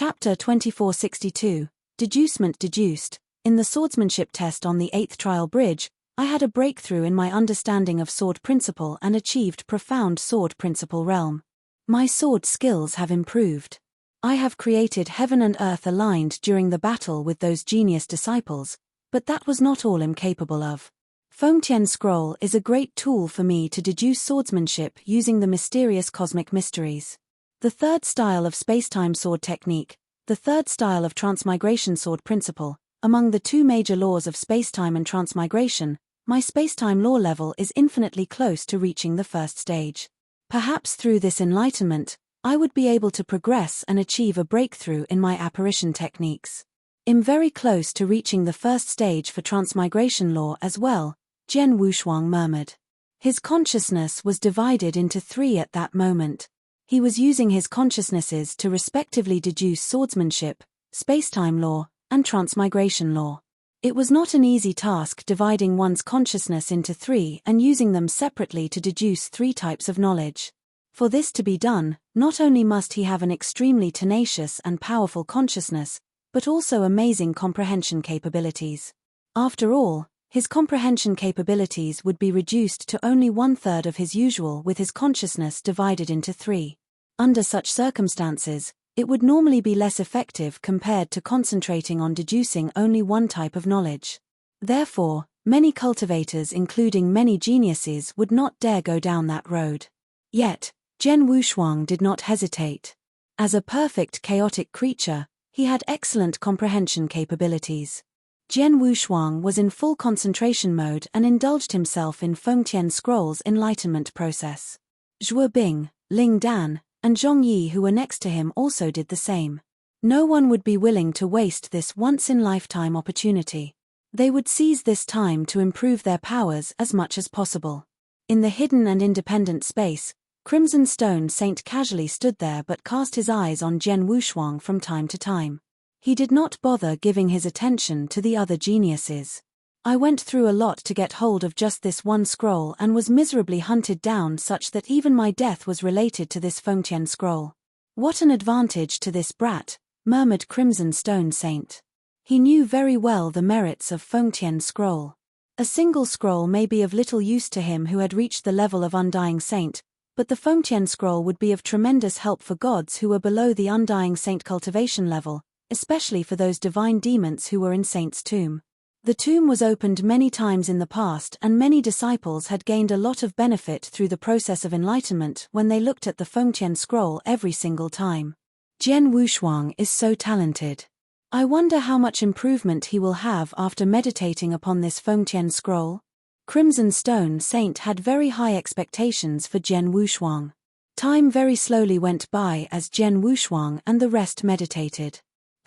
Chapter 2462, Deducement Deduced. In the swordsmanship test on the 8th trial bridge, I had a breakthrough in my understanding of sword principle and achieved profound sword principle realm. My sword skills have improved. I have created heaven and earth aligned during the battle with those genius disciples, but that was not all I'm capable of. Fengtian Scroll is a great tool for me to deduce swordsmanship using the mysterious cosmic mysteries. The third style of spacetime sword technique, the third style of transmigration sword principle, among the two major laws of spacetime and transmigration, my spacetime law level is infinitely close to reaching the first stage. Perhaps through this enlightenment, I would be able to progress and achieve a breakthrough in my apparition techniques. I'm very close to reaching the first stage for transmigration law as well, Jian Wushuang murmured. His consciousness was divided into three at that moment. He was using his consciousnesses to respectively deduce swordsmanship, spacetime law, and transmigration law. It was not an easy task dividing one's consciousness into three and using them separately to deduce three types of knowledge. For this to be done, not only must he have an extremely tenacious and powerful consciousness, but also amazing comprehension capabilities. After all, his comprehension capabilities would be reduced to only 1/3 of his usual with his consciousness divided into three. Under such circumstances, it would normally be less effective compared to concentrating on deducing only one type of knowledge. Therefore, many cultivators including many geniuses would not dare go down that road. Yet, Jian Wushuang did not hesitate. As a perfect chaotic creature, he had excellent comprehension capabilities. Jian Wushuang was in full concentration mode and indulged himself in Fengtian Scroll's enlightenment process. Zhuo Bing, Ling Dan, and Zhong Yi who were next to him also did the same. No one would be willing to waste this once-in-lifetime opportunity. They would seize this time to improve their powers as much as possible. In the hidden and independent space, Crimson Stone Saint casually stood there but cast his eyes on Jian Wushuang from time to time. He did not bother giving his attention to the other geniuses. I went through a lot to get hold of just this one scroll and was miserably hunted down such that even my death was related to this Fengtian Scroll. What an advantage to this brat, murmured Crimson Stone Saint. He knew very well the merits of Fengtian Scroll. A single scroll may be of little use to him who had reached the level of Undying Saint, but the Fengtian Scroll would be of tremendous help for gods who were below the Undying Saint cultivation level, especially for those divine demons who were in Saint's tomb. The tomb was opened many times in the past and many disciples had gained a lot of benefit through the process of enlightenment when they looked at the Fengtian Scroll every single time. Jian Wushuang is so talented. I wonder how much improvement he will have after meditating upon this Fengtian Scroll. Crimson Stone Saint had very high expectations for Jian Wushuang. Time very slowly went by as Jian Wushuang and the rest meditated.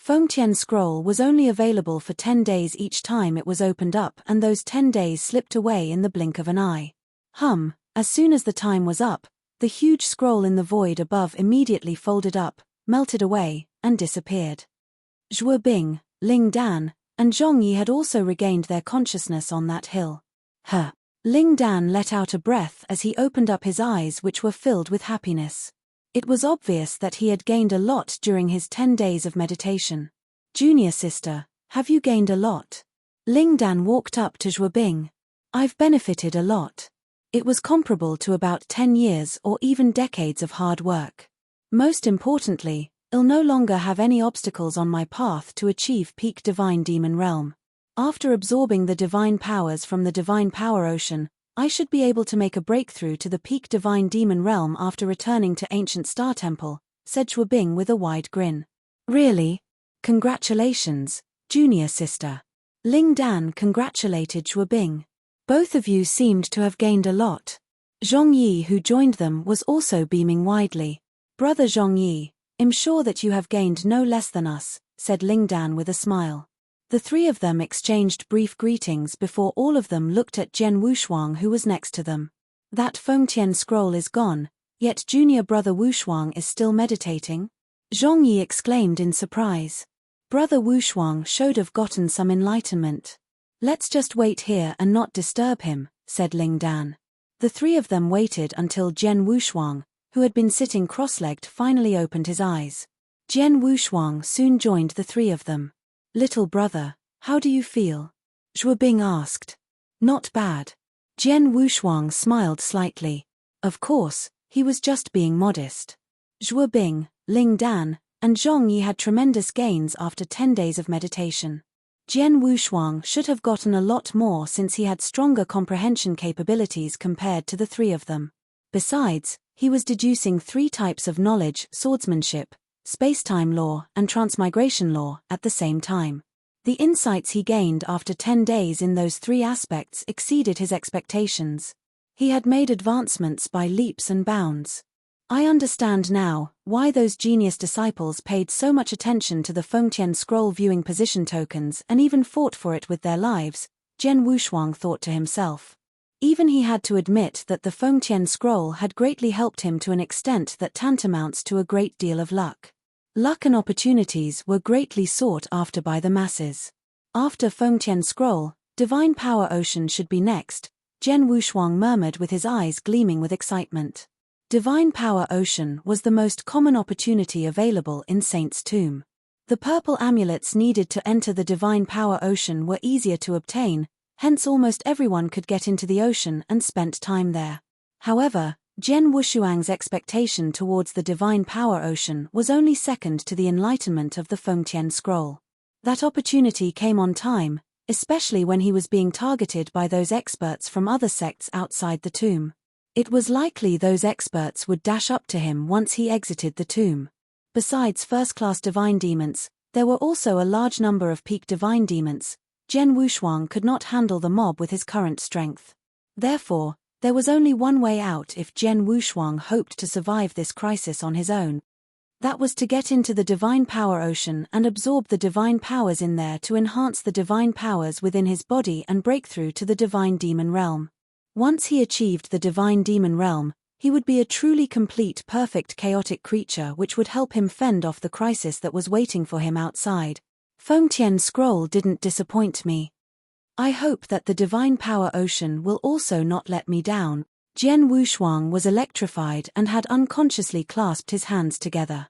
Fengtian Scroll was only available for 10 days each time it was opened up and those 10 days slipped away in the blink of an eye. As soon as the time was up, the huge scroll in the void above immediately folded up, melted away, and disappeared. Zhuo Bing, Ling Dan, and Zhong Yi had also regained their consciousness on that hill. Ling Dan let out a breath as he opened up his eyes which were filled with happiness. It was obvious that he had gained a lot during his 10 days of meditation. Junior sister, have you gained a lot? Ling Dan walked up to Zhuo Bing. I've benefited a lot. It was comparable to about 10 years or even decades of hard work. Most importantly, I'll no longer have any obstacles on my path to achieve peak divine demon realm. After absorbing the divine powers from the divine power ocean, I should be able to make a breakthrough to the peak divine demon realm after returning to Ancient Star Temple, said Zhuo Bing with a wide grin. Really? Congratulations, junior sister. Ling Dan congratulated Zhuo Bing. Both of you seemed to have gained a lot. Zhong Yi who joined them was also beaming widely. Brother Zhong Yi, I'm sure that you have gained no less than us, said Ling Dan with a smile. The three of them exchanged brief greetings before all of them looked at Jian Wushuang who was next to them. That Fengtian Scroll is gone, yet junior brother Wushuang is still meditating? Zhong Yi exclaimed in surprise. Brother Wushuang should have gotten some enlightenment. Let's just wait here and not disturb him, said Ling Dan. The three of them waited until Jian Wushuang, who had been sitting cross-legged, finally opened his eyes. Jian Wushuang soon joined the three of them. "Little brother, how do you feel?" Zhuo Bing asked. "Not bad." Jian Wushuang smiled slightly. Of course, he was just being modest. Zhuo Bing, Ling Dan, and Zhong Yi had tremendous gains after 10 days of meditation. Jian Wushuang should have gotten a lot more since he had stronger comprehension capabilities compared to the three of them. Besides, he was deducing 3 types of knowledge: swordsmanship, space-time law, and transmigration law, at the same time. The insights he gained after 10 days in those 3 aspects exceeded his expectations. He had made advancements by leaps and bounds. I understand now why those genius disciples paid so much attention to the Fengtian scroll viewing position tokens and even fought for it with their lives, Jian Wushuang thought to himself. Even he had to admit that the Fengtian scroll had greatly helped him to an extent that tantamounts to a great deal of luck. Luck and opportunities were greatly sought after by the masses. After Fengtian scroll, Divine Power Ocean should be next, Jian Wushuang murmured with his eyes gleaming with excitement. Divine Power Ocean was the most common opportunity available in Saint's Tomb. The purple amulets needed to enter the Divine Power Ocean were easier to obtain, hence almost everyone could get into the ocean and spent time there. However, Jian Wushuang's expectation towards the Divine Power Ocean was only second to the enlightenment of the Fengtian scroll. That opportunity came on time, especially when he was being targeted by those experts from other sects outside the tomb. It was likely those experts would dash up to him once he exited the tomb. Besides first-class divine demons, there were also a large number of peak divine demons. Jian Wushuang could not handle the mob with his current strength. Therefore, there was only one way out if Jian Wushuang hoped to survive this crisis on his own. That was to get into the Divine Power Ocean and absorb the divine powers in there to enhance the divine powers within his body and break through to the divine demon realm. Once he achieved the divine demon realm, he would be a truly complete, perfect chaotic creature which would help him fend off the crisis that was waiting for him outside. Fengtian scroll didn't disappoint me. I hope that the Divine Power Ocean will also not let me down. Jian Wushuang was electrified and had unconsciously clasped his hands together.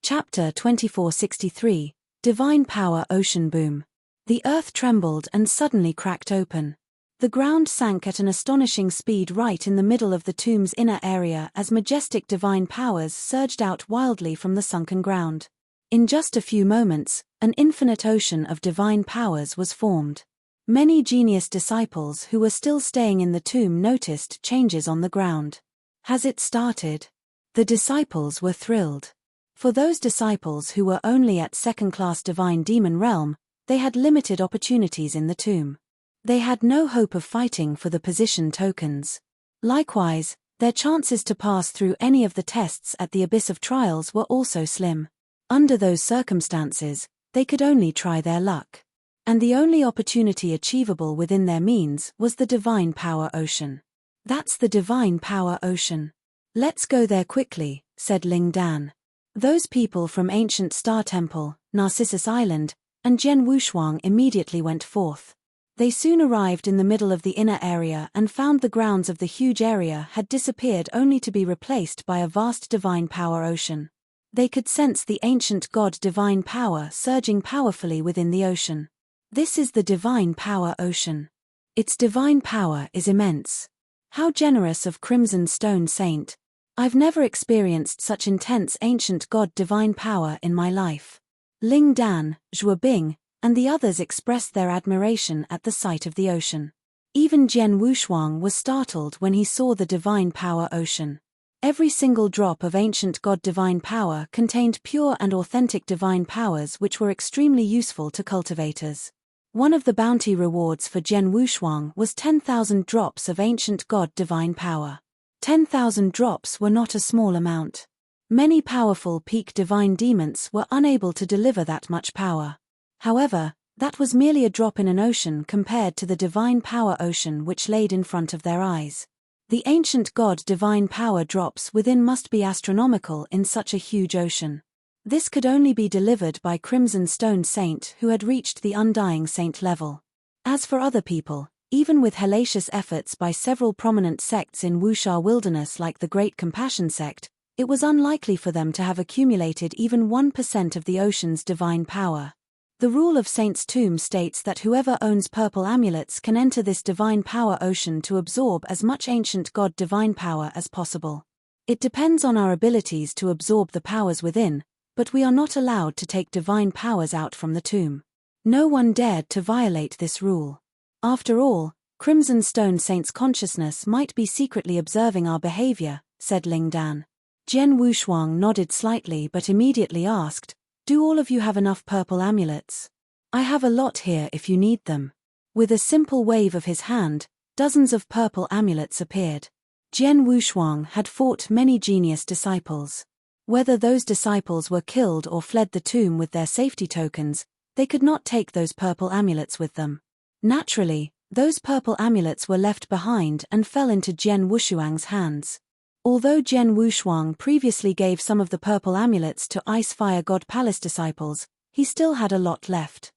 Chapter 2463, Divine Power Ocean Boom. The earth trembled and suddenly cracked open. The ground sank at an astonishing speed right in the middle of the tomb's inner area as majestic divine powers surged out wildly from the sunken ground. In just a few moments, an infinite ocean of divine powers was formed. Many genius disciples who were still staying in the tomb noticed changes on the ground. Has it started? The disciples were thrilled. For those disciples who were only at second-class divine demon realm, they had limited opportunities in the tomb. They had no hope of fighting for the position tokens. Likewise, their chances to pass through any of the tests at the Abyss of Trials were also slim. Under those circumstances, they could only try their luck. And the only opportunity achievable within their means was the Divine Power Ocean. That's the Divine Power Ocean. Let's go there quickly, said Ling Dan. Those people from Ancient Star Temple, Narcissus Island, and Jian Wushuang immediately went forth. They soon arrived in the middle of the inner area and found the grounds of the huge area had disappeared only to be replaced by a vast Divine Power Ocean. They could sense the ancient god divine power surging powerfully within the ocean. This is the Divine Power Ocean. Its divine power is immense. How generous of Crimson Stone Saint. I've never experienced such intense ancient god divine power in my life. Ling Dan, Zhuo Bing, and the others expressed their admiration at the sight of the ocean. Even Jian Wushuang was startled when he saw the Divine Power Ocean. Every single drop of ancient god divine power contained pure and authentic divine powers which were extremely useful to cultivators. One of the bounty rewards for Jian Wushuang was 10,000 drops of ancient god divine power. 10,000 drops were not a small amount. Many powerful peak divine demons were unable to deliver that much power. However, that was merely a drop in an ocean compared to the divine power ocean which laid in front of their eyes. The ancient god divine power drops within must be astronomical in such a huge ocean. This could only be delivered by Crimson Stone Saint who had reached the Undying Saint level. As for other people, even with hellacious efforts by several prominent sects in Wuxia Wilderness like the Great Compassion Sect, It was unlikely for them to have accumulated even 1% of the ocean's divine power. The rule of Saint's Tomb states that whoever owns purple amulets can enter this divine power ocean to absorb as much ancient god divine power as possible. It depends on our abilities to absorb the powers within, but we are not allowed to take divine powers out from the tomb. No one dared to violate this rule. After all, Crimson Stone Saint's consciousness might be secretly observing our behavior, said Ling Dan. Jian Wushuang nodded slightly but immediately asked, "Do all of you have enough purple amulets? I have a lot here if you need them." With a simple wave of his hand, dozens of purple amulets appeared. Jian Wushuang had fought many genius disciples. Whether those disciples were killed or fled the tomb with their safety tokens, they could not take those purple amulets with them. Naturally, those purple amulets were left behind and fell into Jian Wushuang's hands. Although Jian Wushuang previously gave some of the purple amulets to Ice Fire God Palace disciples, he still had a lot left.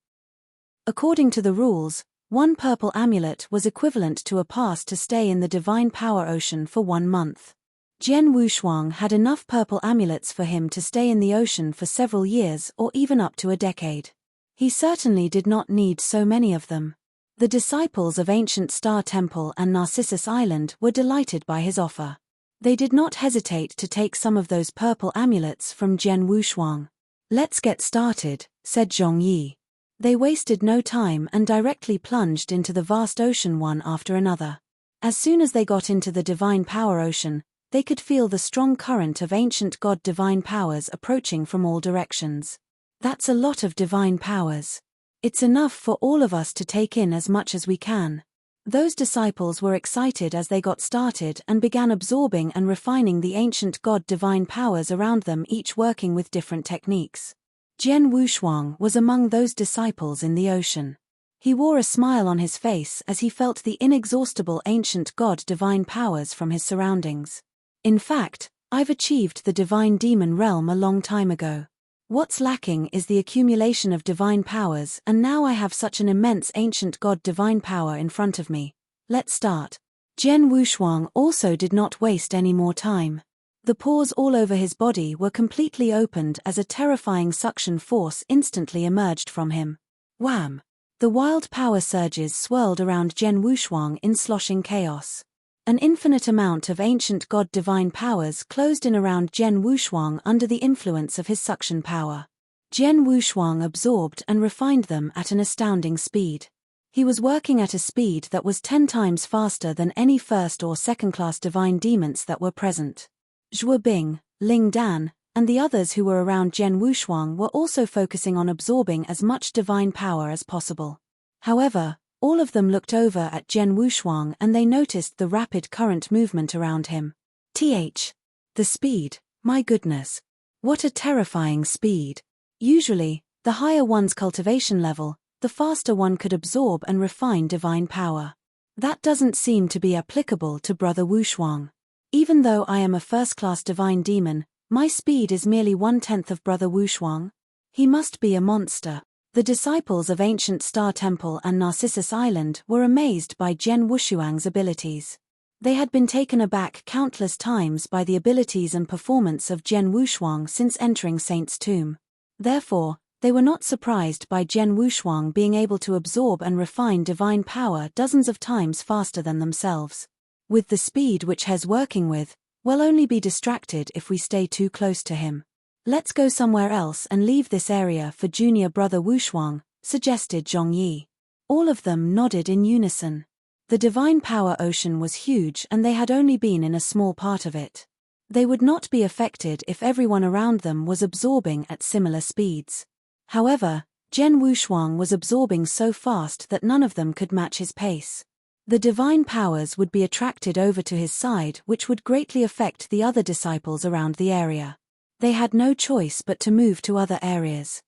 According to the rules, one purple amulet was equivalent to a pass to stay in the divine power ocean for 1 month. Jian Wushuang had enough purple amulets for him to stay in the ocean for several years or even up to a decade. He certainly did not need so many of them. The disciples of Ancient Star Temple and Narcissus Island were delighted by his offer. They did not hesitate to take some of those purple amulets from Jian Wushuang. "Let's get started," said Zhong Yi. They wasted no time and directly plunged into the vast ocean one after another. As soon as they got into the divine power ocean, they could feel the strong current of ancient god divine powers approaching from all directions. That's a lot of divine powers. It's enough for all of us to take in as much as we can. Those disciples were excited as they got started and began absorbing and refining the ancient god divine powers around them, each working with different techniques. Jian Wushuang was among those disciples in the ocean. He wore a smile on his face as he felt the inexhaustible ancient god divine powers from his surroundings. "In fact, I've achieved the divine demon realm a long time ago. What's lacking is the accumulation of divine powers, and now I have such an immense ancient god divine power in front of me. Let's start." Jian Wushuang also did not waste any more time. The pores all over his body were completely opened as a terrifying suction force instantly emerged from him. Wham! The wild power surges swirled around Jian Wushuang in sloshing chaos. An infinite amount of ancient god divine powers closed in around Jian Wushuang under the influence of his suction power. Jian Wushuang absorbed and refined them at an astounding speed. He was working at a speed that was 10 times faster than any first or second-class divine demons that were present. Zhuo Bing, Ling Dan, and the others who were around Jian Wushuang were also focusing on absorbing as much divine power as possible. However, all of them looked over at Jian Wushuang and they noticed the rapid current movement around him. The speed, my goodness. What a terrifying speed. Usually, the higher one's cultivation level, the faster one could absorb and refine divine power. That doesn't seem to be applicable to Brother Wushuang. Even though I am a first-class divine demon, my speed is merely 1/10 of Brother Wushuang. He must be a monster. The disciples of Ancient Star Temple and Narcissus Island were amazed by Jian Wushuang's abilities. They had been taken aback countless times by the abilities and performance of Jian Wushuang since entering Saint's Tomb. Therefore, they were not surprised by Jian Wushuang being able to absorb and refine divine power dozens of times faster than themselves. With the speed which he's working with, we'll only be distracted if we stay too close to him. "Let's go somewhere else and leave this area for junior Brother Wushuang," suggested Zhong Yi. All of them nodded in unison. The divine power ocean was huge and they had only been in a small part of it. They would not be affected if everyone around them was absorbing at similar speeds. However, Jian Wushuang was absorbing so fast that none of them could match his pace. The divine powers would be attracted over to his side, which would greatly affect the other disciples around the area. They had no choice but to move to other areas.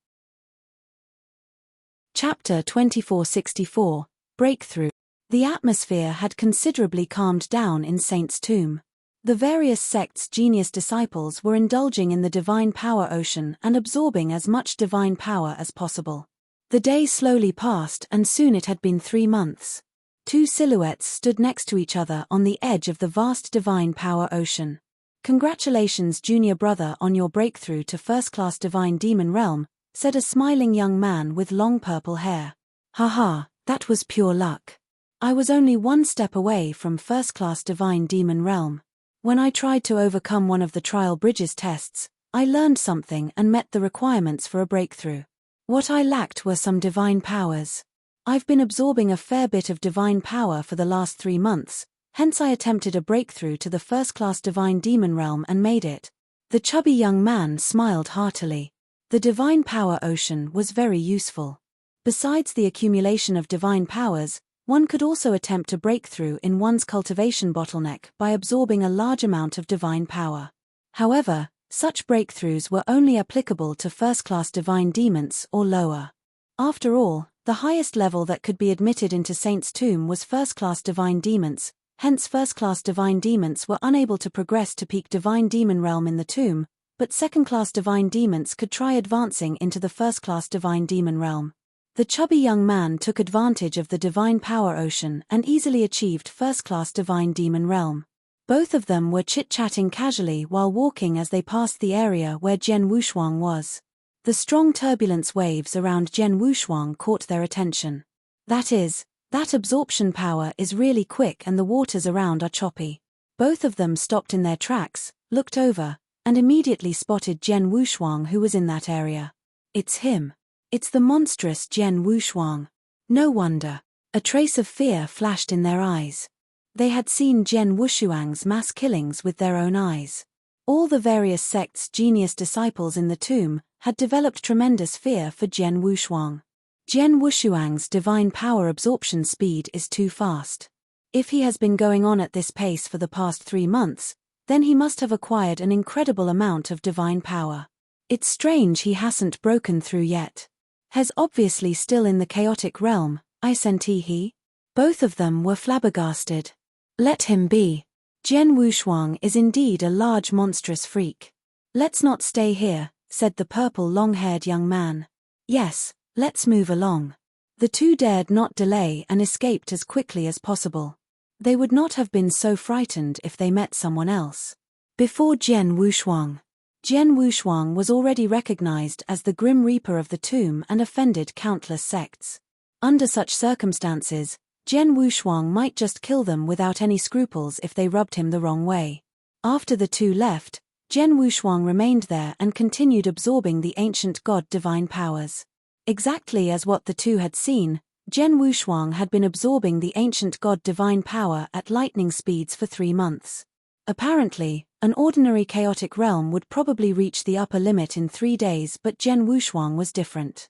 Chapter 2464, Breakthrough. The atmosphere had considerably calmed down in Saint's Tomb. The various sects' genius disciples were indulging in the divine power ocean and absorbing as much divine power as possible. The day slowly passed and soon it had been 3 months. 2 silhouettes stood next to each other on the edge of the vast divine power ocean. "Congratulations, junior brother, on your breakthrough to first-class divine demon realm," said a smiling young man with long purple hair. "Haha, that was pure luck. I was only one step away from first-class divine demon realm. When I tried to overcome one of the trial bridges tests, I learned something and met the requirements for a breakthrough. What I lacked were some divine powers. I've been absorbing a fair bit of divine power for the last 3 months, hence I attempted a breakthrough to the first-class divine demon realm and made it." The chubby young man smiled heartily. The divine power ocean was very useful. Besides the accumulation of divine powers, one could also attempt a breakthrough in one's cultivation bottleneck by absorbing a large amount of divine power. However, such breakthroughs were only applicable to first-class divine demons or lower. After all, the highest level that could be admitted into Saint's Tomb was first-class divine demons, hence first-class divine demons were unable to progress to peak divine demon realm in the tomb, but second-class divine demons could try advancing into the first-class divine demon realm. The chubby young man took advantage of the divine power ocean and easily achieved first-class divine demon realm. Both of them were chit-chatting casually while walking as they passed the area where Jian Wushuang was. The strong turbulence waves around Jian Wushuang caught their attention. That absorption power is really quick and the waters around are choppy. Both of them stopped in their tracks, looked over, and immediately spotted Jian Wushuang, who was in that area. "It's him. It's the monstrous Jian Wushuang." No wonder. A trace of fear flashed in their eyes. They had seen Jian Wushuang's mass killings with their own eyes. All the various sects' genius disciples in the tomb had developed tremendous fear for Jian Wushuang. Jian Wushuang's divine power absorption speed is too fast. If he has been going on at this pace for the past 3 months, then he must have acquired an incredible amount of divine power. It's strange he hasn't broken through yet. He's obviously still in the chaotic realm, isn't he? Both of them were flabbergasted. Let him be. Jian Wushuang is indeed a large monstrous freak. "Let's not stay here," said the purple long-haired young man. "Yes, let's move along." The two dared not delay and escaped as quickly as possible. They would not have been so frightened if they met someone else. Before Jian Wushuang. Jian Wushuang was already recognized as the Grim Reaper of the tomb and offended countless sects. Under such circumstances, Jian Wushuang might just kill them without any scruples if they rubbed him the wrong way. After the two left, Jian Wushuang remained there and continued absorbing the ancient god divine powers. Exactly as what the two had seen, Jian Wushuang had been absorbing the ancient god divine power at lightning speeds for 3 months. Apparently, an ordinary chaotic realm would probably reach the upper limit in 3 days, but Jian Wushuang was different.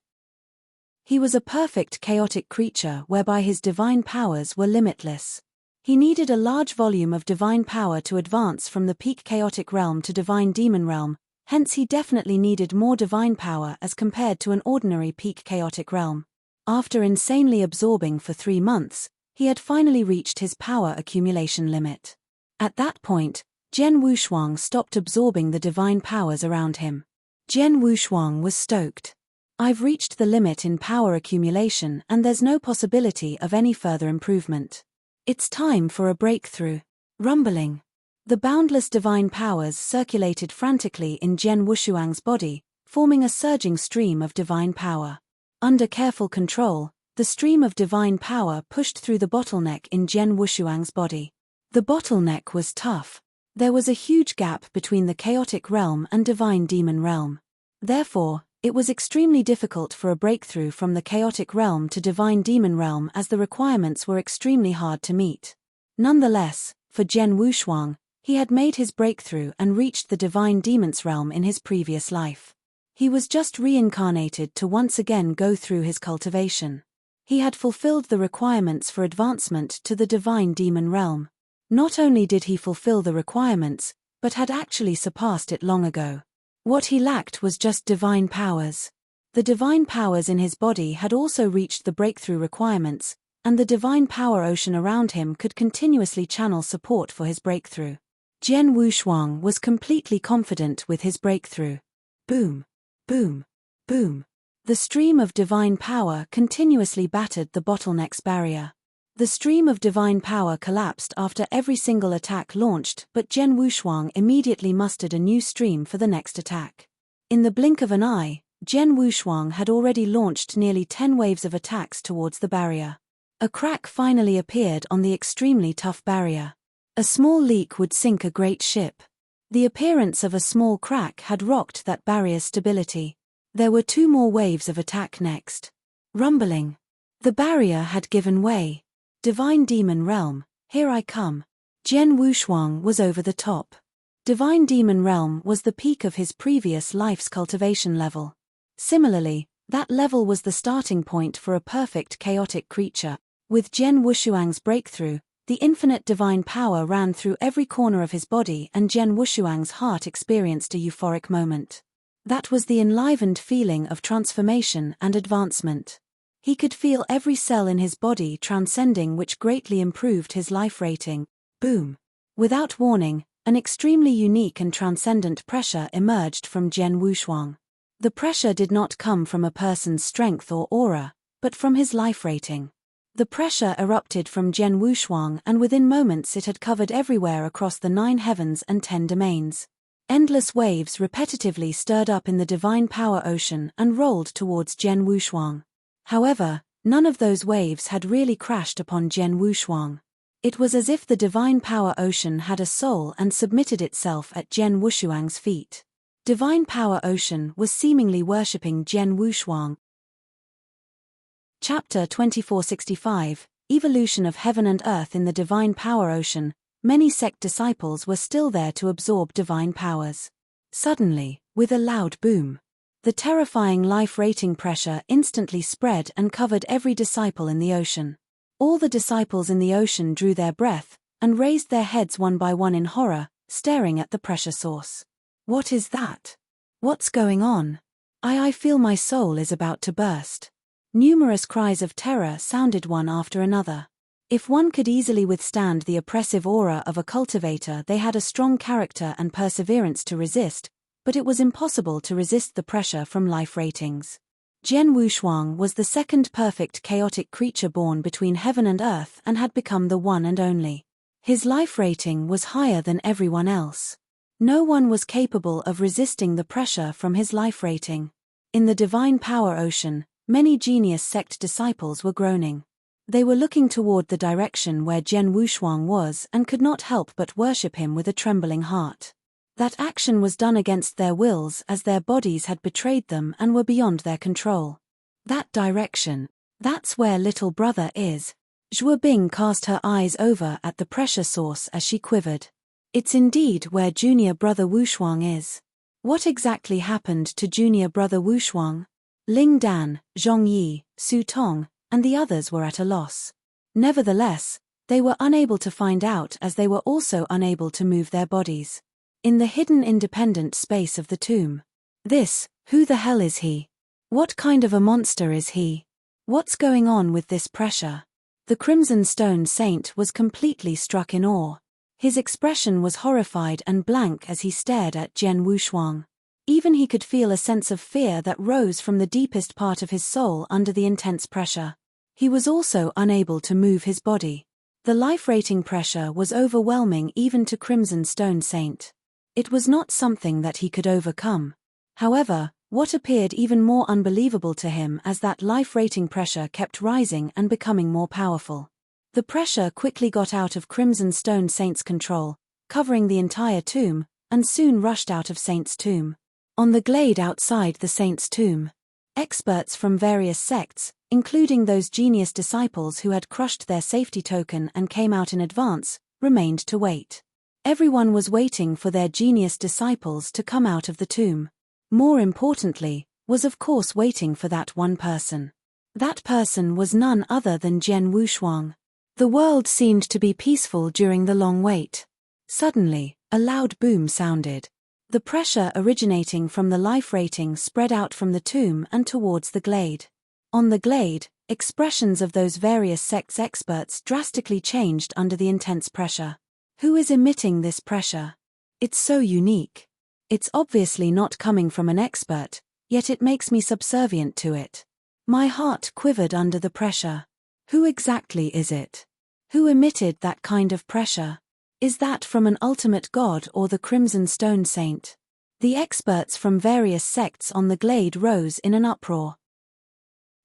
He was a perfect chaotic creature whereby his divine powers were limitless. He needed a large volume of divine power to advance from the peak chaotic realm to divine demon realm, hence he definitely needed more divine power as compared to an ordinary peak chaotic realm. After insanely absorbing for 3 months, he had finally reached his power accumulation limit. At that point, Jian Wushuang stopped absorbing the divine powers around him. Jian Wushuang was stoked. "I've reached the limit in power accumulation and there's no possibility of any further improvement. It's time for a breakthrough." Rumbling. The boundless divine powers circulated frantically in Jian Wushuang's body, forming a surging stream of divine power. Under careful control, the stream of divine power pushed through the bottleneck in Jian Wushuang's body. The bottleneck was tough. There was a huge gap between the chaotic realm and divine demon realm. Therefore, it was extremely difficult for a breakthrough from the chaotic realm to divine demon realm as the requirements were extremely hard to meet. Nonetheless, for Jian Wushuang, he had made his breakthrough and reached the divine demon's realm in his previous life. He was just reincarnated to once again go through his cultivation. He had fulfilled the requirements for advancement to the divine demon realm. Not only did he fulfill the requirements, but had actually surpassed it long ago. What he lacked was just divine powers. The divine powers in his body had also reached the breakthrough requirements, and the divine power ocean around him could continuously channel support for his breakthrough. Jian Wushuang was completely confident with his breakthrough. Boom, boom, boom. The stream of divine power continuously battered the bottleneck's barrier. The stream of divine power collapsed after every single attack launched, but Zhen Wushuang immediately mustered a new stream for the next attack. In the blink of an eye, Zhen Wushuang had already launched nearly 10 waves of attacks towards the barrier. A crack finally appeared on the extremely tough barrier. A small leak would sink a great ship. The appearance of a small crack had rocked that barrier's stability. There were 2 more waves of attack next. Rumbling. The barrier had given way. Divine Demon Realm, here I come. Zhen Wushuang was over the top. Divine Demon Realm was the peak of his previous life's cultivation level. Similarly, that level was the starting point for a perfect chaotic creature. With Zhen Wushuang's breakthrough, the infinite divine power ran through every corner of his body and Zhen Wushuang's heart experienced a euphoric moment. That was the enlivened feeling of transformation and advancement. He could feel every cell in his body transcending, which greatly improved his life rating. Boom! Without warning, an extremely unique and transcendent pressure emerged from Zhen Wushuang. The pressure did not come from a person's strength or aura, but from his life rating. The pressure erupted from Zhen Wushuang and within moments it had covered everywhere across the 9 heavens and 10 domains. Endless waves repetitively stirred up in the divine power ocean and rolled towards Zhen Wushuang. However, none of those waves had really crashed upon Zhen Wushuang. It was as if the divine power ocean had a soul and submitted itself at Zhen Wushuang's feet. Divine power ocean was seemingly worshipping Zhen Wushuang. Chapter 2465, Evolution of Heaven and Earth. In the divine power ocean, many sect disciples were still there to absorb divine powers. Suddenly, with a loud boom, the terrifying life-rating pressure instantly spread and covered every disciple in the ocean. All the disciples in the ocean drew their breath and raised their heads one by one in horror, staring at the pressure source. What is that? What's going on? I feel my soul is about to burst. Numerous cries of terror sounded one after another. If one could easily withstand the oppressive aura of a cultivator, they had a strong character and perseverance to resist, but it was impossible to resist the pressure from life ratings. Zhen Wushuang was the second perfect chaotic creature born between heaven and earth and had become the one and only. His life rating was higher than everyone else. No one was capable of resisting the pressure from his life rating. In the divine power ocean, many genius sect disciples were groaning. They were looking toward the direction where Zhen Wushuang was and could not help but worship him with a trembling heart. That action was done against their wills as their bodies had betrayed them and were beyond their control. That direction, that's where little brother is. Zhuo Bing cast her eyes over at the pressure source as she quivered. It's indeed where junior brother Wushuang is. What exactly happened to junior brother Wushuang? Ling Dan, Zhong Yi, Su Tong, and the others were at a loss. Nevertheless, they were unable to find out as they were also unable to move their bodies. In the hidden independent space of the tomb. Who the hell is he? What kind of a monster is he? What's going on with this pressure? The Crimson Stone Saint was completely struck in awe. His expression was horrified and blank as he stared at Zhen Wushuang. Even he could feel a sense of fear that rose from the deepest part of his soul under the intense pressure. He was also unable to move his body. The life-rating pressure was overwhelming even to Crimson Stone Saint. It was not something that he could overcome. However, what appeared even more unbelievable to him as that life-rating pressure kept rising and becoming more powerful. The pressure quickly got out of Crimson Stone Saint's control, covering the entire tomb, and soon rushed out of Saint's tomb. On the glade outside the Saint's tomb, experts from various sects, including those genius disciples who had crushed their safety token and came out in advance, remained to wait. Everyone was waiting for their genius disciples to come out of the tomb. More importantly, was of course waiting for that one person. That person was none other than Zhen Wushuang. The world seemed to be peaceful during the long wait. Suddenly, a loud boom sounded. The pressure originating from the life rating spread out from the tomb and towards the glade. On the glade, expressions of those various sects experts drastically changed under the intense pressure. Who is emitting this pressure? It's so unique. It's obviously not coming from an expert, yet it makes me subservient to it. My heart quivered under the pressure. Who exactly is it? Who emitted that kind of pressure? Is that from an ultimate god or the Crimson Stone Saint? The experts from various sects on the glade rose in an uproar.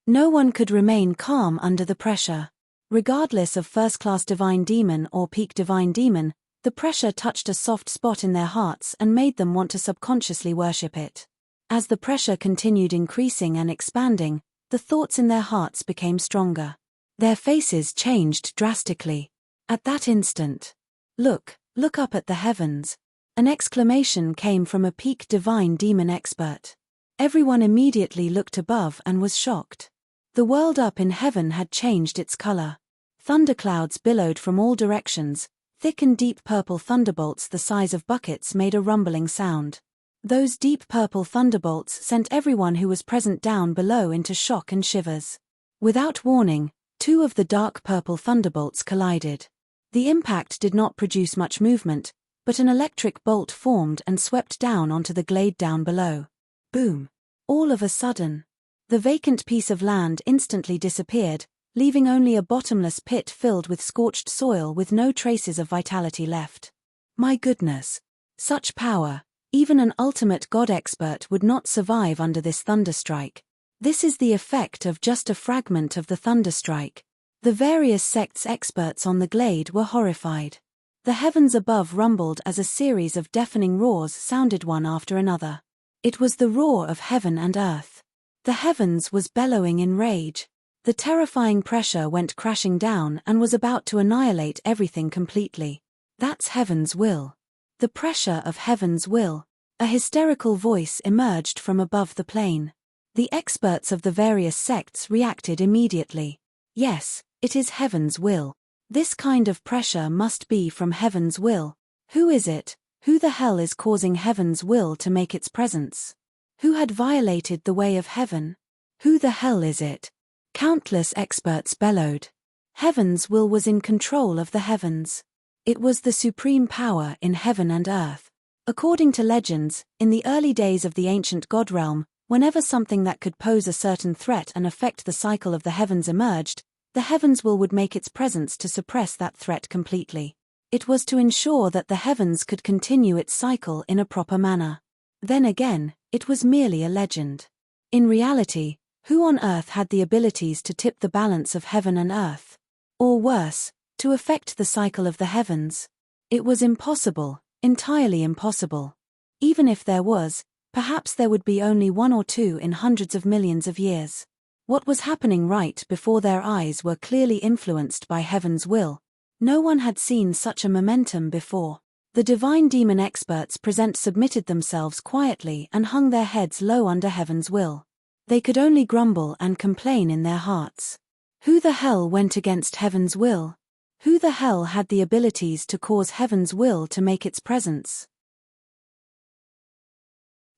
No one could remain calm under the pressure. Regardless of first-class divine demon or peak divine demon, the pressure touched a soft spot in their hearts and made them want to subconsciously worship it. As the pressure continued increasing and expanding, the thoughts in their hearts became stronger. Their faces changed drastically. At that instant, look up at the heavens. An exclamation came from a peak divine demon expert. Everyone immediately looked above and was shocked. The world up in heaven had changed its color. Thunderclouds billowed from all directions. Thick and deep purple thunderbolts the size of buckets made a rumbling sound. Those deep purple thunderbolts sent everyone who was present down below into shock and shivers. Without warning, two of the dark purple thunderbolts collided. The impact did not produce much movement, but an electric bolt formed and swept down onto the glade down below. Boom! All of a sudden, the vacant piece of land instantly disappeared, leaving only a bottomless pit filled with scorched soil with no traces of vitality left. My goodness! Such power! Even an ultimate god expert would not survive under this thunderstrike. This is the effect of just a fragment of the thunderstrike. The various sects' experts on the glade were horrified. The heavens above rumbled as a series of deafening roars sounded one after another. It was the roar of heaven and earth. The heavens was bellowing in rage. The terrifying pressure went crashing down and was about to annihilate everything completely. That's heaven's will. The pressure of heaven's will. A hysterical voice emerged from above the plane. The experts of the various sects reacted immediately. Yes, it is heaven's will. This kind of pressure must be from heaven's will. Who is it? Who the hell is causing heaven's will to make its presence? Who had violated the way of heaven? Who the hell is it? Countless experts bellowed. Heaven's will was in control of the heavens. It was the supreme power in heaven and earth. According to legends, in the early days of the ancient god realm, whenever something that could pose a certain threat and affect the cycle of the heavens emerged, the heavens' will would make its presence to suppress that threat completely. It was to ensure that the heavens could continue its cycle in a proper manner. Then again, it was merely a legend. In reality, who on earth had the abilities to tip the balance of heaven and earth? Or worse, to affect the cycle of the heavens? It was impossible, entirely impossible. Even if there was, perhaps there would be only one or two in hundreds of millions of years. What was happening right before their eyes were clearly influenced by heaven's will. No one had seen such a momentum before. The divine demon experts present submitted themselves quietly and hung their heads low under heaven's will. They could only grumble and complain in their hearts. Who the hell went against heaven's will? Who the hell had the abilities to cause heaven's will to make its presence?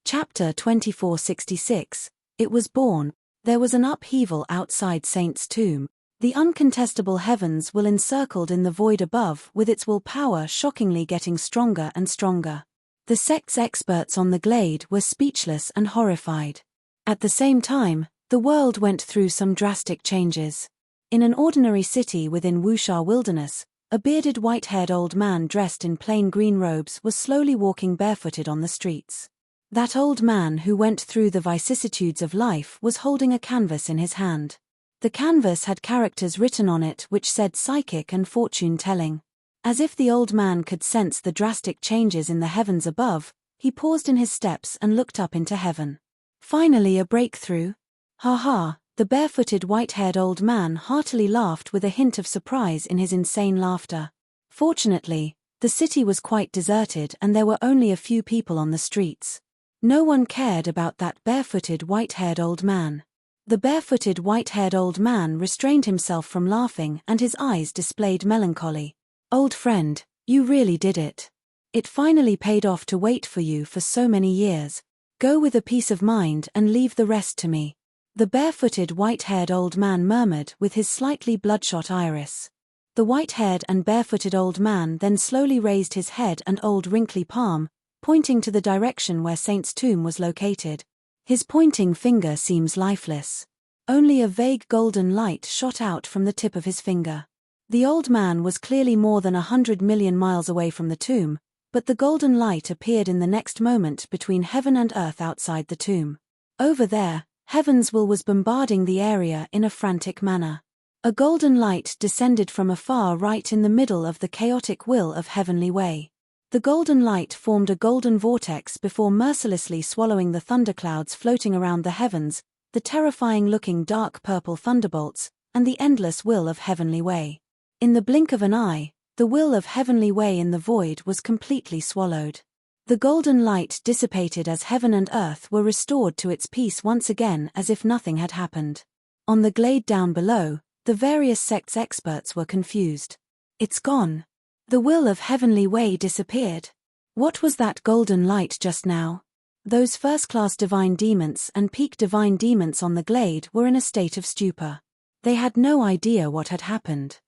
Chapter 2466. It was born. There was an upheaval outside Saint's tomb. The uncontestable heavens will encircled in the void above with its will power shockingly getting stronger and stronger. The sect's experts on the glade were speechless and horrified. At the same time, the world went through some drastic changes. In an ordinary city within Wuxia Wilderness, a bearded white-haired old man dressed in plain green robes was slowly walking barefooted on the streets. That old man who went through the vicissitudes of life was holding a canvas in his hand. The canvas had characters written on it which said psychic and fortune-telling. As if the old man could sense the drastic changes in the heavens above, he paused in his steps and looked up into heaven. Finally a breakthrough? Ha ha, the barefooted white-haired old man heartily laughed with a hint of surprise in his insane laughter. Fortunately, the city was quite deserted and there were only a few people on the streets. No one cared about that barefooted white-haired old man. The barefooted white-haired old man restrained himself from laughing and his eyes displayed melancholy. Old friend, you really did it. It finally paid off to wait for you for so many years. Go with a peace of mind and leave the rest to me. The barefooted white-haired old man murmured with his slightly bloodshot iris. The white-haired and barefooted old man then slowly raised his head and old wrinkly palm, pointing to the direction where Saint's tomb was located. His pointing finger seems lifeless. Only a vague golden light shot out from the tip of his finger. The old man was clearly more than 100 million miles away from the tomb, but the golden light appeared in the next moment between heaven and earth outside the tomb. Over there, heaven's will was bombarding the area in a frantic manner. A golden light descended from afar right in the middle of the chaotic will of heavenly way. The golden light formed a golden vortex before mercilessly swallowing the thunderclouds floating around the heavens, the terrifying-looking dark purple thunderbolts, and the endless will of heavenly way. In the blink of an eye, the will of heavenly way in the void was completely swallowed. The golden light dissipated as heaven and earth were restored to its peace once again as if nothing had happened. On the glade down below, the various sects' experts were confused. It's gone. The will of heavenly way disappeared. What was that golden light just now? Those first-class divine demons and peak divine demons on the glade were in a state of stupor. They had no idea what had happened.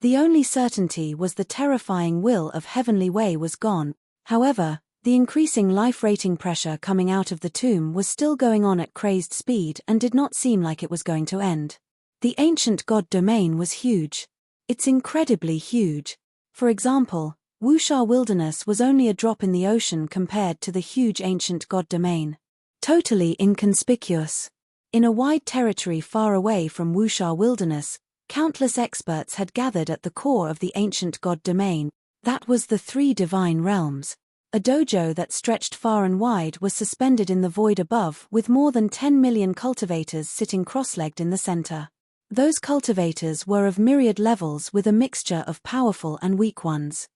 The only certainty was the terrifying will of heavenly way was gone. However, the increasing life-rating pressure coming out of the tomb was still going on at crazed speed and did not seem like it was going to end. The ancient god domain was huge. It's incredibly huge. For example, Wuxia Wilderness was only a drop in the ocean compared to the huge ancient god domain. Totally inconspicuous. In a wide territory far away from Wuxia Wilderness, countless experts had gathered at the core of the ancient god domain. That was the three divine realms. A dojo that stretched far and wide was suspended in the void above with more than 10 million cultivators sitting cross-legged in the center. Those cultivators were of myriad levels with a mixture of powerful and weak ones.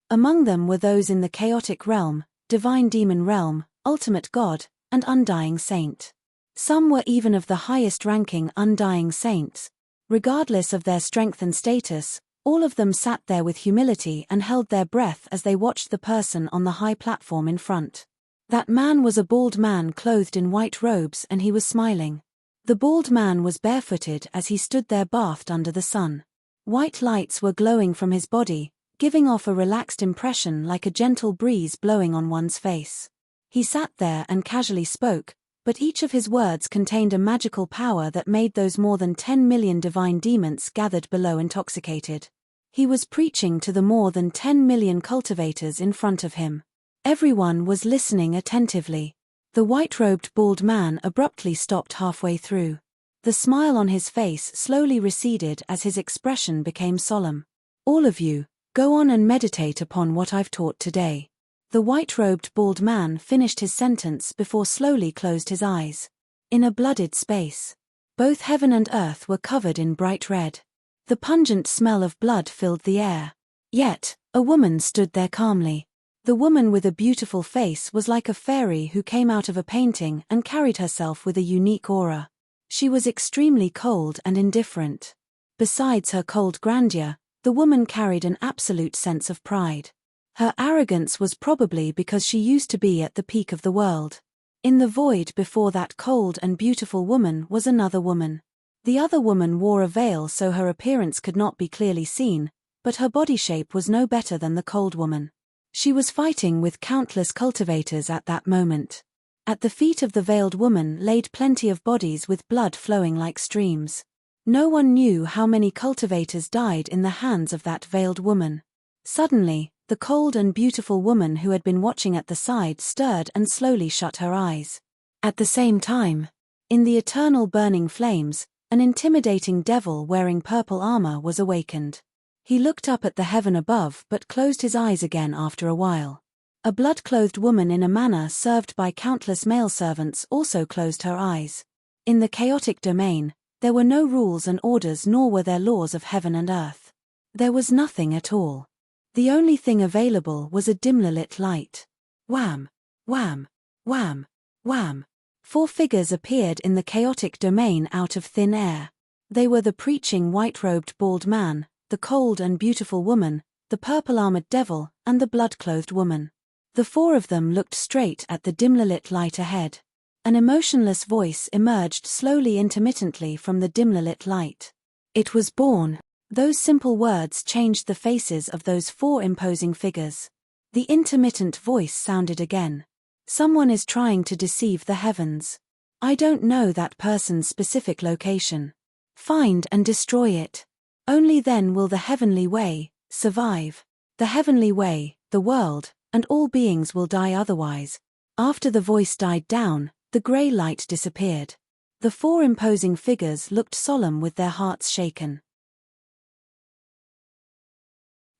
Among them were those in the chaotic realm, divine demon realm, ultimate god, and undying saint. Some were even of the highest-ranking undying saints. Regardless of their strength and status, all of them sat there with humility and held their breath as they watched the person on the high platform in front. That man was a bald man clothed in white robes and he was smiling. The bald man was barefooted as he stood there bathed under the sun. White lights were glowing from his body, giving off a relaxed impression like a gentle breeze blowing on one's face. He sat there and casually spoke, but each of his words contained a magical power that made those more than 10 million divine demons gathered below intoxicated. He was preaching to the more than 10 million cultivators in front of him. Everyone was listening attentively. The white-robed bald man abruptly stopped halfway through. The smile on his face slowly receded as his expression became solemn. All of you, go on and meditate upon what I've taught today. The white-robed bald man finished his sentence before slowly closed his eyes. In a blooded space. Both heaven and earth were covered in bright red. The pungent smell of blood filled the air. Yet, a woman stood there calmly. The woman with a beautiful face was like a fairy who came out of a painting and carried herself with a unique aura. She was extremely cold and indifferent. Besides her cold grandeur, the woman carried an absolute sense of pride. Her arrogance was probably because she used to be at the peak of the world. In the void before that cold and beautiful woman was another woman. The other woman wore a veil so her appearance could not be clearly seen, but her body shape was no better than the cold woman. She was fighting with countless cultivators at that moment. At the feet of the veiled woman laid plenty of bodies with blood flowing like streams. No one knew how many cultivators died in the hands of that veiled woman. Suddenly, the cold and beautiful woman who had been watching at the side stirred and slowly shut her eyes. At the same time, in the eternal burning flames, an intimidating devil wearing purple armor was awakened. He looked up at the heaven above but closed his eyes again after a while. A blood-clothed woman in a manor served by countless male servants also closed her eyes. In the chaotic domain, there were no rules and orders nor were there laws of heaven and earth. There was nothing at all. The only thing available was a dimly lit light. Wham! Wham! Wham! Wham! 4 figures appeared in the chaotic domain out of thin air. They were the preaching white-robed bald man, the cold and beautiful woman, the purple-armored devil, and the blood-clothed woman. The 4 of them looked straight at the dimly lit light ahead. An emotionless voice emerged slowly intermittently from the dimly lit light. It was born. Those simple words changed the faces of those 4 imposing figures. The intermittent voice sounded again. Someone is trying to deceive the heavens. I don't know that person's specific location. Find and destroy it. Only then will the heavenly way survive. The heavenly way, the world, and all beings will die otherwise. After the voice died down, the grey light disappeared. The four imposing figures looked solemn with their hearts shaken.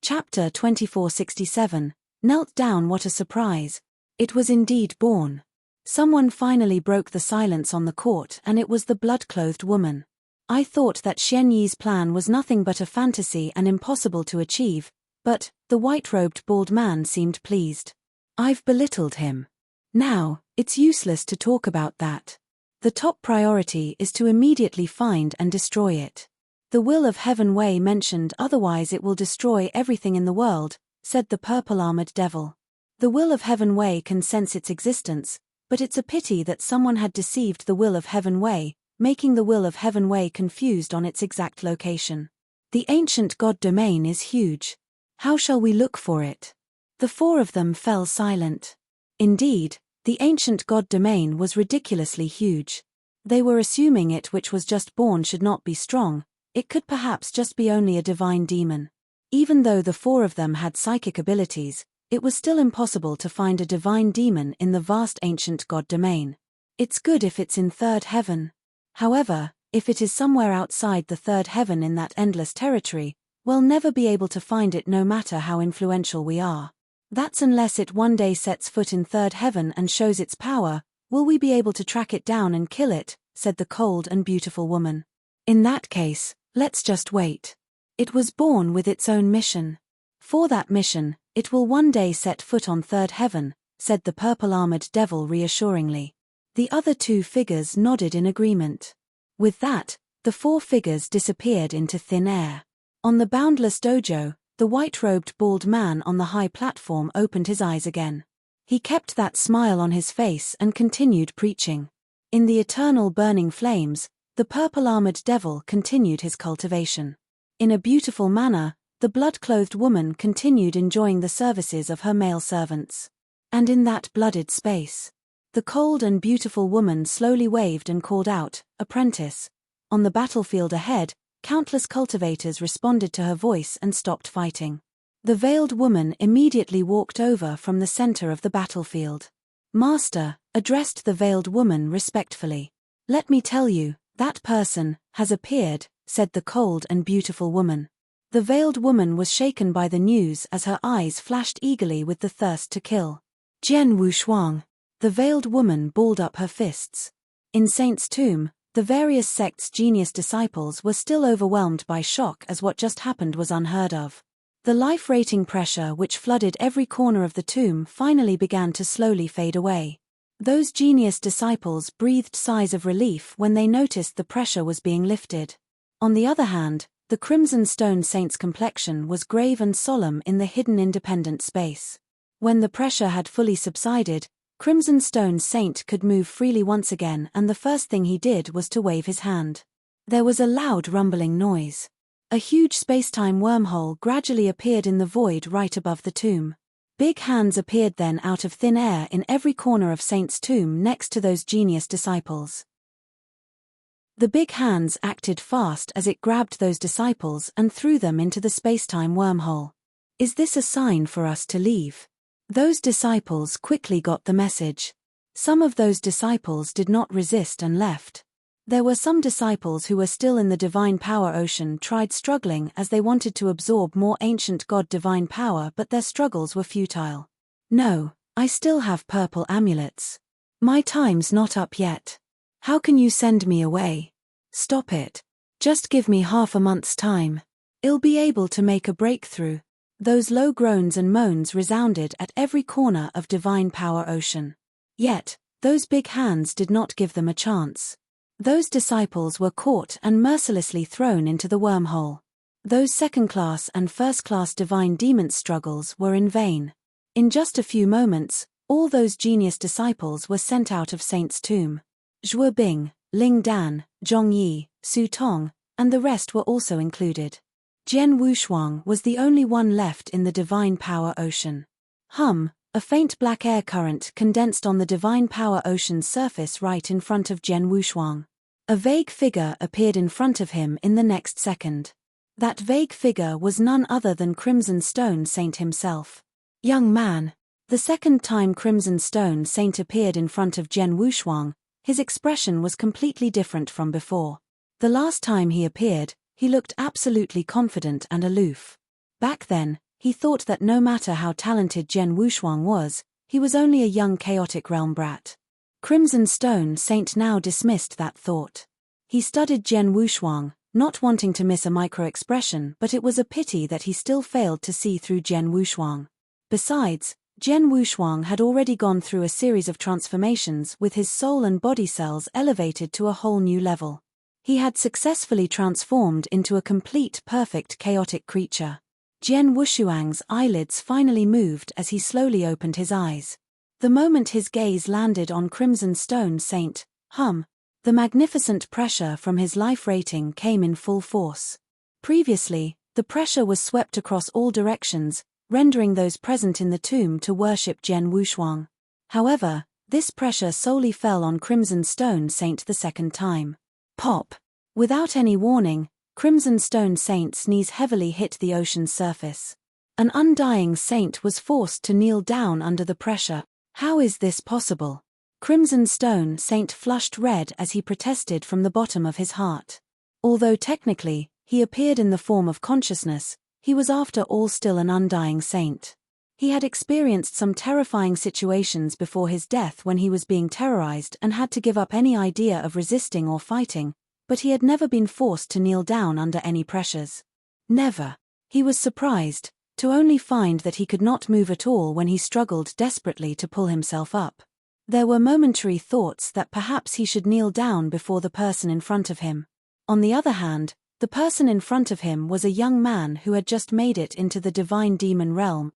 Chapter 2467. Knelt down. What a surprise. It was indeed born. Someone finally broke the silence on the court, and it was the blood-clothed woman. I thought that Xian Yi's plan was nothing but a fantasy and impossible to achieve, but the white-robed bald man seemed pleased. I've belittled him. Now, it's useless to talk about that. The top priority is to immediately find and destroy it. The will of heaven way mentioned, otherwise it will destroy everything in the world, said the purple-armored devil. The will of heaven way can sense its existence, but it's a pity that someone had deceived the will of heaven way, making the will of heaven way confused on its exact location. The ancient god domain is huge. How shall we look for it? The four of them fell silent. Indeed, the ancient god domain was ridiculously huge. They were assuming it which was just born should not be strong, it could perhaps just be only a divine demon. Even though the four of them had psychic abilities, it was still impossible to find a divine demon in the vast ancient god domain. It's good if it's in third heaven. However, if it is somewhere outside the third heaven in that endless territory, we'll never be able to find it no matter how influential we are. That's unless it one day sets foot in third heaven and shows its power, will we be able to track it down and kill it, said the cold and beautiful woman. In that case, let's just wait. It was born with its own mission. For that mission, it will one day set foot on third heaven, said the purple-armored devil reassuringly. The other two figures nodded in agreement. With that, the four figures disappeared into thin air. On the boundless dojo, the white-robed bald man on the high platform opened his eyes again. He kept that smile on his face and continued preaching. In the eternal burning flames, the purple-armored devil continued his cultivation. In a beautiful manner, the blood-clothed woman continued enjoying the services of her male servants. And in that blooded space, the cold and beautiful woman slowly waved and called out, "Apprentice." On the battlefield ahead, countless cultivators responded to her voice and stopped fighting. The veiled woman immediately walked over from the center of the battlefield. "Master," addressed the veiled woman respectfully. "Let me tell you, that person has appeared," said the cold and beautiful woman. The veiled woman was shaken by the news as her eyes flashed eagerly with the thirst to kill. "Jian Wushuang." The veiled woman balled up her fists. In Saint's tomb, the various sects' genius disciples were still overwhelmed by shock as what just happened was unheard of. The life-rating pressure which flooded every corner of the tomb finally began to slowly fade away. Those genius disciples breathed sighs of relief when they noticed the pressure was being lifted. On the other hand, the Crimson Stone Saint's complexion was grave and solemn in the hidden independent space. When the pressure had fully subsided, Crimson Stone Saint could move freely once again, and the first thing he did was to wave his hand. There was a loud rumbling noise. A huge space-time wormhole gradually appeared in the void right above the tomb. Big hands appeared then out of thin air in every corner of Saint's tomb next to those genius disciples. The big hands acted fast as it grabbed those disciples and threw them into the space-time wormhole. "Is this a sign for us to leave?" Those disciples quickly got the message. Some of those disciples did not resist and left. There were some disciples who were still in the divine power ocean tried struggling as they wanted to absorb more ancient god divine power, but their struggles were futile. "No, I still have purple amulets. My time's not up yet. How can you send me away? Stop it. Just give me half a month's time. I'll be able to make a breakthrough." Those low groans and moans resounded at every corner of divine power ocean. Yet, those big hands did not give them a chance. Those disciples were caught and mercilessly thrown into the wormhole. Those second-class and first-class divine demons' struggles were in vain. In just a few moments, all those genius disciples were sent out of Saint's tomb. Zhuo Bing, Ling Dan, Zhong Yi, Su Tong, and the rest were also included. Jian Wushuang was the only one left in the divine power ocean. A faint black air current condensed on the divine power ocean's surface right in front of Jian Wushuang. A vague figure appeared in front of him in the next second. That vague figure was none other than Crimson Stone Saint himself. Young man. The second time Crimson Stone Saint appeared in front of Jian Wushuang, his expression was completely different from before. The last time he appeared, he looked absolutely confident and aloof. Back then, he thought that no matter how talented Jian Wushuang was, he was only a young chaotic realm brat. Crimson Stone Saint now dismissed that thought. He studied Jian Wushuang, not wanting to miss a micro-expression, but it was a pity that he still failed to see through Jian Wushuang. Besides, Jian Wushuang had already gone through a series of transformations with his soul and body cells elevated to a whole new level. He had successfully transformed into a complete perfect chaotic creature. Jian Wushuang's eyelids finally moved as he slowly opened his eyes. The moment his gaze landed on Crimson Stone Saint, the magnificent pressure from his life rating came in full force. Previously, the pressure was swept across all directions, rendering those present in the tomb to worship Jian Wushuang. However, this pressure solely fell on Crimson Stone Saint the second time. Pop! Without any warning, Crimson Stone Saint's knees heavily hit the ocean's surface. An undying saint was forced to kneel down under the pressure. How is this possible? Crimson Stone Saint flushed red as he protested from the bottom of his heart. Although technically, he appeared in the form of consciousness, he was after all still an undying saint. He had experienced some terrifying situations before his death when he was being terrorized and had to give up any idea of resisting or fighting, but he had never been forced to kneel down under any pressures. Never. He was surprised to only find that he could not move at all when he struggled desperately to pull himself up. There were momentary thoughts that perhaps he should kneel down before the person in front of him. On the other hand, the person in front of him was a young man who had just made it into the divine demon realm.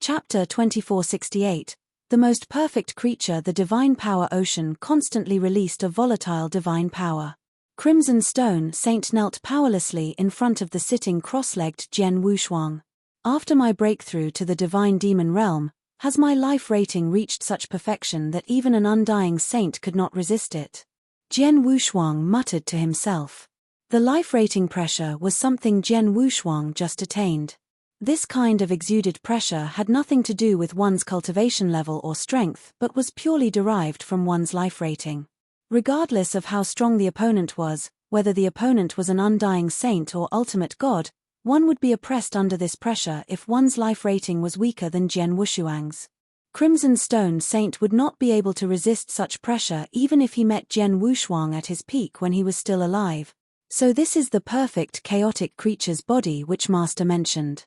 Chapter 2468. The most perfect creature. The divine power ocean constantly released a volatile divine power. Crimson Stone Saint knelt powerlessly in front of the sitting cross-legged Jian Wushuang. After my breakthrough to the divine demon realm, has my life rating reached such perfection that even an undying saint could not resist it? Jian Wushuang muttered to himself. The life rating pressure was something Jian Wushuang just attained. This kind of exuded pressure had nothing to do with one's cultivation level or strength but was purely derived from one's life rating. Regardless of how strong the opponent was, whether the opponent was an undying saint or ultimate god, one would be oppressed under this pressure if one's life rating was weaker than Jian Wushuang's. Crimson Stone Saint would not be able to resist such pressure even if he met Jian Wushuang at his peak when he was still alive. So this is the perfect chaotic creature's body which Master mentioned.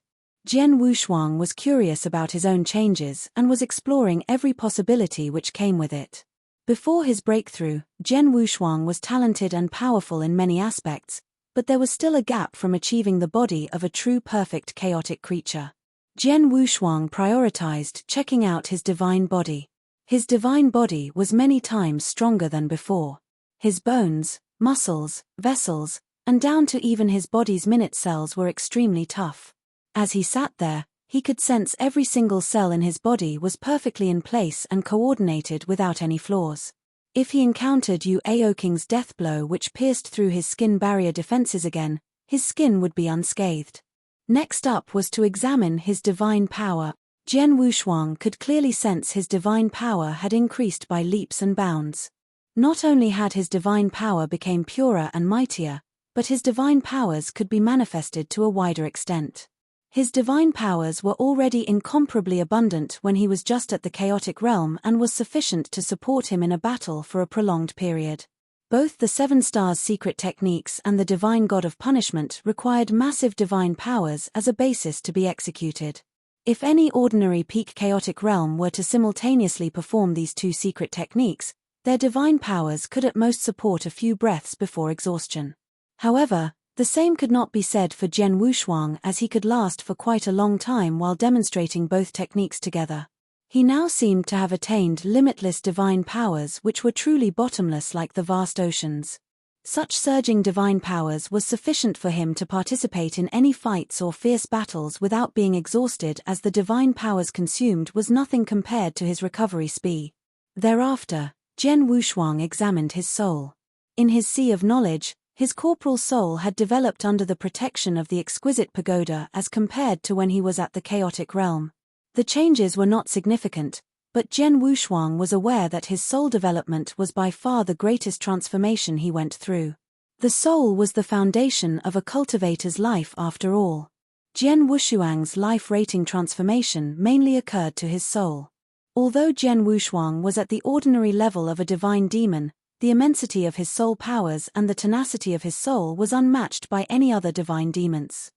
Jian Wushuang was curious about his own changes and was exploring every possibility which came with it. Before his breakthrough, Jian Wushuang was talented and powerful in many aspects, but there was still a gap from achieving the body of a true perfect chaotic creature. Jian Wushuang prioritized checking out his divine body. His divine body was many times stronger than before. His bones, muscles, vessels, and down to even his body's minute cells were extremely tough. As he sat there, he could sense every single cell in his body was perfectly in place and coordinated without any flaws. If he encountered Yu Aoking's death blow which pierced through his skin barrier defenses again, his skin would be unscathed. Next up was to examine his divine power. Jian Wushuang could clearly sense his divine power had increased by leaps and bounds. Not only had his divine power become purer and mightier, but his divine powers could be manifested to a wider extent. His divine powers were already incomparably abundant when he was just at the chaotic realm and was sufficient to support him in a battle for a prolonged period. Both the 7 Stars secret techniques and the divine god of punishment required massive divine powers as a basis to be executed. If any ordinary peak chaotic realm were to simultaneously perform these 2 secret techniques, their divine powers could at most support a few breaths before exhaustion. However, the same could not be said for Jian Wushuang as he could last for quite a long time while demonstrating both techniques together. He now seemed to have attained limitless divine powers which were truly bottomless like the vast oceans. Such surging divine powers was sufficient for him to participate in any fights or fierce battles without being exhausted, as the divine powers consumed was nothing compared to his recovery speed. Thereafter, Jian Wushuang examined his soul. In his sea of knowledge, His corporal soul had developed under the protection of the exquisite pagoda as compared to when he was at the chaotic realm. The changes were not significant, but Jian Wushuang was aware that his soul development was by far the greatest transformation he went through. The soul was the foundation of a cultivator's life after all. Jian Wushuang's life-rating transformation mainly occurred to his soul. Although Jian Wushuang was at the ordinary level of a divine demon, the immensity of his soul powers and the tenacity of his soul was unmatched by any other divine demons.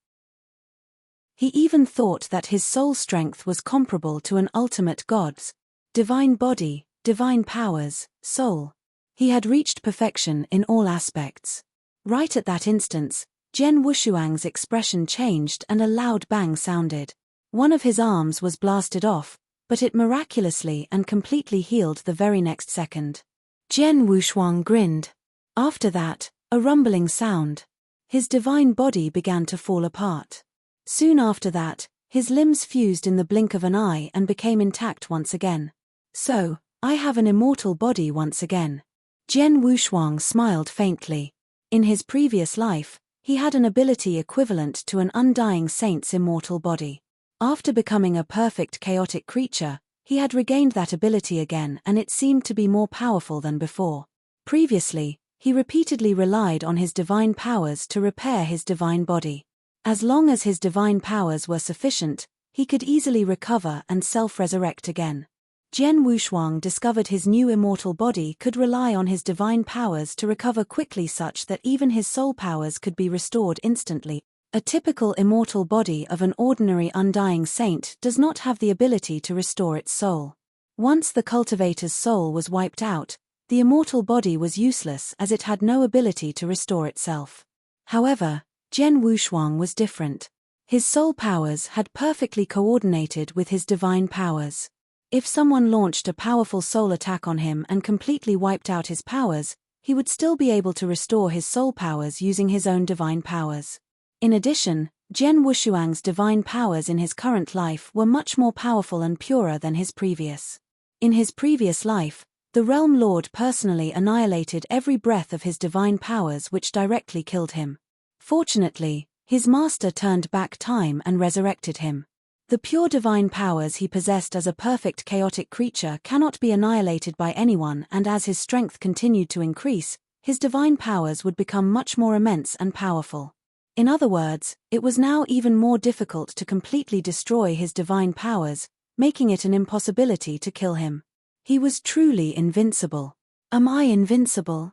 He even thought that his soul strength was comparable to an ultimate god's. Divine body, divine powers, soul. He had reached perfection in all aspects. Right at that instance, Jian Wushuang's expression changed and a loud bang sounded. One of his arms was blasted off, but it miraculously and completely healed the very next second. Jian Wushuang grinned. After that, a rumbling sound. His divine body began to fall apart. Soon after that, his limbs fused in the blink of an eye and became intact once again. So, I have an immortal body once again. Jian Wushuang smiled faintly. In his previous life, he had an ability equivalent to an undying saint's immortal body. After becoming a perfect chaotic creature, he had regained that ability again and it seemed to be more powerful than before. Previously, he repeatedly relied on his divine powers to repair his divine body. As long as his divine powers were sufficient, he could easily recover and self-resurrect again. Jian Wushuang discovered his new immortal body could rely on his divine powers to recover quickly such that even his soul powers could be restored instantly. A typical immortal body of an ordinary undying saint does not have the ability to restore its soul. Once the cultivator's soul was wiped out, the immortal body was useless as it had no ability to restore itself. However, Jian Wushuang was different. His soul powers had perfectly coordinated with his divine powers. If someone launched a powerful soul attack on him and completely wiped out his powers, he would still be able to restore his soul powers using his own divine powers. In addition, Jian Wushuang's divine powers in his current life were much more powerful and purer than his previous. In his previous life, the Realm Lord personally annihilated every breath of his divine powers which directly killed him. Fortunately, his master turned back time and resurrected him. The pure divine powers he possessed as a perfect chaotic creature cannot be annihilated by anyone, and as his strength continued to increase, his divine powers would become much more immense and powerful. In other words, it was now even more difficult to completely destroy his divine powers, making it an impossibility to kill him. He was truly invincible. Am I invincible?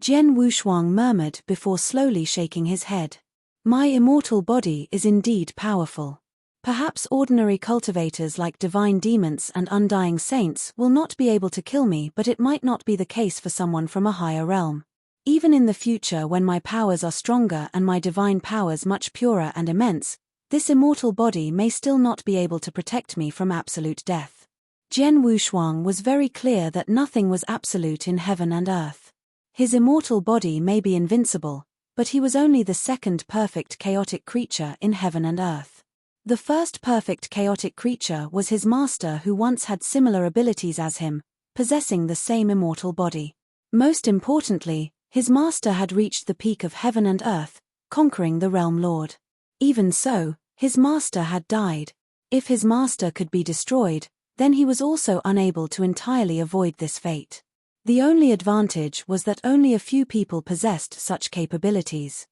Jian Wushuang murmured before slowly shaking his head. My immortal body is indeed powerful. Perhaps ordinary cultivators like divine demons and undying saints will not be able to kill me, but it might not be the case for someone from a higher realm. Even in the future when my powers are stronger and my divine powers much purer and immense, this immortal body may still not be able to protect me from absolute death. Jian Wushuang was very clear that nothing was absolute in heaven and earth. His immortal body may be invincible, but he was only the second perfect chaotic creature in heaven and earth. The first perfect chaotic creature was his master who once had similar abilities as him, possessing the same immortal body. Most importantly, his master had reached the peak of heaven and earth, conquering the Realm Lord. Even so, his master had died. If his master could be destroyed, then he was also unable to entirely avoid this fate. The only advantage was that only a few people possessed such capabilities.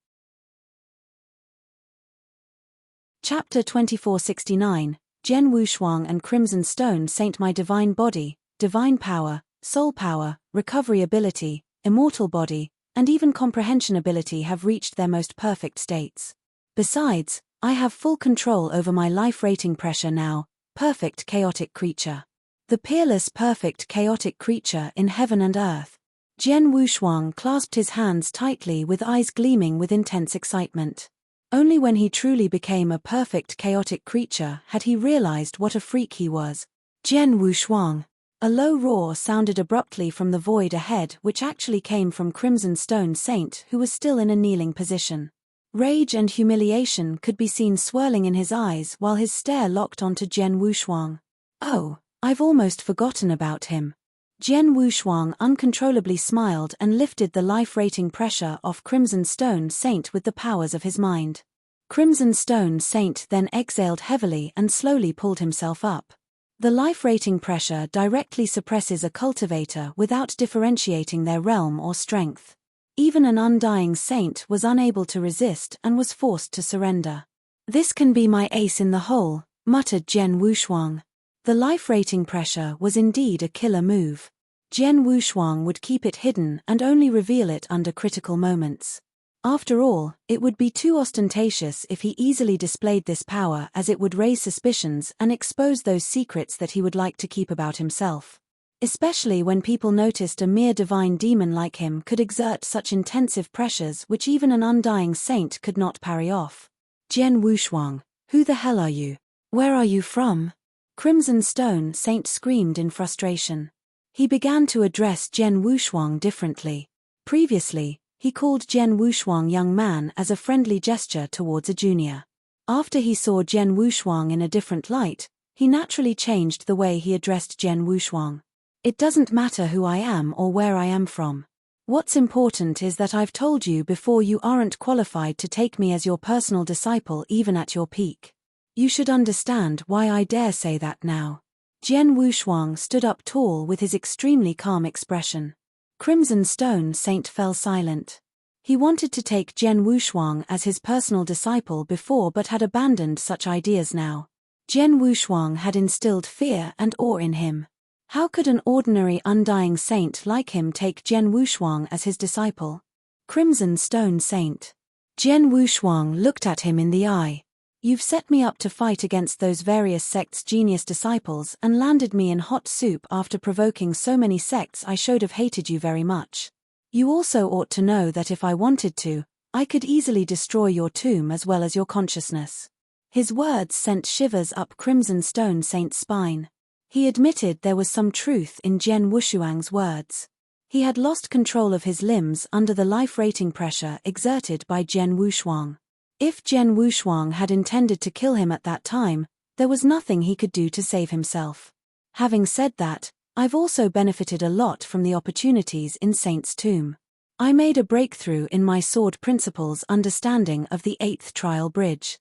Chapter 2469, Jian Wushuang and Crimson Stone Saint. My divine body, divine power, soul power, recovery ability, immortal body, and even comprehension ability have reached their most perfect states. Besides, I have full control over my life rating pressure now, perfect chaotic creature. The peerless perfect chaotic creature in heaven and earth. Jian Wushuang clasped his hands tightly with eyes gleaming with intense excitement. Only when he truly became a perfect chaotic creature had he realized what a freak he was. Jian Wushuang. A low roar sounded abruptly from the void ahead, which actually came from Crimson Stone Saint, who was still in a kneeling position. Rage and humiliation could be seen swirling in his eyes while his stare locked onto Jian Wushuang. Oh, I've almost forgotten about him. Jian Wushuang uncontrollably smiled and lifted the life-rating pressure off Crimson Stone Saint with the powers of his mind. Crimson Stone Saint then exhaled heavily and slowly pulled himself up. The life-rating pressure directly suppresses a cultivator without differentiating their realm or strength. Even an undying saint was unable to resist and was forced to surrender. "This can be my ace in the hole," muttered Jian Wushuang. The life-rating pressure was indeed a killer move. Jian Wushuang would keep it hidden and only reveal it under critical moments. After all, it would be too ostentatious if he easily displayed this power, as it would raise suspicions and expose those secrets that he would like to keep about himself. Especially when people noticed a mere divine demon like him could exert such intensive pressures which even an undying saint could not parry off. "Jian Wushuang, who the hell are you? Where are you from?" Crimson Stone Saint screamed in frustration. He began to address Jian Wushuang differently. Previously, he called Jian Wushuang young man as a friendly gesture towards a junior. After he saw Jian Wushuang in a different light, he naturally changed the way he addressed Jian Wushuang. "It doesn't matter who I am or where I am from. What's important is that I've told you before you aren't qualified to take me as your personal disciple even at your peak. You should understand why I dare say that now." Jian Wushuang stood up tall with his extremely calm expression. Crimson Stone Saint fell silent. He wanted to take Jian Wushuang as his personal disciple before but had abandoned such ideas now. Jian Wushuang had instilled fear and awe in him. How could an ordinary undying saint like him take Jian Wushuang as his disciple? Crimson Stone Saint. Jian Wushuang looked at him in the eye. "You've set me up to fight against those various sects' genius disciples and landed me in hot soup after provoking so many sects I should have hated you very much. You also ought to know that if I wanted to, I could easily destroy your tomb as well as your consciousness." His words sent shivers up Crimson Stone Saint's spine. He admitted there was some truth in Jian Wushuang's words. He had lost control of his limbs under the life-rating pressure exerted by Jian Wushuang. If Jian Wushuang had intended to kill him at that time, there was nothing he could do to save himself. Having said that, I've also benefited a lot from the opportunities in Saint's tomb. I made a breakthrough in my sword principles understanding of the 8th trial bridge.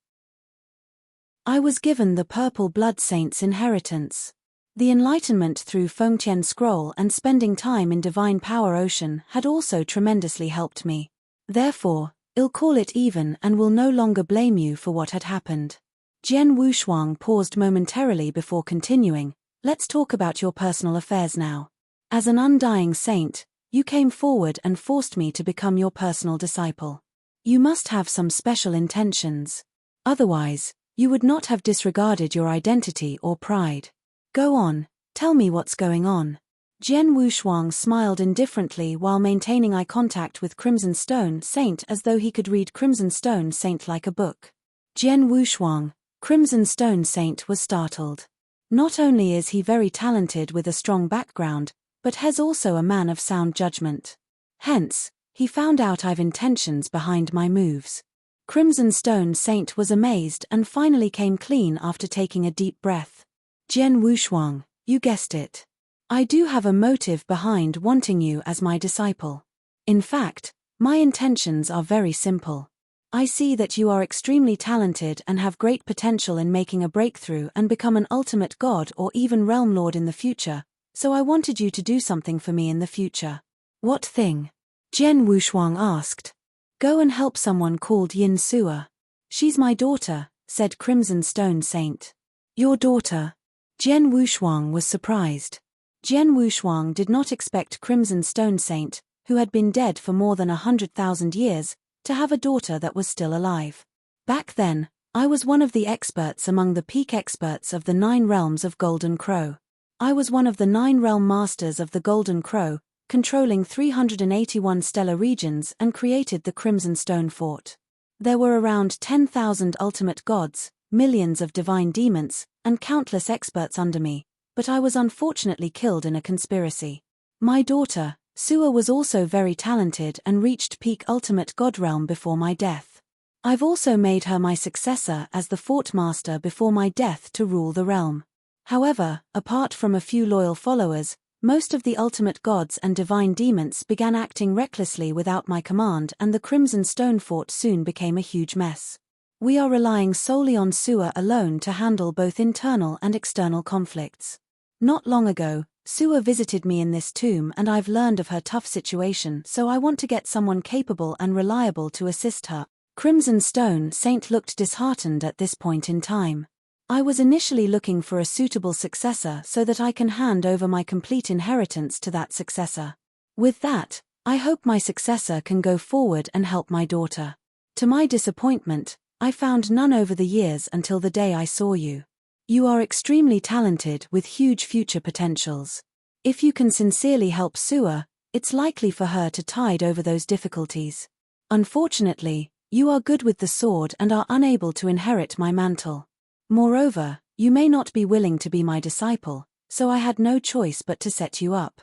I was given the Purple Blood Saint's inheritance. The enlightenment through Fengtian Scroll and spending time in Divine Power Ocean had also tremendously helped me. Therefore, I'll call it even and will no longer blame you for what had happened. Jian Wushuang paused momentarily before continuing. "Let's talk about your personal affairs now. As an undying saint, you came forward and forced me to become your personal disciple. You must have some special intentions. Otherwise, you would not have disregarded your identity or pride. Go on, tell me what's going on." Jian Wushuang smiled indifferently while maintaining eye contact with Crimson Stone Saint as though he could read Crimson Stone Saint like a book. Jian Wushuang, Crimson Stone Saint was startled. Not only is he very talented with a strong background, but he's also a man of sound judgment. Hence, he found out I've intentions behind my moves. Crimson Stone Saint was amazed and finally came clean after taking a deep breath. "Jian Wushuang, you guessed it. I do have a motive behind wanting you as my disciple. In fact, my intentions are very simple. I see that you are extremely talented and have great potential in making a breakthrough and become an ultimate god or even realm lord in the future, so I wanted you to do something for me in the future." "What thing?" Jian Wushuang asked. "Go and help someone called Yin Sua. She's my daughter," said Crimson Stone Saint. "Your daughter?" Jian Wushuang was surprised. Jian Wushuang did not expect Crimson Stone Saint, who had been dead for more than 100,000 years, to have a daughter that was still alive. "Back then, I was one of the experts among the peak experts of the 9 realms of Golden Crow. I was one of the 9 realm masters of the Golden Crow, controlling 381 stellar regions and created the Crimson Stone Fort. There were around 10,000 ultimate gods, millions of divine demons, and countless experts under me, but I was unfortunately killed in a conspiracy. My daughter, Sua, was also very talented and reached peak ultimate god realm before my death. I've also made her my successor as the Fort Master before my death to rule the realm. However, apart from a few loyal followers, Most of the ultimate gods and divine demons began acting recklessly without my command, and the Crimson Stone Fort soon became a huge mess. We are relying solely on Sewer alone to handle both internal and external conflicts. Not long ago, Sewer visited me in this tomb, and I've learned of her tough situation, so I want to get someone capable and reliable to assist her. Crimson Stone Saint looked disheartened at this point in time. I was initially looking for a suitable successor so that I can hand over my complete inheritance to that successor. With that, I hope my successor can go forward and help my daughter. To my disappointment, I found none over the years until the day I saw you. You are extremely talented with huge future potentials. If you can sincerely help Sewer, it's likely for her to tide over those difficulties. Unfortunately, you are good with the sword and are unable to inherit my mantle. Moreover, you may not be willing to be my disciple, so I had no choice but to set you up.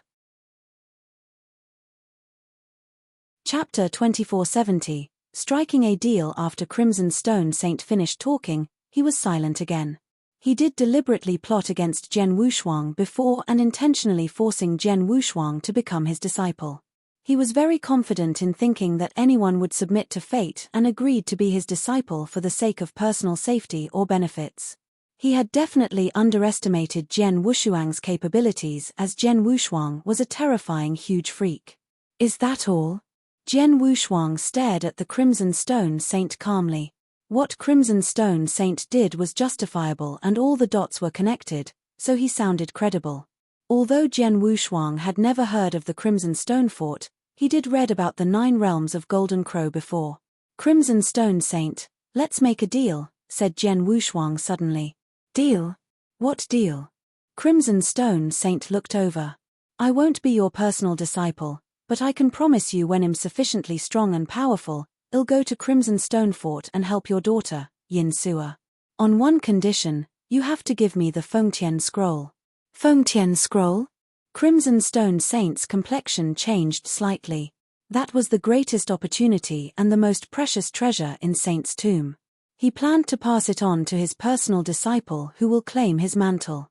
Chapter 2470. Striking a deal. After Crimson Stone Saint finished talking, he was silent again. He did deliberately plot against Jian Wushuang before and intentionally forcing Jian Wushuang to become his disciple. He was very confident in thinking that anyone would submit to fate and agreed to be his disciple for the sake of personal safety or benefits. He had definitely underestimated Jian Wushuang's capabilities, as Jian Wushuang was a terrifying huge freak. Is that all? Jian Wushuang stared at the Crimson Stone Saint calmly. What Crimson Stone Saint did was justifiable and all the dots were connected, so he sounded credible. Although Jian Wushuang had never heard of the Crimson Stone Fort, he did read about the 9 realms of Golden Crow before. Crimson Stone Saint, let's make a deal, said Jian Wushuang suddenly. Deal? What deal? Crimson Stone Saint looked over. I won't be your personal disciple, but I can promise you when I'm sufficiently strong and powerful, I'll go to Crimson Stone Fort and help your daughter, Yin Sewer. On one condition, you have to give me the Fengtian Scroll. Fengtian Scroll? Crimson Stone Saint's complexion changed slightly. That was the greatest opportunity and the most precious treasure in Saint's tomb. He planned to pass it on to his personal disciple who will claim his mantle.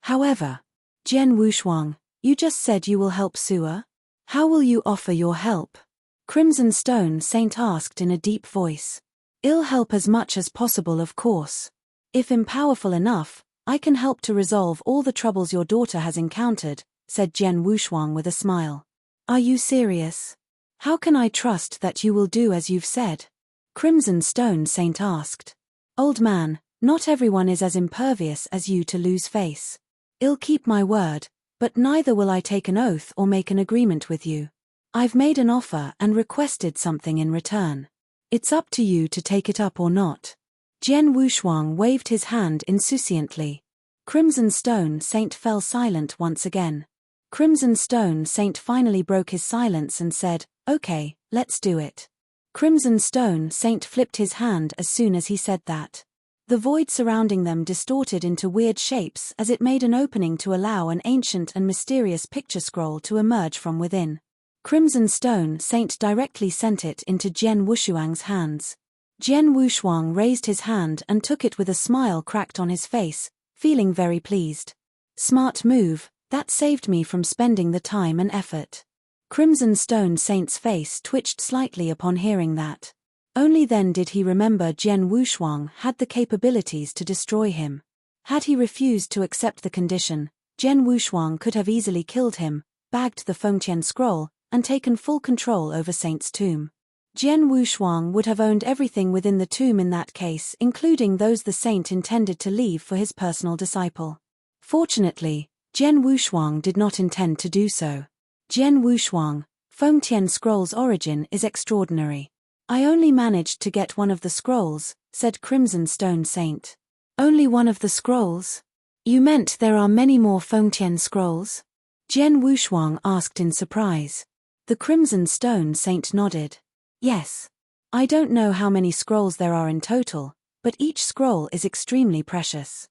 However, Jian Wushuang, you just said you will help Sewer? How will you offer your help? Crimson Stone Saint asked in a deep voice. I'll help as much as possible, of course. If I'm powerful enough, I can help to resolve all the troubles your daughter has encountered, said Jian Wushuang with a smile. Are you serious? How can I trust that you will do as you've said? Crimson Stone Saint asked. Old man, not everyone is as impervious as you to lose face. I'll keep my word, but neither will I take an oath or make an agreement with you. I've made an offer and requested something in return. It's up to you to take it up or not. Jian Wushuang waved his hand insouciantly. Crimson Stone Saint fell silent once again. Crimson Stone Saint finally broke his silence and said, Okay, let's do it. Crimson Stone Saint flipped his hand as soon as he said that. The void surrounding them distorted into weird shapes as it made an opening to allow an ancient and mysterious picture scroll to emerge from within. Crimson Stone Saint directly sent it into Jian Wushuang's hands. Jian Wushuang raised his hand and took it with a smile cracked on his face, feeling very pleased. Smart move, that saved me from spending the time and effort. Crimson Stone Saint's face twitched slightly upon hearing that. Only then did he remember Jian Wushuang had the capabilities to destroy him. Had he refused to accept the condition, Jian Wushuang could have easily killed him, bagged the Fengtian Scroll, and taken full control over Saint's tomb. Jian Wushuang would have owned everything within the tomb in that case, including those the saint intended to leave for his personal disciple. Fortunately, Jian Wushuang did not intend to do so. Jian Wushuang, Fengtian Scroll's origin is extraordinary. I only managed to get one of the scrolls, said Crimson Stone Saint. Only one of the scrolls? You meant there are many more Fengtian scrolls? Jian Wushuang asked in surprise. The Crimson Stone Saint nodded. Yes. I don't know how many scrolls there are in total, but each scroll is extremely precious.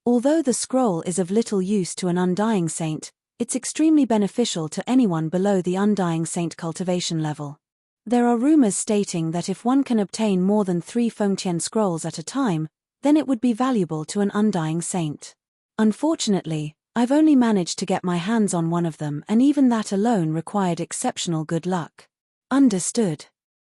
Although the scroll is of little use to an undying saint, it's extremely beneficial to anyone below the undying saint cultivation level. There are rumors stating that if one can obtain more than 3 Fengtian scrolls at a time, then it would be valuable to an undying saint. Unfortunately, I've only managed to get my hands on one of them, and even that alone required exceptional good luck. Understood.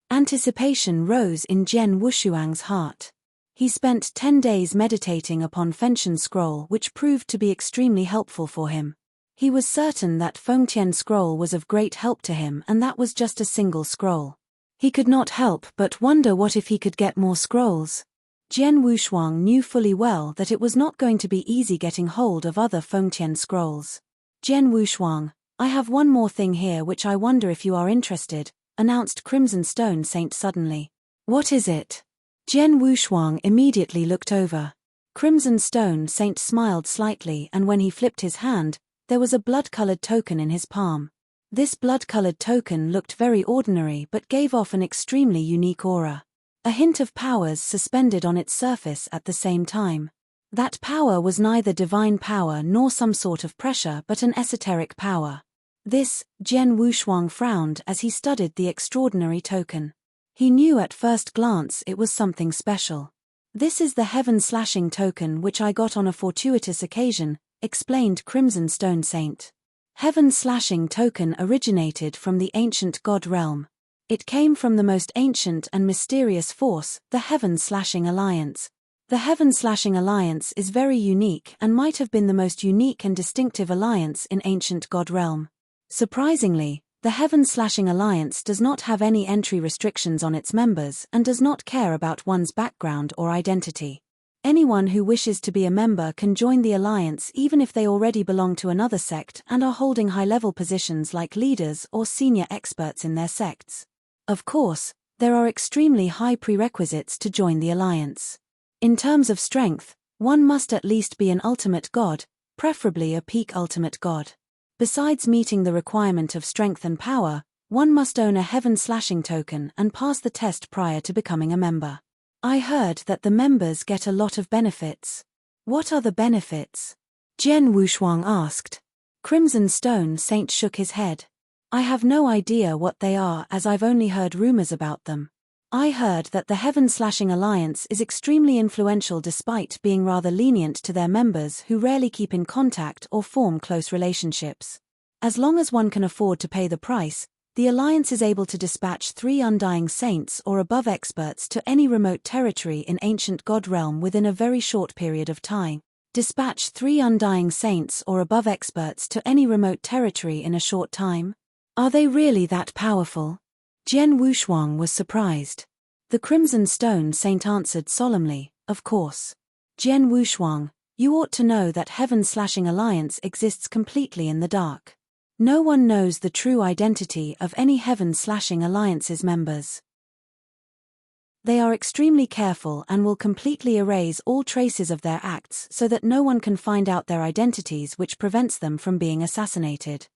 Anticipation rose in Jian Wushuang's heart. He spent 10 days meditating upon Fengtian's scroll, which proved to be extremely helpful for him. He was certain that Fengtian's scroll was of great help to him, and that was just a single scroll. He could not help but wonder what if he could get more scrolls. Jian Wushuang knew fully well that it was not going to be easy getting hold of other Fengtian scrolls. Jian Wushuang, I have one more thing here which I wonder if you are interested, announced Crimson Stone Saint suddenly. What is it? Jian Wushuang immediately looked over. Crimson Stone Saint smiled slightly, and when he flipped his hand, there was a blood-colored token in his palm. This blood-colored token looked very ordinary but gave off an extremely unique aura. A hint of powers suspended on its surface at the same time. That power was neither divine power nor some sort of pressure but an esoteric power. This, Jian Wushuang frowned as he studied the extraordinary token. He knew at first glance it was something special. This is the heaven-slashing token which I got on a fortuitous occasion, explained Crimson Stone Saint. Heaven-slashing token originated from the ancient god realm. It came from the most ancient and mysterious force, the Heaven-Slashing Alliance. The Heaven-Slashing Alliance is very unique and might have been the most unique and distinctive alliance in ancient god realm. Surprisingly, the Heaven-Slashing Alliance does not have any entry restrictions on its members and does not care about one's background or identity. Anyone who wishes to be a member can join the alliance even if they already belong to another sect and are holding high-level positions like leaders or senior experts in their sects. Of course, there are extremely high prerequisites to join the alliance. In terms of strength, one must at least be an ultimate god, preferably a peak ultimate god. Besides meeting the requirement of strength and power, one must own a heaven-slashing token and pass the test prior to becoming a member. I heard that the members get a lot of benefits. What are the benefits? Jian Wushuang asked. Crimson Stone Saint shook his head. I have no idea what they are, as I've only heard rumors about them. I heard that the Heaven-Slashing Alliance is extremely influential despite being rather lenient to their members who rarely keep in contact or form close relationships. As long as one can afford to pay the price, the Alliance is able to dispatch 3 undying saints or above experts to any remote territory in ancient god realm within a very short period of time. Dispatch 3 undying saints or above experts to any remote territory in a short time? Are they really that powerful? Jian Wushuang was surprised. The Crimson Stone Saint answered solemnly, of course. Jian Wushuang, you ought to know that Heaven-Slashing Alliance exists completely in the dark. No one knows the true identity of any Heaven-Slashing Alliance's members. They are extremely careful and will completely erase all traces of their acts so that no one can find out their identities, which prevents them from being assassinated.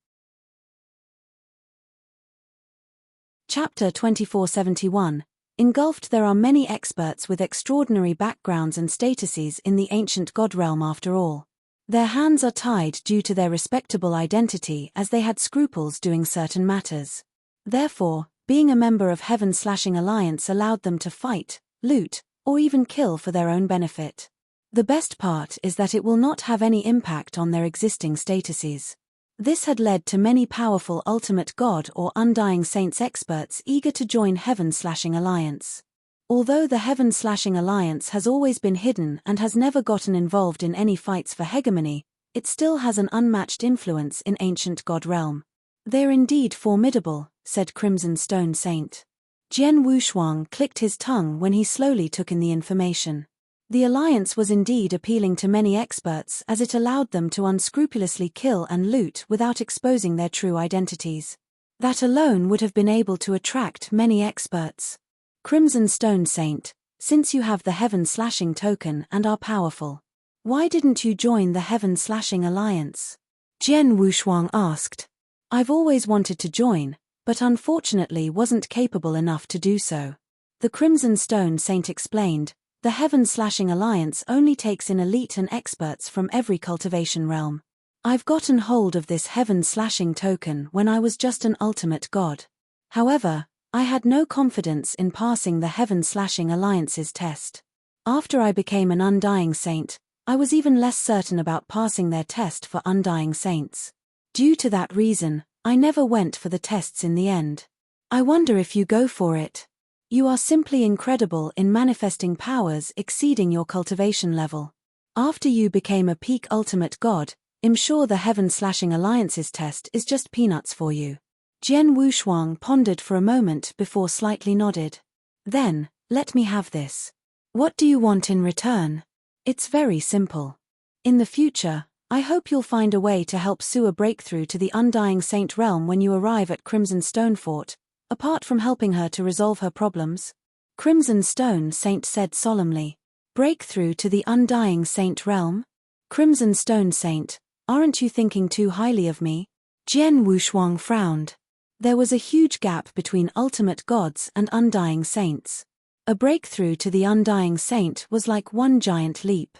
Chapter 2471. Engulfed. There are many experts with extraordinary backgrounds and statuses in the ancient god realm after all. Their hands are tied due to their respectable identity, as they had scruples doing certain matters. Therefore, being a member of Heaven-Slashing Alliance allowed them to fight, loot, or even kill for their own benefit. The best part is that it will not have any impact on their existing statuses. This had led to many powerful ultimate god or undying saints experts eager to join Heaven-Slashing Alliance. Although the Heaven-Slashing Alliance has always been hidden and has never gotten involved in any fights for hegemony, it still has an unmatched influence in ancient god realm. They're indeed formidable, said Crimson Stone Saint. Jian Wushuang clicked his tongue when he slowly took in the information. The alliance was indeed appealing to many experts as it allowed them to unscrupulously kill and loot without exposing their true identities. That alone would have been able to attract many experts. Crimson Stone Saint, since you have the Heaven-Slashing token and are powerful, why didn't you join the Heaven-Slashing Alliance? Jian Wushuang asked. I've always wanted to join, but unfortunately wasn't capable enough to do so. The Crimson Stone Saint explained. The Heaven-Slashing Alliance only takes in elite and experts from every cultivation realm. I've gotten hold of this Heaven-Slashing token when I was just an ultimate god. However, I had no confidence in passing the Heaven-Slashing Alliance's test. After I became an undying saint, I was even less certain about passing their test for undying saints. Due to that reason, I never went for the tests in the end. I wonder if you go for it. You are simply incredible in manifesting powers exceeding your cultivation level. After you became a peak ultimate god, I'm sure the heaven-slashing alliances test is just peanuts for you. Jian Wushuang pondered for a moment before slightly nodded. Then, let me have this. What do you want in return? It's very simple. In the future, I hope you'll find a way to help Sue a breakthrough to the Undying Saint realm when you arrive at Crimson Stone Fort, apart from helping her to resolve her problems. Crimson Stone Saint said solemnly. Breakthrough to the Undying Saint realm? Crimson Stone Saint, aren't you thinking too highly of me? Jian Wushuang frowned. There was a huge gap between ultimate gods and undying saints. A breakthrough to the Undying Saint was like one giant leap.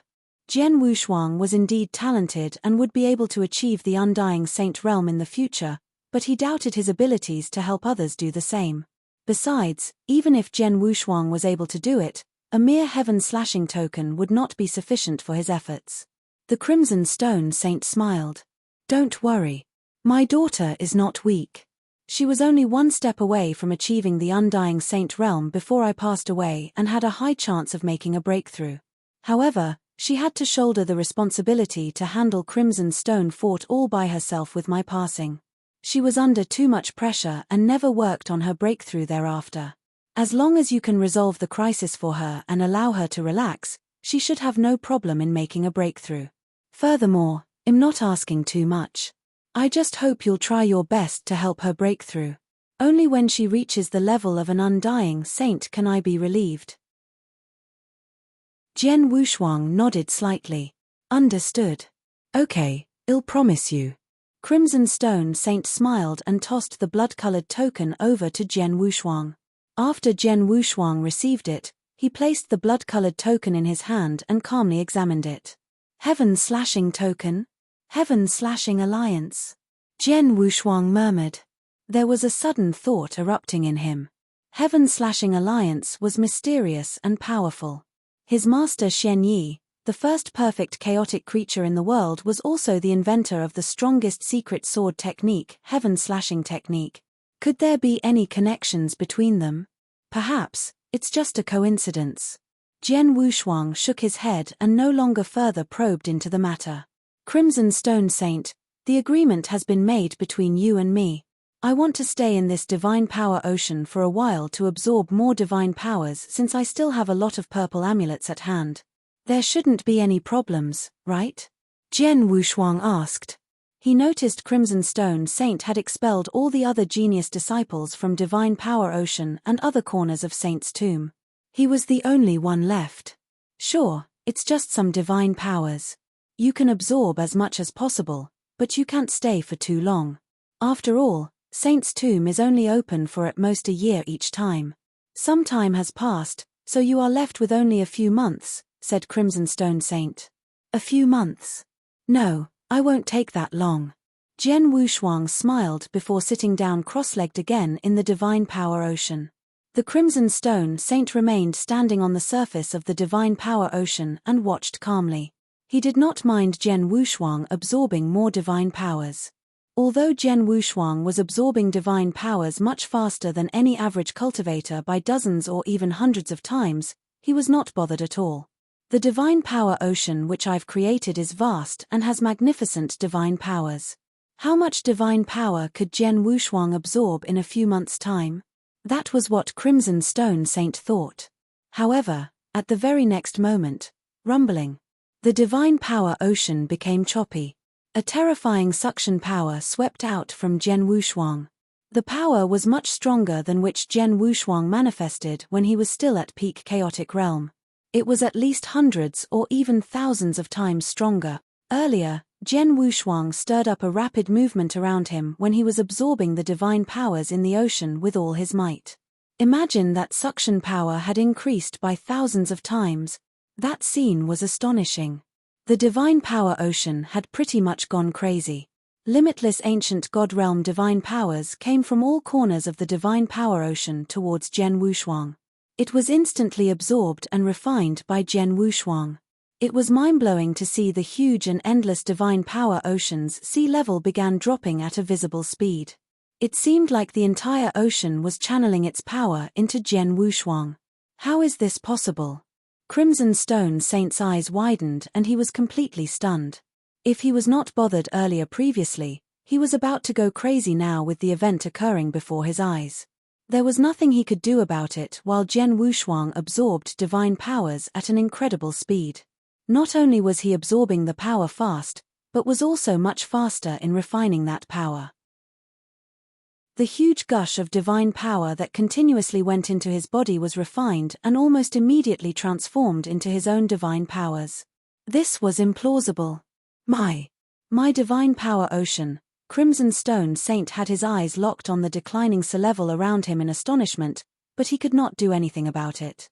Jian Wushuang was indeed talented and would be able to achieve the Undying Saint realm in the future, but he doubted his abilities to help others do the same. Besides, even if Jian Wushuang was able to do it, a mere heaven-slashing token would not be sufficient for his efforts. The Crimson Stone Saint smiled. Don't worry. My daughter is not weak. She was only one step away from achieving the Undying Saint realm before I passed away and had a high chance of making a breakthrough. However, she had to shoulder the responsibility to handle Crimson Stone Fort all by herself with my passing. She was under too much pressure and never worked on her breakthrough thereafter. As long as you can resolve the crisis for her and allow her to relax, she should have no problem in making a breakthrough. Furthermore, I'm not asking too much. I just hope you'll try your best to help her break through. Only when she reaches the level of an undying saint can I be relieved. Jian Wushuang nodded slightly. Understood. Okay, I'll promise you. Crimson Stone Saint smiled and tossed the blood-colored token over to Jian Wushuang. After Jian Wushuang received it, he placed the blood-colored token in his hand and calmly examined it. Heaven-slashing token? Heaven-slashing alliance. Jian Wushuang murmured. There was a sudden thought erupting in him. Heaven-slashing alliance was mysterious and powerful. His master Shen Yi, the first perfect chaotic creature in the world, was also the inventor of the strongest secret sword technique, heaven-slashing technique. Could there be any connections between them? Perhaps, it's just a coincidence. Jian Wushuang shook his head and no longer further probed into the matter. Crimson Stone Saint, the agreement has been made between you and me. I want to stay in this divine power ocean for a while to absorb more divine powers since I still have a lot of purple amulets at hand. There shouldn't be any problems, right? Jian Wushuang asked. He noticed Crimson Stone Saint had expelled all the other genius disciples from divine power ocean and other corners of Saint's tomb. He was the only one left. Sure, it's just some divine powers. You can absorb as much as possible, but you can't stay for too long. After all, Saint's tomb is only open for at most a year each time. Some time has passed, so you are left with only a few months, said Crimson Stone Saint. A few months? No, I won't take that long. Jian Wushuang smiled before sitting down cross-legged again in the divine power ocean. The Crimson Stone Saint remained standing on the surface of the divine power ocean and watched calmly. He did not mind Jian Wushuang absorbing more divine powers. Although Jian Wushuang was absorbing divine powers much faster than any average cultivator by dozens or even hundreds of times, he was not bothered at all. The divine power ocean which I've created is vast and has magnificent divine powers. How much divine power could Jian Wushuang absorb in a few months' time? That was what Crimson Stone Saint thought. However, at the very next moment, rumbling. The divine power ocean became choppy. A terrifying suction power swept out from Jian Wushuang. The power was much stronger than which Jian Wushuang manifested when he was still at peak chaotic realm. It was at least hundreds or even thousands of times stronger. Earlier, Jian Wushuang stirred up a rapid movement around him when he was absorbing the divine powers in the ocean with all his might. Imagine that suction power had increased by thousands of times. That scene was astonishing. The divine power ocean had pretty much gone crazy. Limitless ancient god realm divine powers came from all corners of the divine power ocean towards Jian Wushuang. It was instantly absorbed and refined by Jian Wushuang. It was mind-blowing to see the huge and endless divine power ocean's sea level began dropping at a visible speed. It seemed like the entire ocean was channeling its power into Jian Wushuang. How is this possible? Crimson Stone Saint's eyes widened and he was completely stunned. If he was not bothered earlier previously, he was about to go crazy now with the event occurring before his eyes. There was nothing he could do about it while Jian Wushuang absorbed divine powers at an incredible speed. Not only was he absorbing the power fast, but was also much faster in refining that power. The huge gush of divine power that continuously went into his body was refined and almost immediately transformed into his own divine powers. This was implausible. My divine power ocean. Crimson Stone Saint had his eyes locked on the declining sea level around him in astonishment, but he could not do anything about it.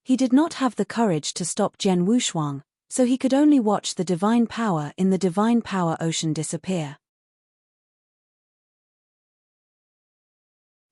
He did not have the courage to stop Jian Wushuang, so he could only watch the divine power in the divine power ocean disappear.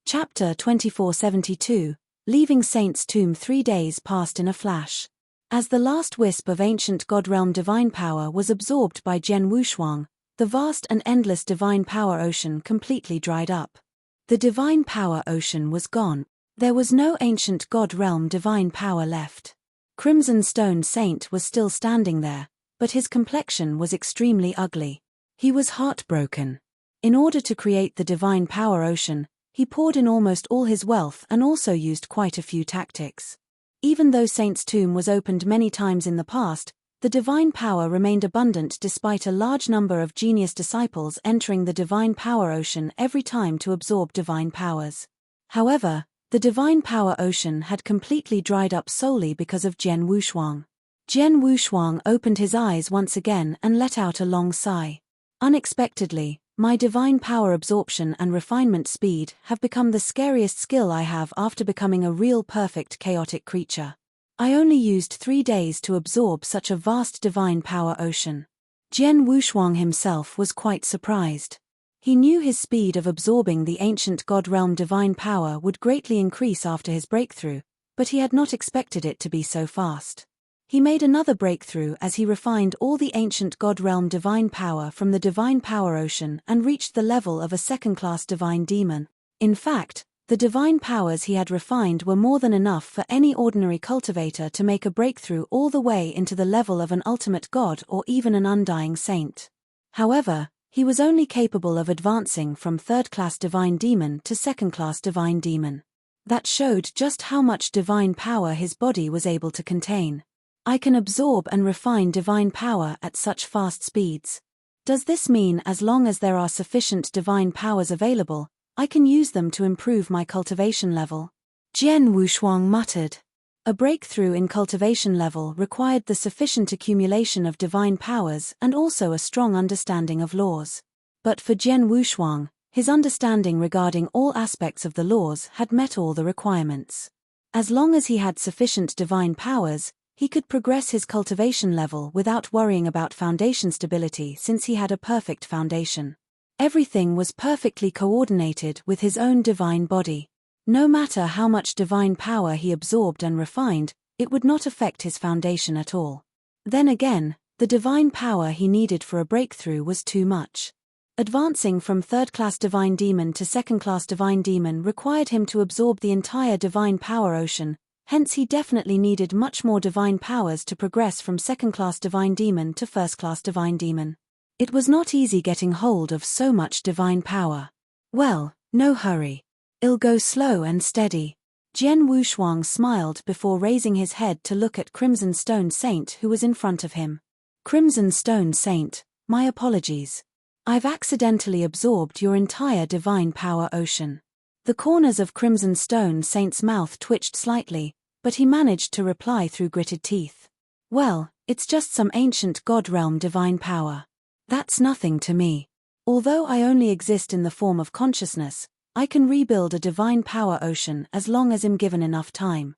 Chapter 2472, Leaving Saint's Tomb 3 days passed in a flash. As the last wisp of ancient God realm divine power was absorbed by Jian Wushuang, the vast and endless divine power ocean completely dried up. The divine power ocean was gone. There was no ancient God realm divine power left. Crimson Stone Saint was still standing there, but his complexion was extremely ugly. He was heartbroken. In order to create the divine power ocean, he poured in almost all his wealth and also used quite a few tactics. Even though Saint's tomb was opened many times in the past, the divine power remained abundant despite a large number of genius disciples entering the divine power ocean every time to absorb divine powers. However, the divine power ocean had completely dried up solely because of Jian Wushuang. Jian Wushuang opened his eyes once again and let out a long sigh. Unexpectedly, my divine power absorption and refinement speed have become the scariest skill I have after becoming a real perfect chaotic creature. I only used 3 days to absorb such a vast divine power ocean. Jian Wushuang himself was quite surprised. He knew his speed of absorbing the ancient God realm divine power would greatly increase after his breakthrough, but he had not expected it to be so fast. He made another breakthrough as he refined all the ancient God realm divine power from the divine power ocean and reached the level of a second-class divine demon. In fact, the divine powers he had refined were more than enough for any ordinary cultivator to make a breakthrough all the way into the level of an ultimate god or even an undying saint. However, he was only capable of advancing from third-class divine demon to second-class divine demon. That showed just how much divine power his body was able to contain. I can absorb and refine divine power at such fast speeds. Does this mean as long as there are sufficient divine powers available, I can use them to improve my cultivation level? Jian Wushuang muttered. A breakthrough in cultivation level required the sufficient accumulation of divine powers and also a strong understanding of laws. But for Jian Wushuang, his understanding regarding all aspects of the laws had met all the requirements. As long as he had sufficient divine powers, he could progress his cultivation level without worrying about foundation stability since he had a perfect foundation. Everything was perfectly coordinated with his own divine body. No matter how much divine power he absorbed and refined, it would not affect his foundation at all. Then again, the divine power he needed for a breakthrough was too much. Advancing from third-class divine demon to second-class divine demon required him to absorb the entire divine power ocean, hence he definitely needed much more divine powers to progress from second-class divine demon to first-class divine demon. It was not easy getting hold of so much divine power. Well, no hurry. I'll go slow and steady. Jian Wushuang smiled before raising his head to look at Crimson Stone Saint who was in front of him. Crimson Stone Saint, my apologies. I've accidentally absorbed your entire divine power ocean. The corners of Crimson Stone Saint's mouth twitched slightly, but he managed to reply through gritted teeth. Well, it's just some ancient God realm divine power. That's nothing to me. Although I only exist in the form of consciousness, I can rebuild a divine power ocean as long as I'm given enough time.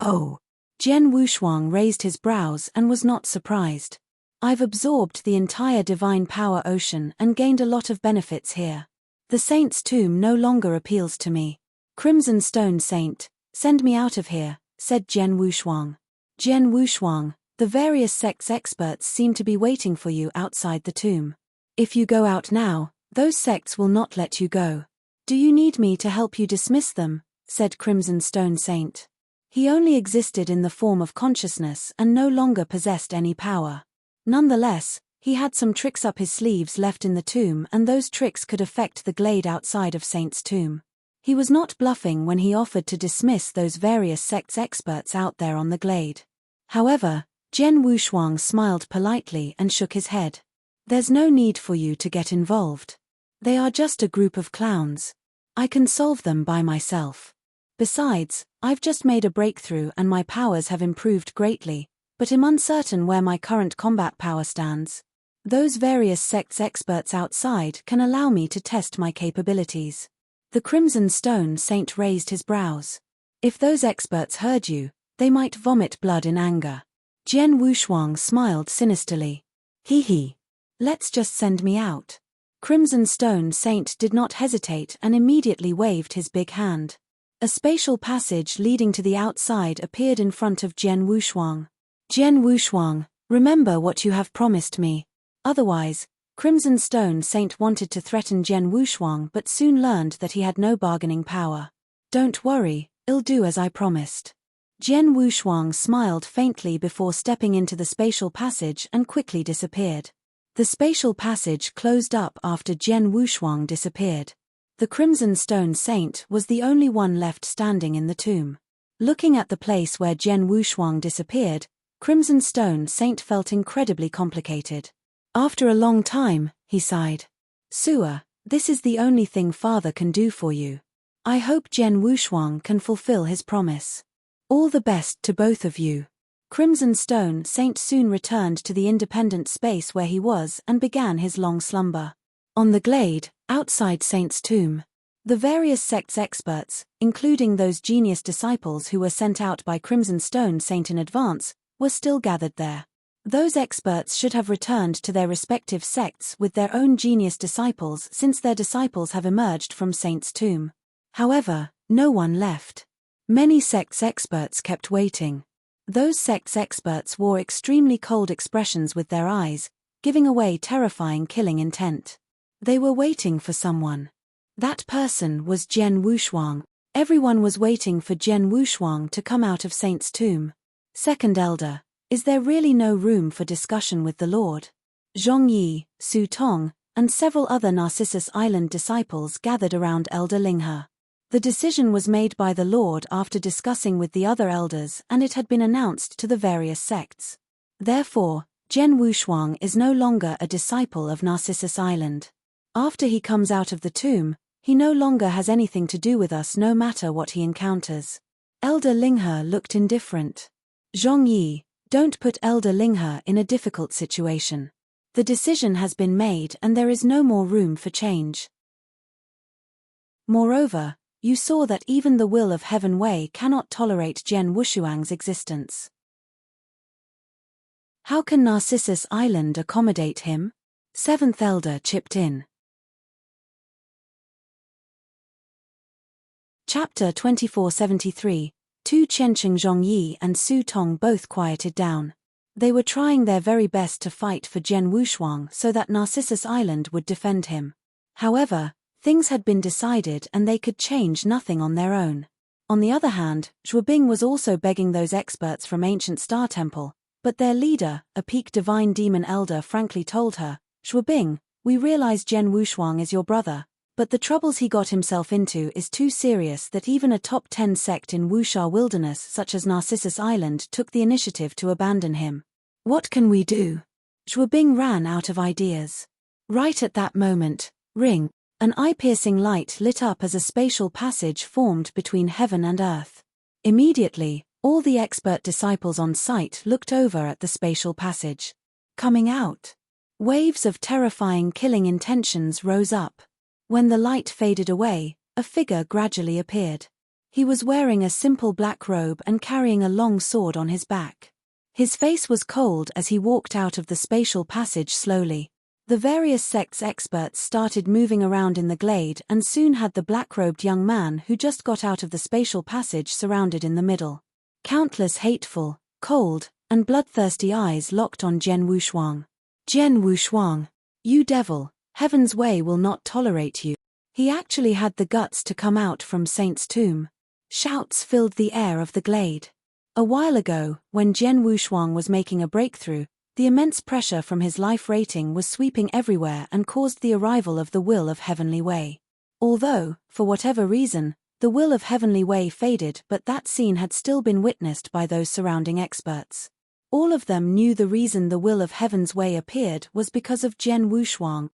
Oh. Jian Wushuang raised his brows and was not surprised. I've absorbed the entire divine power ocean and gained a lot of benefits here. The saint's tomb no longer appeals to me. Crimson Stone Saint, send me out of here, said Jian Wushuang. Jian Wushuang, the various sects experts seem to be waiting for you outside the tomb. If you go out now, those sects will not let you go. Do you need me to help you dismiss them? Said Crimson Stone Saint. He only existed in the form of consciousness and no longer possessed any power. Nonetheless, he had some tricks up his sleeves left in the tomb, and those tricks could affect the glade outside of Saint's tomb. He was not bluffing when he offered to dismiss those various sects experts out there on the glade. However, Jian Wushuang smiled politely and shook his head. There's no need for you to get involved. They are just a group of clowns. I can solve them by myself. Besides, I've just made a breakthrough and my powers have improved greatly, but am uncertain where my current combat power stands. Those various sects experts outside can allow me to test my capabilities. The Crimson Stone Saint raised his brows. If those experts heard you, they might vomit blood in anger. Jian Wushuang smiled sinisterly. Hee. Let's just send me out. Crimson Stone Saint did not hesitate and immediately waved his big hand. A spatial passage leading to the outside appeared in front of Jian Wushuang. Jian Wushuang, remember what you have promised me. Otherwise, Crimson Stone Saint wanted to threaten Jian Wushuang but soon learned that he had no bargaining power. Don't worry, I'll do as I promised. Jian Wushuang smiled faintly before stepping into the spatial passage and quickly disappeared. The spatial passage closed up after Jian Wushuang disappeared. The Crimson Stone Saint was the only one left standing in the tomb. Looking at the place where Jian Wushuang disappeared, Crimson Stone Saint felt incredibly complicated. After a long time, he sighed. Sua, this is the only thing Father can do for you. I hope Jian Wushuang can fulfill his promise. All the best to both of you. Crimson Stone Saint soon returned to the independent space where he was and began his long slumber. On the glade, outside Saint's tomb, the various sects experts, including those genius disciples who were sent out by Crimson Stone Saint in advance, were still gathered there. Those experts should have returned to their respective sects with their own genius disciples since their disciples have emerged from Saint's tomb. However, no one left. Many sects experts kept waiting. Those sects experts wore extremely cold expressions with their eyes, giving away terrifying killing intent. They were waiting for someone. That person was Jian Wushuang. Everyone was waiting for Jian Wushuang to come out of Saint's tomb. Second Elder, is there really no room for discussion with the Lord? Zhongyi, Su Tong, and several other Narcissus Island disciples gathered around Elder Linghe. The decision was made by the Lord after discussing with the other elders, and it had been announced to the various sects. Therefore, Jian Wushuang is no longer a disciple of Narcissus Island. After he comes out of the tomb, he no longer has anything to do with us no matter what he encounters. Elder Linghe looked indifferent. Zhongyi, don't put Elder Linghe in a difficult situation. The decision has been made and there is no more room for change. Moreover, you saw that even the will of Heaven Wei cannot tolerate Jian Wushuang's existence. How can Narcissus Island accommodate him? Seventh Elder chipped in. Chapter 2473. Tu Chencheng Zhongyi and Su Tong both quieted down. They were trying their very best to fight for Jian Wushuang so that Narcissus Island would defend him. However, things had been decided and they could change nothing on their own. On the other hand, Zhuobing was also begging those experts from Ancient Star Temple, but their leader, a peak divine demon elder, frankly told her, Zhuobing, we realize Jian Wushuang is your brother, but the troubles he got himself into is too serious that even a top 10 sect in Wuxia wilderness such as Narcissus Island took the initiative to abandon him. What can we do? Zhuobing ran out of ideas. Right at that moment, ring. An eye-piercing light lit up as a spatial passage formed between heaven and earth. Immediately, all the expert disciples on site looked over at the spatial passage. Coming out. Waves of terrifying killing intentions rose up. When the light faded away, a figure gradually appeared. He was wearing a simple black robe and carrying a long sword on his back. His face was cold as he walked out of the spatial passage slowly. The various sects experts started moving around in the glade and soon had the black-robed young man who just got out of the spatial passage surrounded in the middle. Countless hateful, cold, and bloodthirsty eyes locked on Jen Wushuang. Jen Wushuang, you devil, heaven's way will not tolerate you. He actually had the guts to come out from Saint's tomb. Shouts filled the air of the glade. A while ago, when Jen Wushuang was making a breakthrough, the immense pressure from his life rating was sweeping everywhere and caused the arrival of the will of Heavenly Way. Although, for whatever reason, the will of Heavenly Way faded, but that scene had still been witnessed by those surrounding experts. All of them knew the reason the will of Heaven's Way appeared was because of Jen Wushuang,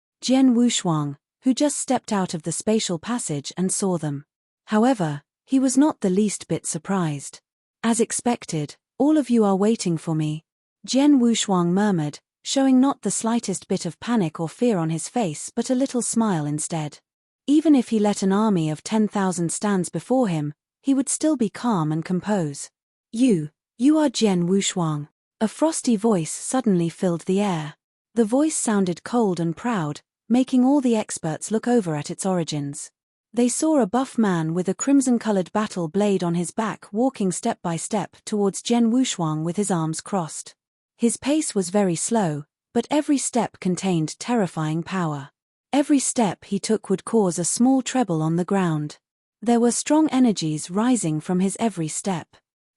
who just stepped out of the spatial passage and saw them. However, he was not the least bit surprised. As expected, all of you are waiting for me, Jen Wushuang murmured, showing not the slightest bit of panic or fear on his face but a little smile instead. Even if he let an army of 10,000 stand before him, he would still be calm and compose. You are Jen Wushuang. A frosty voice suddenly filled the air. The voice sounded cold and proud, making all the experts look over at its origins. They saw a buff man with a crimson-colored battle blade on his back walking step by step towards Jen Wushuang with his arms crossed. His pace was very slow, but every step contained terrifying power. Every step he took would cause a small treble on the ground. There were strong energies rising from his every step.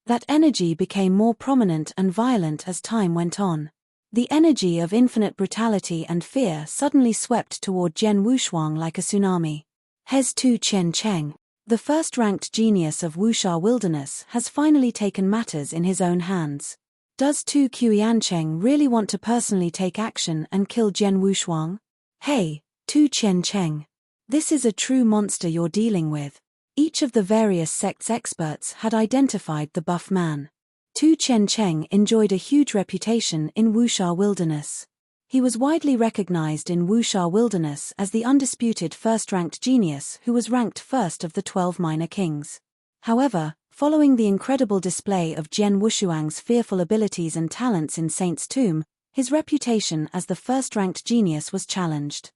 That energy became more prominent and violent as time went on. The energy of infinite brutality and fear suddenly swept toward Jen Wushuang like a tsunami. Hes Tu Chen Cheng, the first-ranked genius of Wuxia Wilderness, has finally taken matters in his own hands. Does Tu Qiancheng really want to personally take action and kill Jen Wushuang? Hey, Tu Qiancheng. This is a true monster you're dealing with. Each of the various sects' experts had identified the buff man. Tu Qiancheng enjoyed a huge reputation in Wuxia Wilderness. He was widely recognized in Wuxia Wilderness as the undisputed first-ranked genius who was ranked first of the 12 minor kings. However, following the incredible display of Jen Wushuang's fearful abilities and talents in Saint's tomb, his reputation as the first-ranked genius was challenged.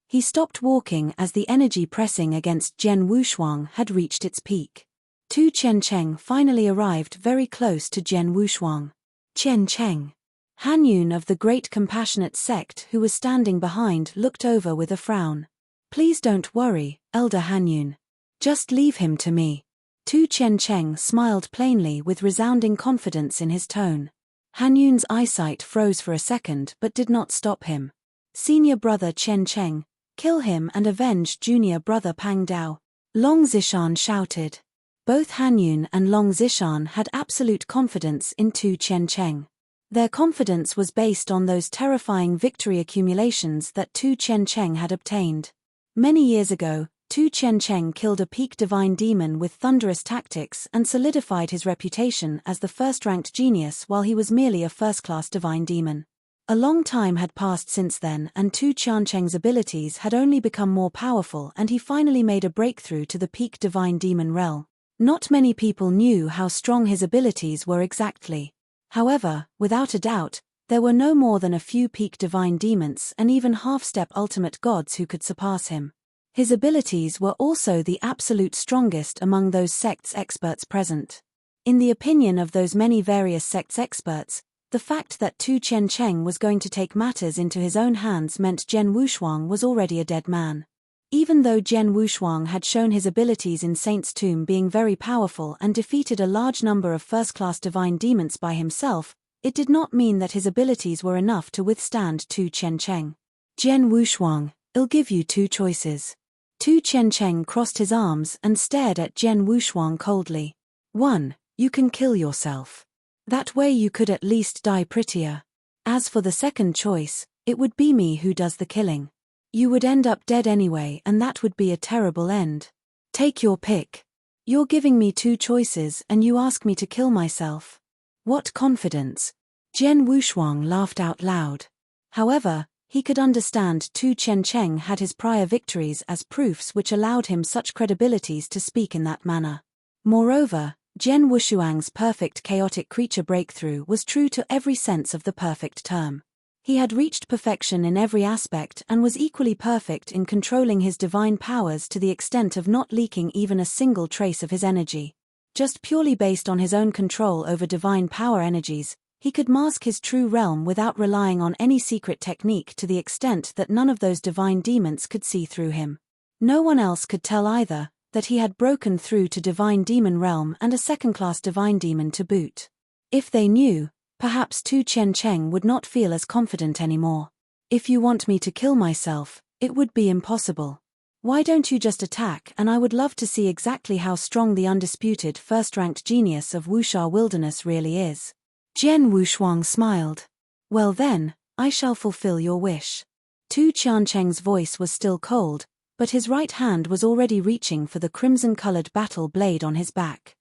He stopped walking as the energy pressing against Jen Wushuang had reached its peak. Tu Qiancheng finally arrived very close to Jen Wushuang. Qiancheng. Hanyun of the Great Compassionate Sect, who was standing behind, looked over with a frown. Please don't worry, Elder Hanyun. Just leave him to me. Tu Qiancheng smiled plainly with resounding confidence in his tone. Hanyun's eyesight froze for a second but did not stop him. Senior brother Qiancheng, kill him and avenge junior brother Pang Dao, Long Zishan shouted. Both Hanyun and Long Zishan had absolute confidence in Tu Qiancheng. Their confidence was based on those terrifying victory accumulations that Tu Qiancheng had obtained. Many years ago, Tu Qiancheng killed a peak divine demon with thunderous tactics and solidified his reputation as the first-ranked genius while he was merely a first-class divine demon. A long time had passed since then and Tu Qiancheng's abilities had only become more powerful and he finally made a breakthrough to the peak divine demon realm. Not many people knew how strong his abilities were exactly. However, without a doubt, there were no more than a few peak divine demons and even half-step ultimate gods who could surpass him. His abilities were also the absolute strongest among those sects' experts present. In the opinion of those many various sects' experts, the fact that Tu Qiancheng was going to take matters into his own hands meant Jen Wushuang was already a dead man. Even though Jen Wushuang had shown his abilities in Saint's tomb being very powerful and defeated a large number of first-class divine demons by himself, it did not mean that his abilities were enough to withstand Tu Qiancheng. Jen Wushuang, I'll give you two choices. Tu Qiancheng crossed his arms and stared at Jen Wushuang coldly. 1. You can kill yourself. That way you could at least die prettier. As for the second choice, it would be me who does the killing. You would end up dead anyway and that would be a terrible end. Take your pick. You're giving me two choices and you ask me to kill myself. What confidence. Jen Wushuang laughed out loud. However, he could understand Tu Qiancheng had his prior victories as proofs which allowed him such credibilities to speak in that manner. Moreover, Jen Wushuang's perfect chaotic creature breakthrough was true to every sense of the perfect term. He had reached perfection in every aspect and was equally perfect in controlling his divine powers to the extent of not leaking even a single trace of his energy. Just purely based on his own control over divine power energies, he could mask his true realm without relying on any secret technique to the extent that none of those divine demons could see through him. No one else could tell either that he had broken through to divine demon realm and a second-class divine demon to boot. If they knew, perhaps Tu Chen Cheng would not feel as confident anymore. If you want me to kill myself, it would be impossible. Why don't you just attack, and I would love to see exactly how strong the undisputed first-ranked genius of Wuxia Wilderness really is. Jian Wushuang smiled. Well then, I shall fulfill your wish. Tu Qiancheng's voice was still cold, but his right hand was already reaching for the crimson-colored battle blade on his back.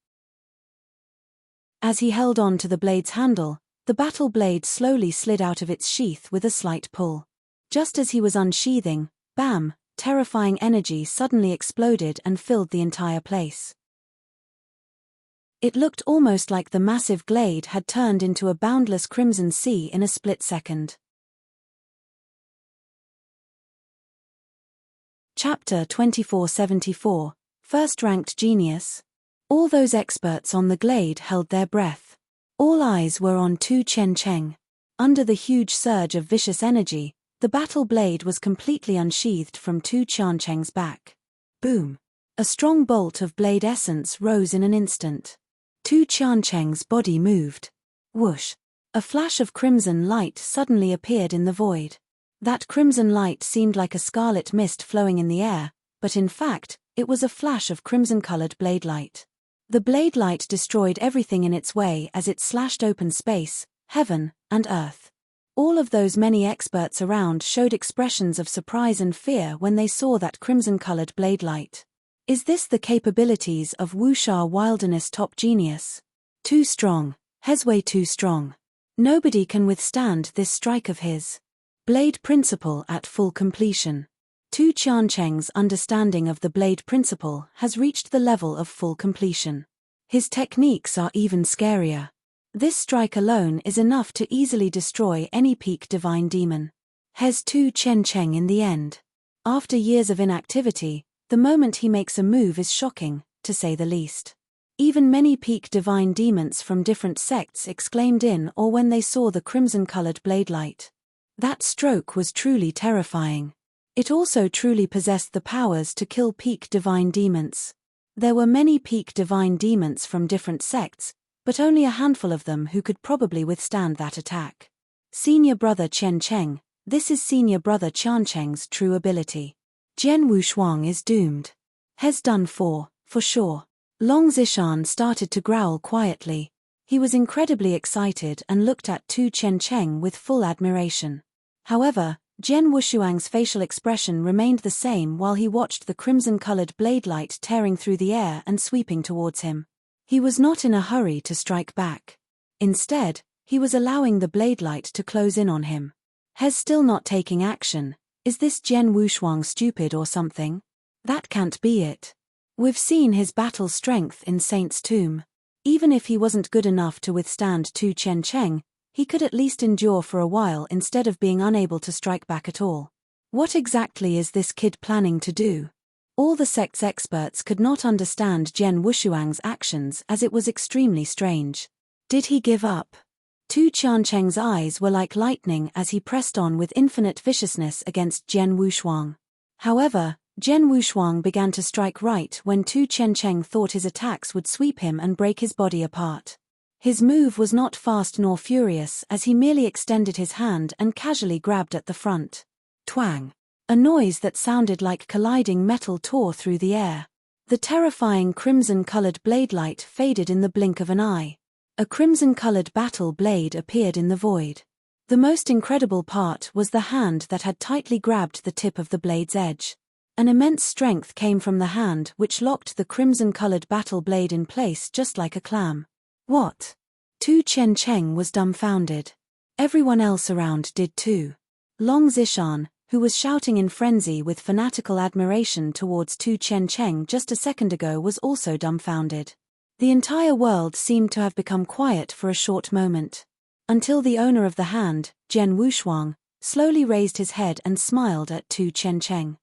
As he held on to the blade's handle, the battle blade slowly slid out of its sheath with a slight pull. Just as he was unsheathing, bam, terrifying energy suddenly exploded and filled the entire place. It looked almost like the massive glade had turned into a boundless crimson sea in a split second. Chapter 2474, First-Ranked Genius. All those experts on the glade held their breath. All eyes were on Tu Chen Cheng. Under the huge surge of vicious energy, the battle blade was completely unsheathed from Tu Qiancheng's back. Boom! A strong bolt of blade essence rose in an instant. Tu Qiancheng's body moved. Whoosh! A flash of crimson light suddenly appeared in the void. That crimson light seemed like a scarlet mist flowing in the air, but in fact, it was a flash of crimson-colored blade light. The blade light destroyed everything in its way as it slashed open space, heaven, and earth. All of those many experts around showed expressions of surprise and fear when they saw that crimson-colored blade light. Is this the capabilities of Wuxia Wilderness top genius? Too strong, Hezwei too strong. Nobody can withstand this strike of his. Blade principle at full completion. Tu Qiancheng's understanding of the blade principle has reached the level of full completion. His techniques are even scarier. This strike alone is enough to easily destroy any peak divine demon. Hez Tu Chen Cheng in the end. After years of inactivity, the moment he makes a move is shocking, to say the least. Even many peak divine demons from different sects exclaimed in or when they saw the crimson-colored blade light. That stroke was truly terrifying. It also truly possessed the powers to kill peak divine demons. There were many peak divine demons from different sects, but only a handful of them who could probably withstand that attack. Senior brother Chen Cheng, this is senior brother Qiancheng's true ability. Jian Wushuang is doomed. Has done for sure. Long Zishan started to growl quietly. He was incredibly excited and looked at Tu Chen Cheng with full admiration. However, Jian Wushuang's facial expression remained the same while he watched the crimson-colored blade light tearing through the air and sweeping towards him. He was not in a hurry to strike back. Instead, he was allowing the blade light to close in on him. Hez still not taking action. Is this Jian Wushuang stupid or something? That can't be it. We've seen his battle strength in Saint's Tomb. Even if he wasn't good enough to withstand Tu Chen Cheng, he could at least endure for a while instead of being unable to strike back at all. What exactly is this kid planning to do? All the sect's experts could not understand Jian Wushuang's actions as it was extremely strange. Did he give up? Tu Qiancheng's eyes were like lightning as he pressed on with infinite viciousness against Jian Wushuang. However, Jian Wushuang began to strike right when Tu Qiancheng thought his attacks would sweep him and break his body apart. His move was not fast nor furious as he merely extended his hand and casually grabbed at the front. Twang! A noise that sounded like colliding metal tore through the air. The terrifying crimson-colored blade light faded in the blink of an eye. A crimson-colored battle blade appeared in the void. The most incredible part was the hand that had tightly grabbed the tip of the blade's edge. An immense strength came from the hand which locked the crimson-colored battle blade in place just like a clam. What? Tu Chen Cheng was dumbfounded. Everyone else around did too. Long Zishan, who was shouting in frenzy with fanatical admiration towards Tu Chen Cheng just a second ago, was also dumbfounded. The entire world seemed to have become quiet for a short moment. Until the owner of the hand, Jian Wushuang, slowly raised his head and smiled at Tu Chen Cheng.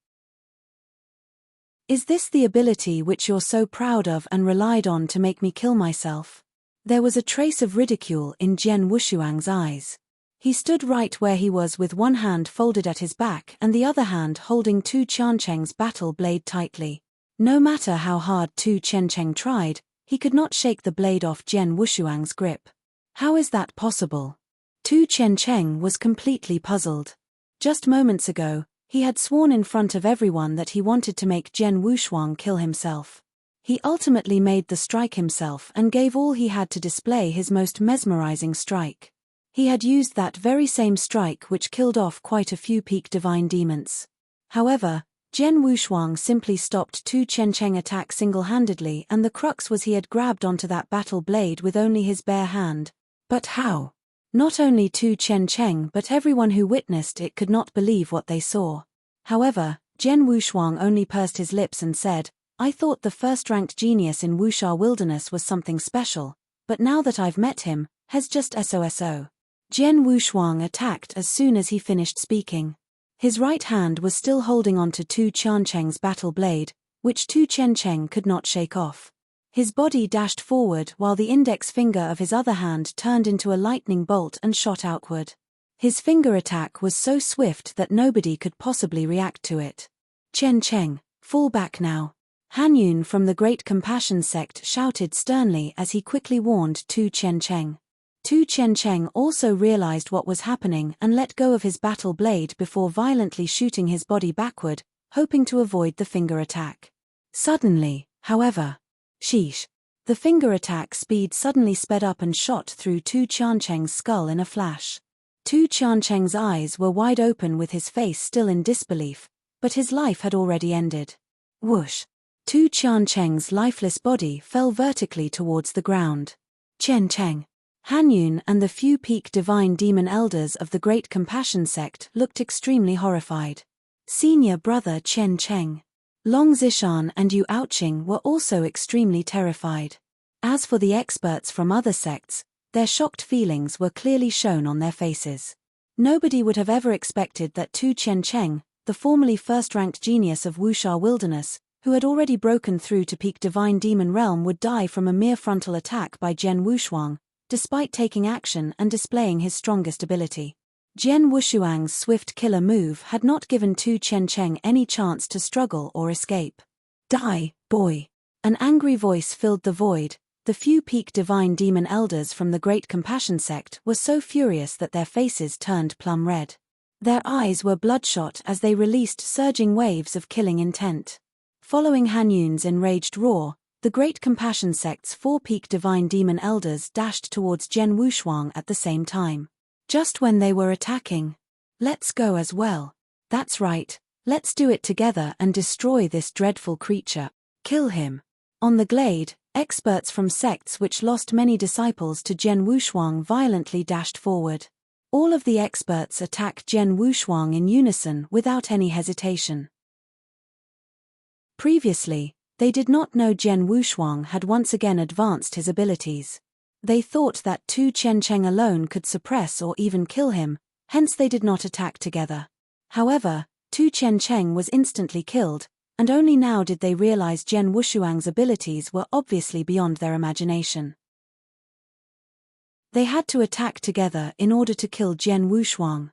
Is this the ability which you're so proud of and relied on to make me kill myself? There was a trace of ridicule in Jian Wushuang's eyes. He stood right where he was with one hand folded at his back and the other hand holding Tu Qiancheng's battle blade tightly. No matter how hard Tu Qiancheng tried, he could not shake the blade off Jian Wushuang's grip. How is that possible? Tu Qiancheng was completely puzzled. Just moments ago, he had sworn in front of everyone that he wanted to make Jian Wushuang kill himself. He ultimately made the strike himself and gave all he had to display his most mesmerizing strike. He had used that very same strike which killed off quite a few peak divine demons. However, Jian Wushuang simply stopped Tu Qiancheng attack single-handedly, and the crux was he had grabbed onto that battle blade with only his bare hand. But how? Not only Tu Qiancheng but everyone who witnessed it could not believe what they saw. However, Jian Wushuang only pursed his lips and said, "I thought the first-ranked genius in Wuxia Wilderness was something special, but now that I've met him, has just SOSO." Jian Wushuang attacked as soon as he finished speaking. His right hand was still holding onto Tu Qiancheng's battle blade, which Tu Qiancheng could not shake off. His body dashed forward while the index finger of his other hand turned into a lightning bolt and shot outward. His finger attack was so swift that nobody could possibly react to it. "Qiancheng, fall back now." Han Yun from the Great Compassion sect shouted sternly as he quickly warned Tu Qiancheng. Tu Qiancheng also realized what was happening and let go of his battle blade before violently shooting his body backward, hoping to avoid the finger attack. Suddenly, however, sheesh! The finger attack speed suddenly sped up and shot through Tu Qiancheng's skull in a flash. Tu Qiancheng's eyes were wide open with his face still in disbelief, but his life had already ended. Whoosh! Tu Qiancheng's lifeless body fell vertically towards the ground. Qiancheng! Han Yun and the few peak divine demon elders of the Great Compassion sect looked extremely horrified. Senior brother Qiancheng, Long Zishan and Yu Aoqing were also extremely terrified. As for the experts from other sects, their shocked feelings were clearly shown on their faces. Nobody would have ever expected that Tu Qiancheng, the formerly first-ranked genius of Wuxia Wilderness, who had already broken through to peak divine demon realm, would die from a mere frontal attack by Jian Wushuang, despite taking action and displaying his strongest ability. Jian Wushuang's swift killer move had not given Tu Qiancheng any chance to struggle or escape. "Die, boy!" An angry voice filled the void. The few peak divine demon elders from the Great Compassion sect were so furious that their faces turned plum red. Their eyes were bloodshot as they released surging waves of killing intent. Following Han Yun's enraged roar, the Great Compassion sect's 4 peak divine demon elders dashed towards Jian Wushuang at the same time. Just when they were attacking. "Let's go as well. That's right, let's do it together and destroy this dreadful creature. Kill him." On the glade, experts from sects which lost many disciples to Jian Wushuang violently dashed forward. All of the experts attacked Jian Wushuang in unison without any hesitation. Previously, they did not know Jian Wushuang had once again advanced his abilities. They thought that Tu Qiancheng alone could suppress or even kill him, hence they did not attack together. However, Tu Qiancheng was instantly killed, and only now did they realize Jian Wushuang's abilities were obviously beyond their imagination. They had to attack together in order to kill Jian Wushuang.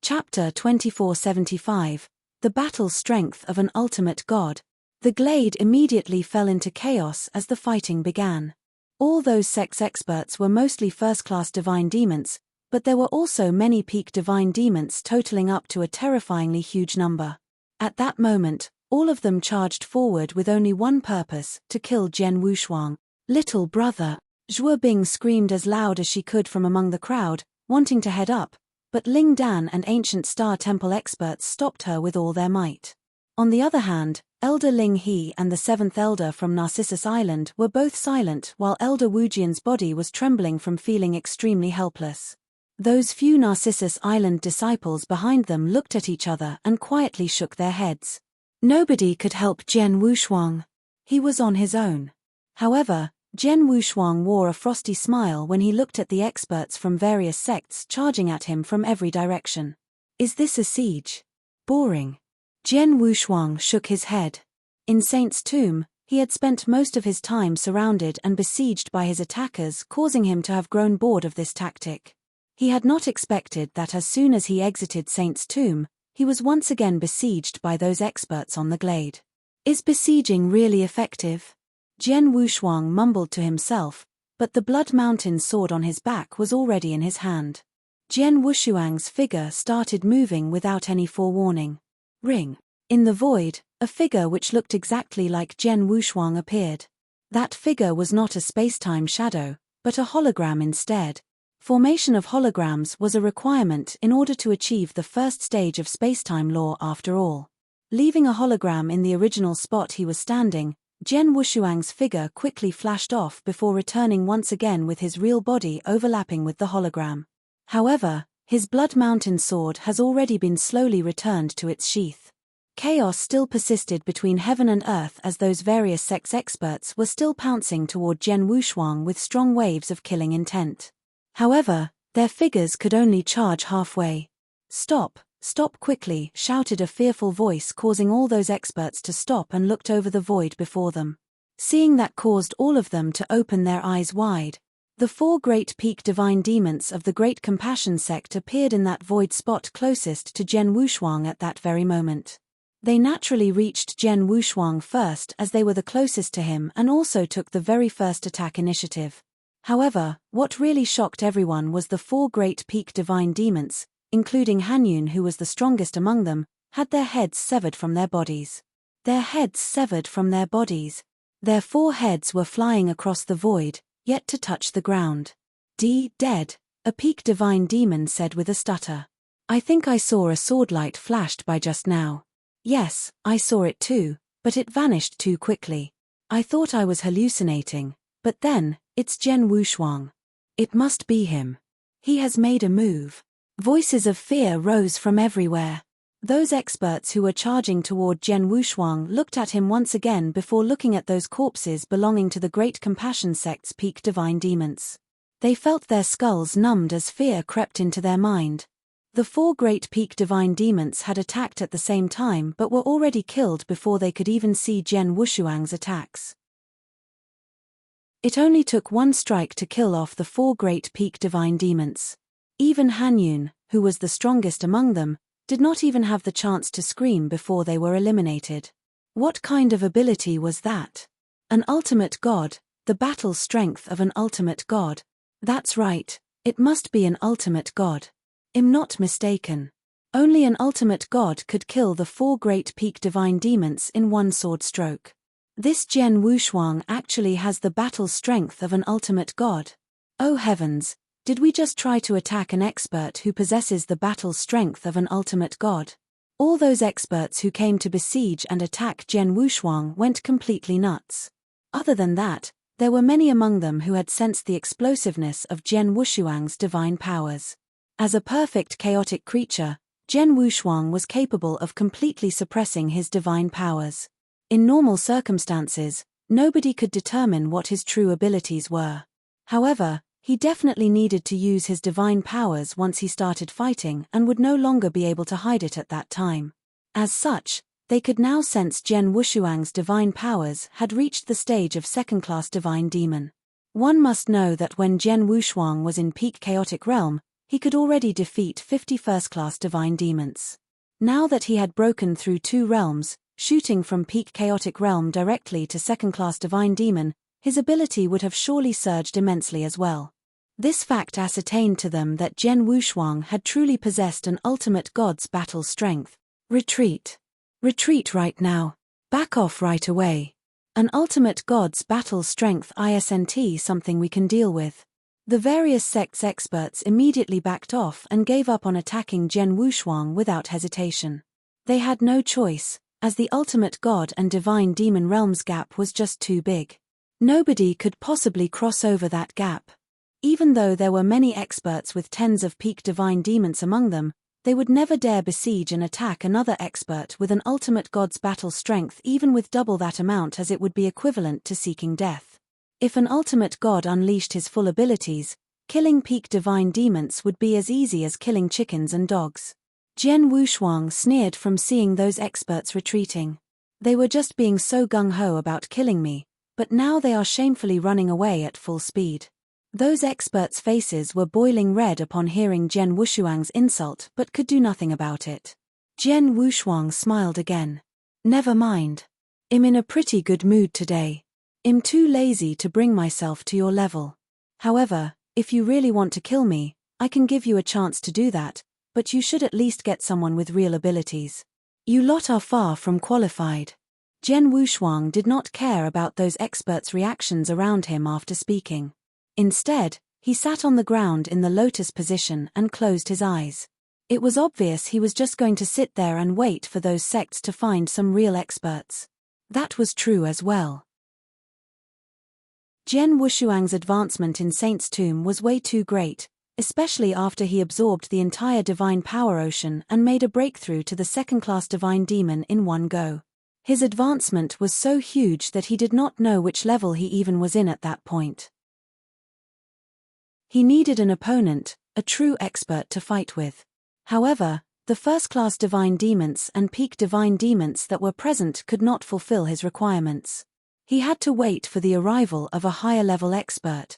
Chapter 2475, The Battle Strength of an Ultimate God. The glade immediately fell into chaos as the fighting began. All those sects experts were mostly first-class divine demons, but there were also many peak divine demons totaling up to a terrifyingly huge number. At that moment, all of them charged forward with only one purpose, to kill Jian Wushuang. "Little brother!" Zhuo Bing screamed as loud as she could from among the crowd, wanting to head up, but Ling Dan and Ancient Star Temple experts stopped her with all their might. On the other hand, Elder Ling He and the 7th Elder from Narcissus Island were both silent while Elder Wujian's body was trembling from feeling extremely helpless. Those few Narcissus Island disciples behind them looked at each other and quietly shook their heads. Nobody could help Jian Wushuang. He was on his own. However, Jian Wushuang wore a frosty smile when he looked at the experts from various sects charging at him from every direction. Is this a siege? Boring. Jian Wushuang shook his head. In Saint's tomb, he had spent most of his time surrounded and besieged by his attackers, causing him to have grown bored of this tactic. He had not expected that as soon as he exited Saint's tomb, he was once again besieged by those experts on the glade. Is besieging really effective? Jian Wushuang mumbled to himself, but the Blood Mountain sword on his back was already in his hand. Jian Wushuang's figure started moving without any forewarning. Ring. In the void, a figure which looked exactly like Jian Wushuang appeared. That figure was not a space-time shadow, but a hologram instead. Formation of holograms was a requirement in order to achieve the first stage of space-time law after all. Leaving a hologram in the original spot he was standing, Jian Wushuang's figure quickly flashed off before returning once again with his real body overlapping with the hologram. However, his Blood Mountain sword has already been slowly returned to its sheath. Chaos still persisted between heaven and earth as those various sex experts were still pouncing toward Jian Wushuang with strong waves of killing intent. However, their figures could only charge halfway. Stop, stop quickly, shouted a fearful voice, causing all those experts to stop and looked over the void before them. Seeing that caused all of them to open their eyes wide. The 4 great peak divine demons of the Great Compassion sect appeared in that void spot closest to Jian Wushuang at that very moment. They naturally reached Jian Wushuang first as they were the closest to him and also took the very first attack initiative. However, what really shocked everyone was the 4 great peak divine demons, including Hanyun, who was the strongest among them, had their heads severed from their bodies. Their heads severed from their bodies. Their 4 heads were flying across the void, yet to touch the ground. Dead, a peak divine demon said with a stutter. I think I saw a sword light flashed by just now. Yes, I saw it too, but it vanished too quickly. I thought I was hallucinating, but then, it's Jian Wushuang. It must be him. He has made a move. Voices of fear rose from everywhere. Those experts who were charging toward Jian Wushuang looked at him once again before looking at those corpses belonging to the Great Compassion sect's peak divine demons. They felt their skulls numbed as fear crept into their mind. The 4 great peak divine demons had attacked at the same time but were already killed before they could even see Jian Wushuang's attacks. It only took 1 strike to kill off the 4 great peak divine demons. Even Hanyun, who was the strongest among them, did not even have the chance to scream before they were eliminated. What kind of ability was that? An ultimate god, the battle strength of an ultimate god. That's right, it must be an ultimate god. I'm not mistaken. Only an ultimate god could kill the 4 great peak divine demons in 1 sword stroke. This Jian Wushuang actually has the battle strength of an ultimate god. Oh heavens! Did we just try to attack an expert who possesses the battle strength of an ultimate god? All those experts who came to besiege and attack Jian Wushuang went completely nuts. Other than that, there were many among them who had sensed the explosiveness of Jian Wushuang's divine powers. As a perfect chaotic creature, Jian Wushuang was capable of completely suppressing his divine powers. In normal circumstances, nobody could determine what his true abilities were. However, he definitely needed to use his divine powers once he started fighting and would no longer be able to hide it at that time. As such, they could now sense Jian Wushuang's divine powers had reached the stage of second-class divine demon. One must know that when Jian Wushuang was in peak chaotic realm, he could already defeat 50 first-class divine demons. Now that he had broken through 2 realms, shooting from peak chaotic realm directly to second-class divine demon, his ability would have surely surged immensely as well. This fact ascertained to them that Jian Wushuang had truly possessed an ultimate god's battle strength. Retreat. Retreat right now. Back off right away. An ultimate god's battle strength isn't something we can deal with. The various sects experts immediately backed off and gave up on attacking Jian Wushuang without hesitation. They had no choice, as the ultimate god and divine demon realms gap was just too big. Nobody could possibly cross over that gap. Even though there were many experts with tens of peak divine demons among them, they would never dare besiege and attack another expert with an ultimate god's battle strength even with double that amount, as it would be equivalent to seeking death. If an ultimate god unleashed his full abilities, killing peak divine demons would be as easy as killing chickens and dogs. Jian Wushuang sneered from seeing those experts retreating. They were just being so gung-ho about killing me, but now they are shamefully running away at full speed. Those experts' faces were boiling red upon hearing Jian Wushuang's insult but could do nothing about it. Jian Wushuang smiled again. Never mind. I'm in a pretty good mood today. I'm too lazy to bring myself to your level. However, if you really want to kill me, I can give you a chance to do that, but you should at least get someone with real abilities. You lot are far from qualified. Jian Wushuang did not care about those experts' reactions around him after speaking. Instead, he sat on the ground in the lotus position and closed his eyes. It was obvious he was just going to sit there and wait for those sects to find some real experts. That was true as well. Jian Wushuang's advancement in Saint's Tomb was way too great, especially after he absorbed the entire divine power ocean and made a breakthrough to the second-class divine demon in one go. His advancement was so huge that he did not know which level he even was in at that point. He needed an opponent, a true expert to fight with. However, the first-class divine demons and peak divine demons that were present could not fulfill his requirements. He had to wait for the arrival of a higher-level expert.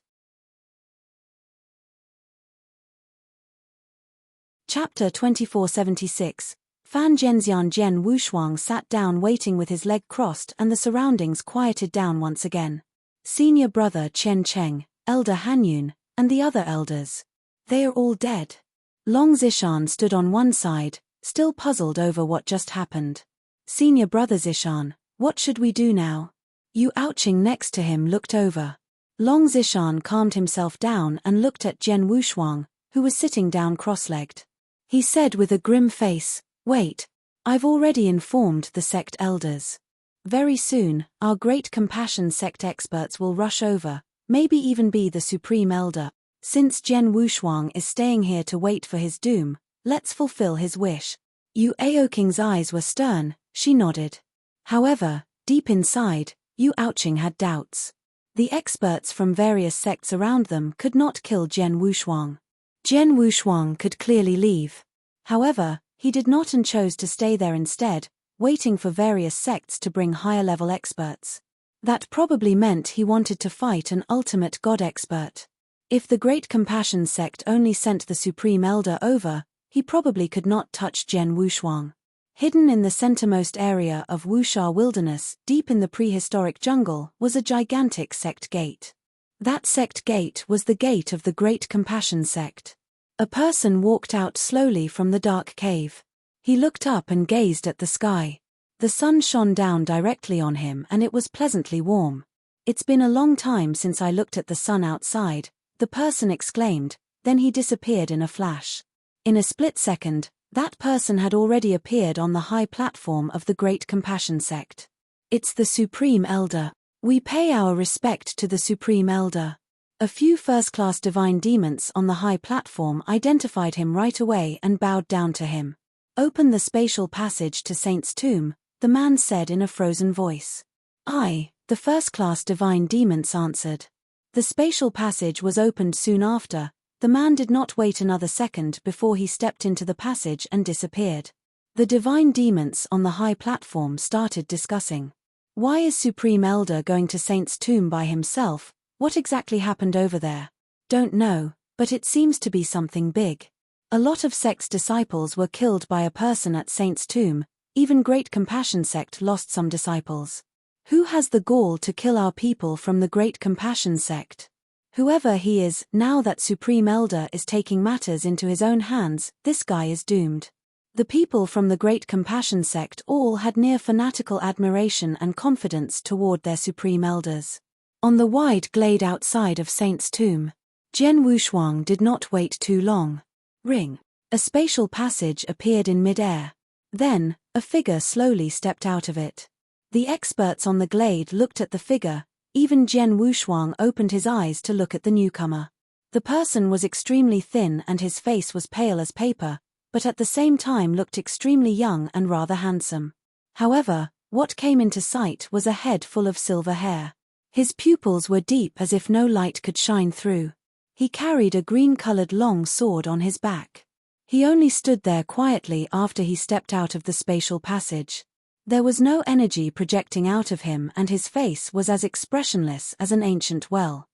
Chapter 2476. Fan Zhenxian. Jian Wushuang sat down waiting with his leg crossed and the surroundings quieted down once again. Senior brother Chen Cheng, elder Han Yun, and the other elders. They are all dead. Long Zishan stood on one side, still puzzled over what just happened. Senior brother Zishan, what should we do now? Yu Ouching next to him looked over. Long Zishan calmed himself down and looked at Jian Wushuang, who was sitting down cross-legged. He said with a grim face, "Wait, I've already informed the sect elders. Very soon, our great compassion sect experts will rush over, maybe even be the supreme elder. Since Jian Wushuang is staying here to wait for his doom, let's fulfill his wish." Yu Aoking's eyes were stern, she nodded. However, deep inside, Yu Ouching had doubts. The experts from various sects around them could not kill Jian Wushuang. Jian Wushuang could clearly leave. However, he did not and chose to stay there instead, waiting for various sects to bring higher-level experts. That probably meant he wanted to fight an ultimate god expert. If the Great Compassion sect only sent the Supreme Elder over, he probably could not touch Jian Wushuang. Hidden in the centermost area of Wuxia Wilderness, deep in the prehistoric jungle, was a gigantic sect gate. That sect gate was the gate of the Great Compassion sect. A person walked out slowly from the dark cave. He looked up and gazed at the sky. The sun shone down directly on him and it was pleasantly warm. "It's been a long time since I looked at the sun outside," the person exclaimed, then he disappeared in a flash. In a split second, that person had already appeared on the high platform of the Great Compassion sect. "It's the Supreme Elder. We pay our respect to the Supreme Elder." A few first-class divine demons on the high platform identified him right away and bowed down to him. "Open the spatial passage to Saint's Tomb," the man said in a frozen voice. "Aye," the first-class divine demons answered. The spatial passage was opened soon after. The man did not wait another second before he stepped into the passage and disappeared. The divine demons on the high platform started discussing. Why is Supreme Elder going to Saint's Tomb by himself? What exactly happened over there? Don't know, but it seems to be something big. A lot of sect's disciples were killed by a person at Saint's Tomb, even Great Compassion sect lost some disciples. Who has the gall to kill our people from the Great Compassion sect? Whoever he is, now that Supreme Elder is taking matters into his own hands, this guy is doomed. The people from the Great Compassion sect all had near fanatical admiration and confidence toward their Supreme Elders. On the wide glade outside of Saint's Tomb, Jian Wushuang did not wait too long. Ring. A spatial passage appeared in mid-air. Then, a figure slowly stepped out of it. The experts on the glade looked at the figure. Even Jian Wushuang opened his eyes to look at the newcomer. The person was extremely thin and his face was pale as paper, but at the same time looked extremely young and rather handsome. However, what came into sight was a head full of silver hair. His pupils were deep as if no light could shine through. He carried a green-colored long sword on his back. He only stood there quietly after he stepped out of the spatial passage. There was no energy projecting out of him, and his face was as expressionless as an ancient well.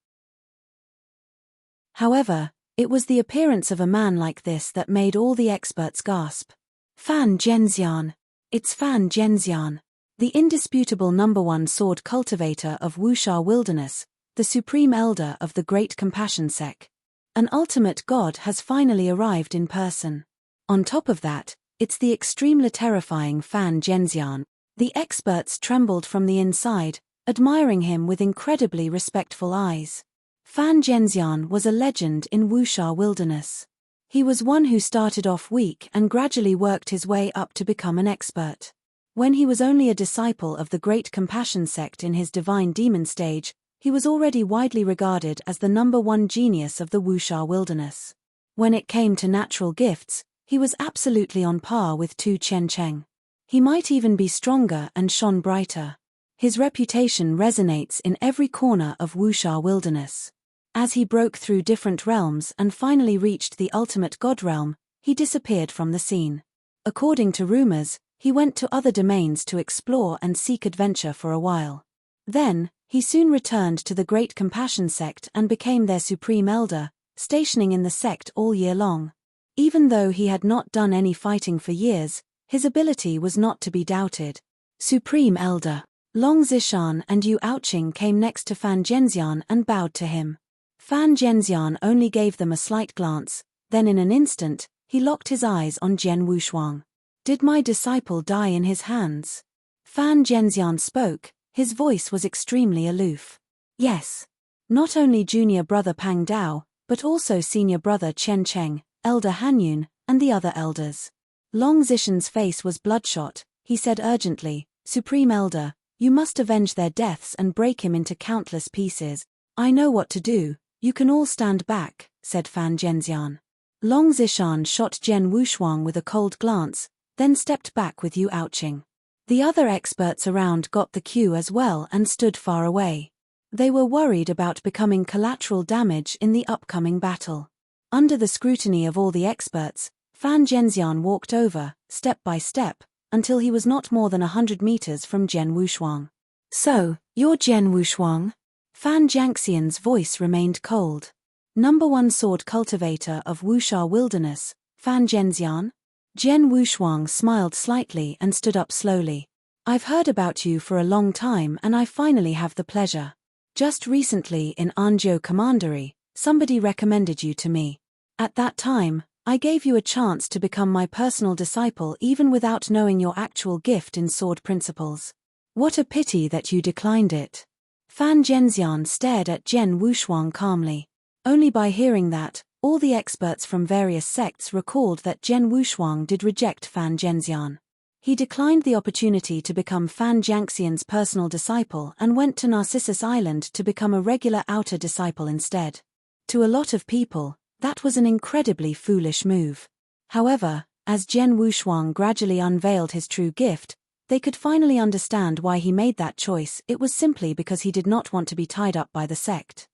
However, it was the appearance of a man like this that made all the experts gasp. Fan Zhenxian! It's Fan Zhenxian, the indisputable #1 sword cultivator of Wuxia Wilderness, the supreme elder of the Great Compassion Sect. An ultimate god has finally arrived in person. On top of that, it's the extremely terrifying Fan Zhenxian. The experts trembled from the inside, admiring him with incredibly respectful eyes. Fan Zhenxian was a legend in Wuxia Wilderness. He was one who started off weak and gradually worked his way up to become an expert. When he was only a disciple of the Great Compassion Sect in his divine demon stage, he was already widely regarded as the #1 genius of the Wuxia Wilderness. When it came to natural gifts, he was absolutely on par with Tu Chen. He might even be stronger and shone brighter. His reputation resonates in every corner of Wuxia Wilderness. As he broke through different realms and finally reached the ultimate god realm, he disappeared from the scene. According to rumors, he went to other domains to explore and seek adventure for a while. Then, he soon returned to the Great Compassion Sect and became their supreme elder, stationing in the sect all year long. Even though he had not done any fighting for years, his ability was not to be doubted. Supreme Elder Long Zishan and Yu Aoqing came next to Fan Zhenxian and bowed to him. Fan Zhenxian only gave them a slight glance, then in an instant, he locked his eyes on Jian Wushuang. Did my disciple die in his hands? Fan Zhenxian spoke, his voice was extremely aloof. Yes. Not only junior brother Pang Dao, but also senior brother Chen Cheng, elder Hanyun, and the other elders. Long Zishan's face was bloodshot. He said urgently, Supreme Elder, you must avenge their deaths and break him into countless pieces. I know what to do, you can all stand back, said Fan Zhenxian. Long Zishan shot Jian Wushuang with a cold glance, then stepped back with Yu Aoqing. The other experts around got the cue as well and stood far away. They were worried about becoming collateral damage in the upcoming battle. Under the scrutiny of all the experts, Fan Zhenxian walked over, step by step, until he was not more than 100 meters from Jian Wushuang. So, you're Jian Wushuang? Fan Zhenxian's voice remained cold. #1 sword cultivator of Wuxia Wilderness, Fan Zhenxian? Jian Wushuang smiled slightly and stood up slowly. I've heard about you for a long time and I finally have the pleasure. Just recently in Anzhou Commandery, somebody recommended you to me. At that time, I gave you a chance to become my personal disciple even without knowing your actual gift in sword principles. What a pity that you declined it. Fan Zhenxian stared at Jian Wushuang calmly. Only by hearing that, all the experts from various sects recalled that Jian Wushuang did reject Fan Zhenxian. He declined the opportunity to become Fan Zhenxian's personal disciple and went to Narcissus Island to become a regular outer disciple instead. To a lot of people, that was an incredibly foolish move. However, as Jian Wushuang gradually unveiled his true gift, they could finally understand why he made that choice. It was simply because he did not want to be tied up by the sect.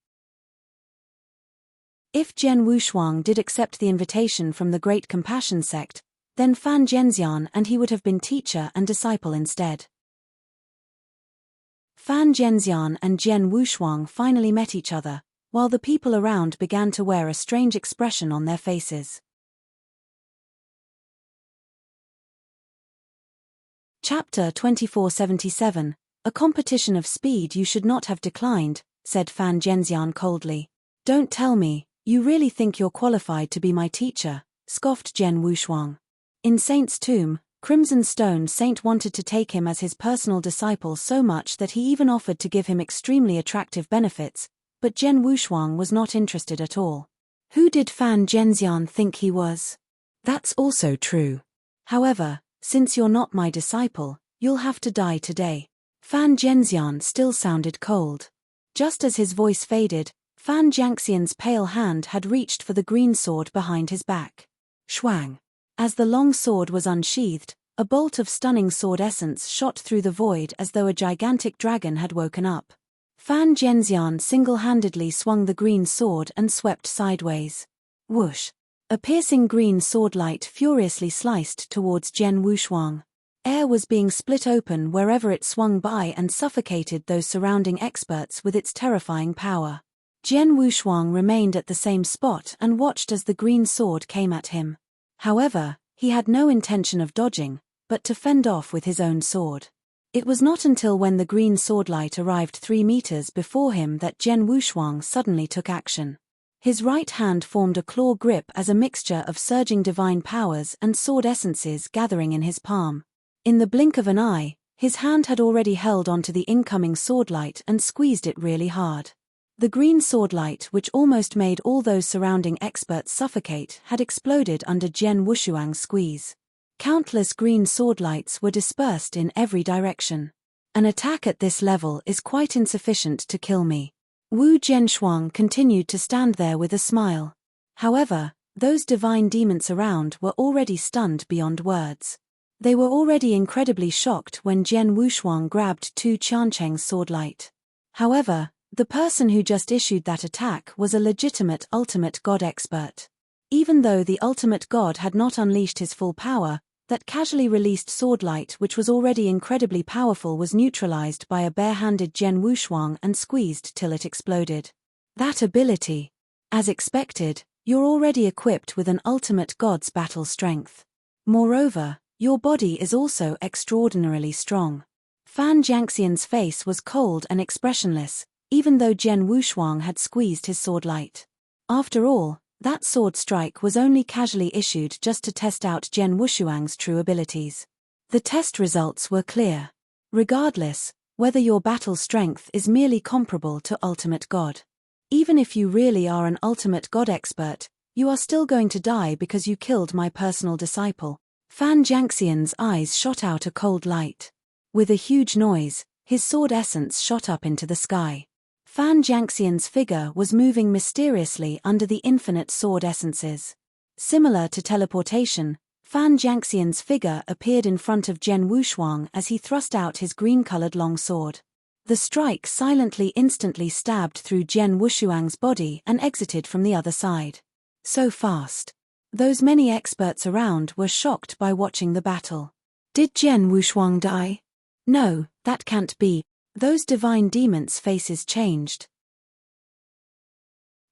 If Jian Wushuang did accept the invitation from the Great Compassion Sect, then Fan Zhenxian and he would have been teacher and disciple instead. Fan Zhenxian and Jian Wushuang finally met each other, while the people around began to wear a strange expression on their faces. Chapter 2477, A competition of speed you should not have declined, said Fan Zhenxian coldly. Don't tell me, you really think you're qualified to be my teacher, scoffed Jian Wushuang. In Saint's tomb, Crimson Stone Saint wanted to take him as his personal disciple so much that he even offered to give him extremely attractive benefits, but Jian Wushuang was not interested at all. Who did Fan Zhenxian think he was? That's also true. However, since you're not my disciple, you'll have to die today. Fan Zhenxian still sounded cold. Just as his voice faded, Fan Zhenxian's pale hand had reached for the green sword behind his back. Shwang. As the long sword was unsheathed, a bolt of stunning sword essence shot through the void as though a gigantic dragon had woken up. Fan Zhenxian single-handedly swung the green sword and swept sideways. Whoosh! A piercing green sword light furiously sliced towards Jian Wushuang. Air was being split open wherever it swung by and suffocated those surrounding experts with its terrifying power. Jian Wushuang remained at the same spot and watched as the green sword came at him. However, he had no intention of dodging, but to fend off with his own sword. It was not until when the green sword light arrived 3 meters before him that Jian Wushuang suddenly took action. His right hand formed a claw grip as a mixture of surging divine powers and sword essences gathering in his palm. In the blink of an eye, his hand had already held onto the incoming sword light and squeezed it really hard. The green sword light, which almost made all those surrounding experts suffocate, had exploded under Jian Wushuang's squeeze. Countless green sword lights were dispersed in every direction. An attack at this level is quite insufficient to kill me. Wu Zhenshuang continued to stand there with a smile. However, those divine demons around were already stunned beyond words. They were already incredibly shocked when Jian Wushuang grabbed Tu Qiancheng's sword light. However, the person who just issued that attack was a legitimate ultimate god expert. Even though the ultimate god had not unleashed his full power, that casually released sword light, which was already incredibly powerful, was neutralized by a bare-handed Jian Wushuang and squeezed till it exploded. That ability. As expected, you're already equipped with an ultimate god's battle strength. Moreover, your body is also extraordinarily strong. Fan Jiangxian's face was cold and expressionless, even though Jian Wushuang had squeezed his sword light. After all, that sword strike was only casually issued just to test out Jian Wushuang's true abilities. The test results were clear. Regardless, whether your battle strength is merely comparable to ultimate god. Even if you really are an ultimate god expert, you are still going to die because you killed my personal disciple. Fan Jiangxian's eyes shot out a cold light. With a huge noise, his sword essence shot up into the sky. Fan Jiangxian's figure was moving mysteriously under the infinite sword essences. Similar to teleportation, Fan Jiangxian's figure appeared in front of Jian Wushuang as he thrust out his green-colored long sword. The strike silently instantly stabbed through Jian Wushuang's body and exited from the other side. So fast. Those many experts around were shocked by watching the battle. Did Jian Wushuang die? No, that can't be. Those divine demons' faces changed.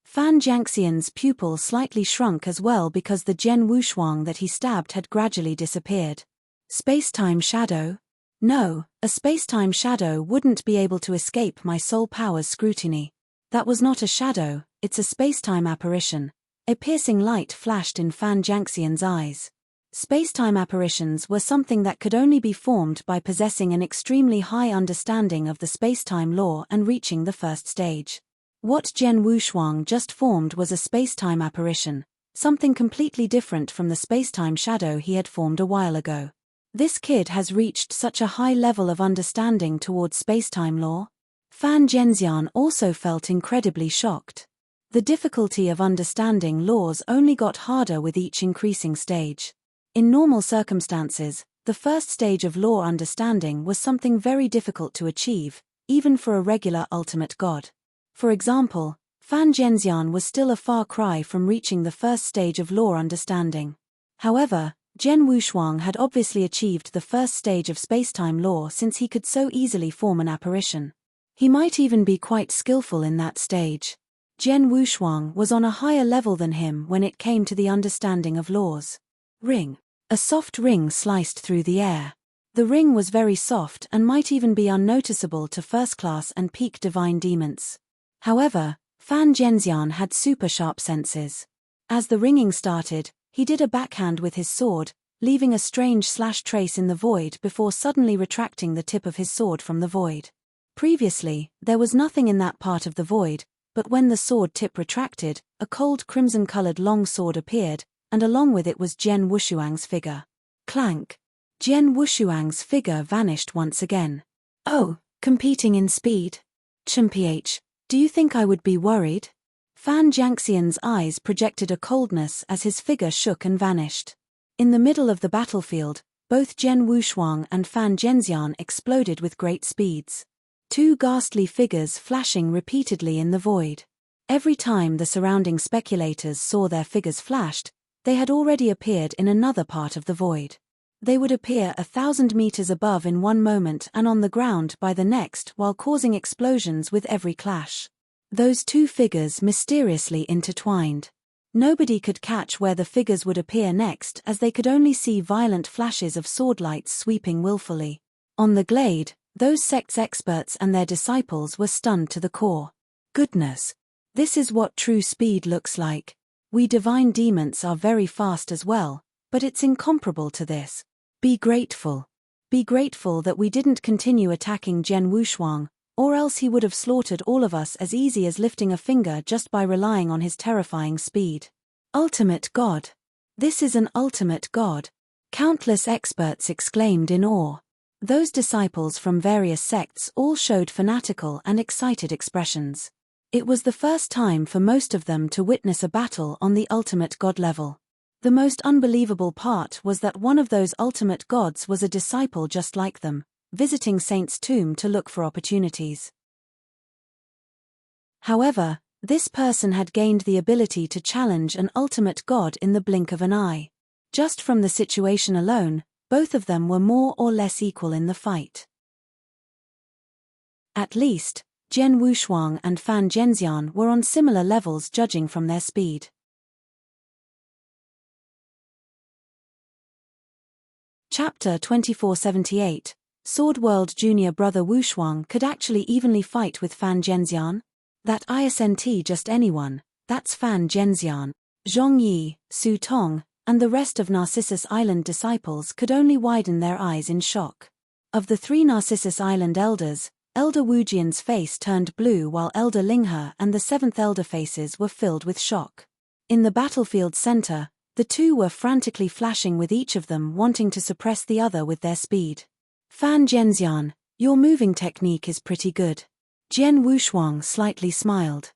Fan Jiangxian's pupil slightly shrunk as well because the Jian Wushuang that he stabbed had gradually disappeared. Space-time shadow? No, a space-time shadow wouldn't be able to escape my soul power's scrutiny. That was not a shadow, it's a space-time apparition. A piercing light flashed in Fan Jiangxian's eyes. Space-time apparitions were something that could only be formed by possessing an extremely high understanding of the space-time law and reaching the first stage. What Jian Wushuang just formed was a space-time apparition, something completely different from the space-time shadow he had formed a while ago. This kid has reached such a high level of understanding towards space-time law. Fan Zhenxian also felt incredibly shocked. The difficulty of understanding laws only got harder with each increasing stage. In normal circumstances, the first stage of law understanding was something very difficult to achieve, even for a regular ultimate god. For example, Fan Zhenxian was still a far cry from reaching the first stage of law understanding. However, Jian Wushuang had obviously achieved the first stage of space-time law since he could so easily form an apparition. He might even be quite skillful in that stage. Jian Wushuang was on a higher level than him when it came to the understanding of laws. Ring. A soft ring sliced through the air. The ring was very soft and might even be unnoticeable to first-class and peak divine demons. However, Fan Zhenxian had super sharp senses. As the ringing started, he did a backhand with his sword, leaving a strange slash trace in the void before suddenly retracting the tip of his sword from the void. Previously, there was nothing in that part of the void, but when the sword tip retracted, a cold crimson-colored long sword appeared, and along with it was Jian Wushuang's figure. Clank. Jian Wushuang's figure vanished once again. Oh, competing in speed. Chimph, do you think I would be worried? Fan Jiangxian's eyes projected a coldness as his figure shook and vanished. In the middle of the battlefield, both Jian Wushuang and Fan Zhenxian exploded with great speeds. Two ghastly figures flashing repeatedly in the void. Every time the surrounding speculators saw their figures flashed, They had already appeared in another part of the void. They would appear 1,000 meters above in one moment and on the ground by the next, while causing explosions with every clash. Those two figures mysteriously intertwined. Nobody could catch where the figures would appear next, as they could only see violent flashes of swordlights sweeping willfully. On the glade, those sect's experts and their disciples were stunned to the core. Goodness! This is what true speed looks like. We divine demons are very fast as well, but it's incomparable to this. Be grateful. Be grateful that we didn't continue attacking Zhen Wushuang, or else he would have slaughtered all of us as easy as lifting a finger just by relying on his terrifying speed. Ultimate God! This is an ultimate God! Countless experts exclaimed in awe. Those disciples from various sects all showed fanatical and excited expressions. It was the first time for most of them to witness a battle on the ultimate God level. The most unbelievable part was that one of those ultimate gods was a disciple just like them, visiting Saint's tomb to look for opportunities. However, this person had gained the ability to challenge an ultimate god in the blink of an eye. Just from the situation alone, both of them were more or less equal in the fight. At least, Zhen Wushuang and Fan Zhenxian were on similar levels judging from their speed. Chapter 2478. Sword World Junior Brother Wushuang could actually evenly fight with Fan Zhenxian? That isn't just anyone, that's Fan Zhenxian. Zhongyi, Su Tong, and the rest of Narcissus Island disciples could only widen their eyes in shock. Of the three Narcissus Island elders, Elder Wujian's face turned blue while Elder Linghe and the seventh elder faces were filled with shock. In the battlefield center, the two were frantically flashing, with each of them wanting to suppress the other with their speed. Fan Zhenxian, your moving technique is pretty good. Zhen Wushuang slightly smiled.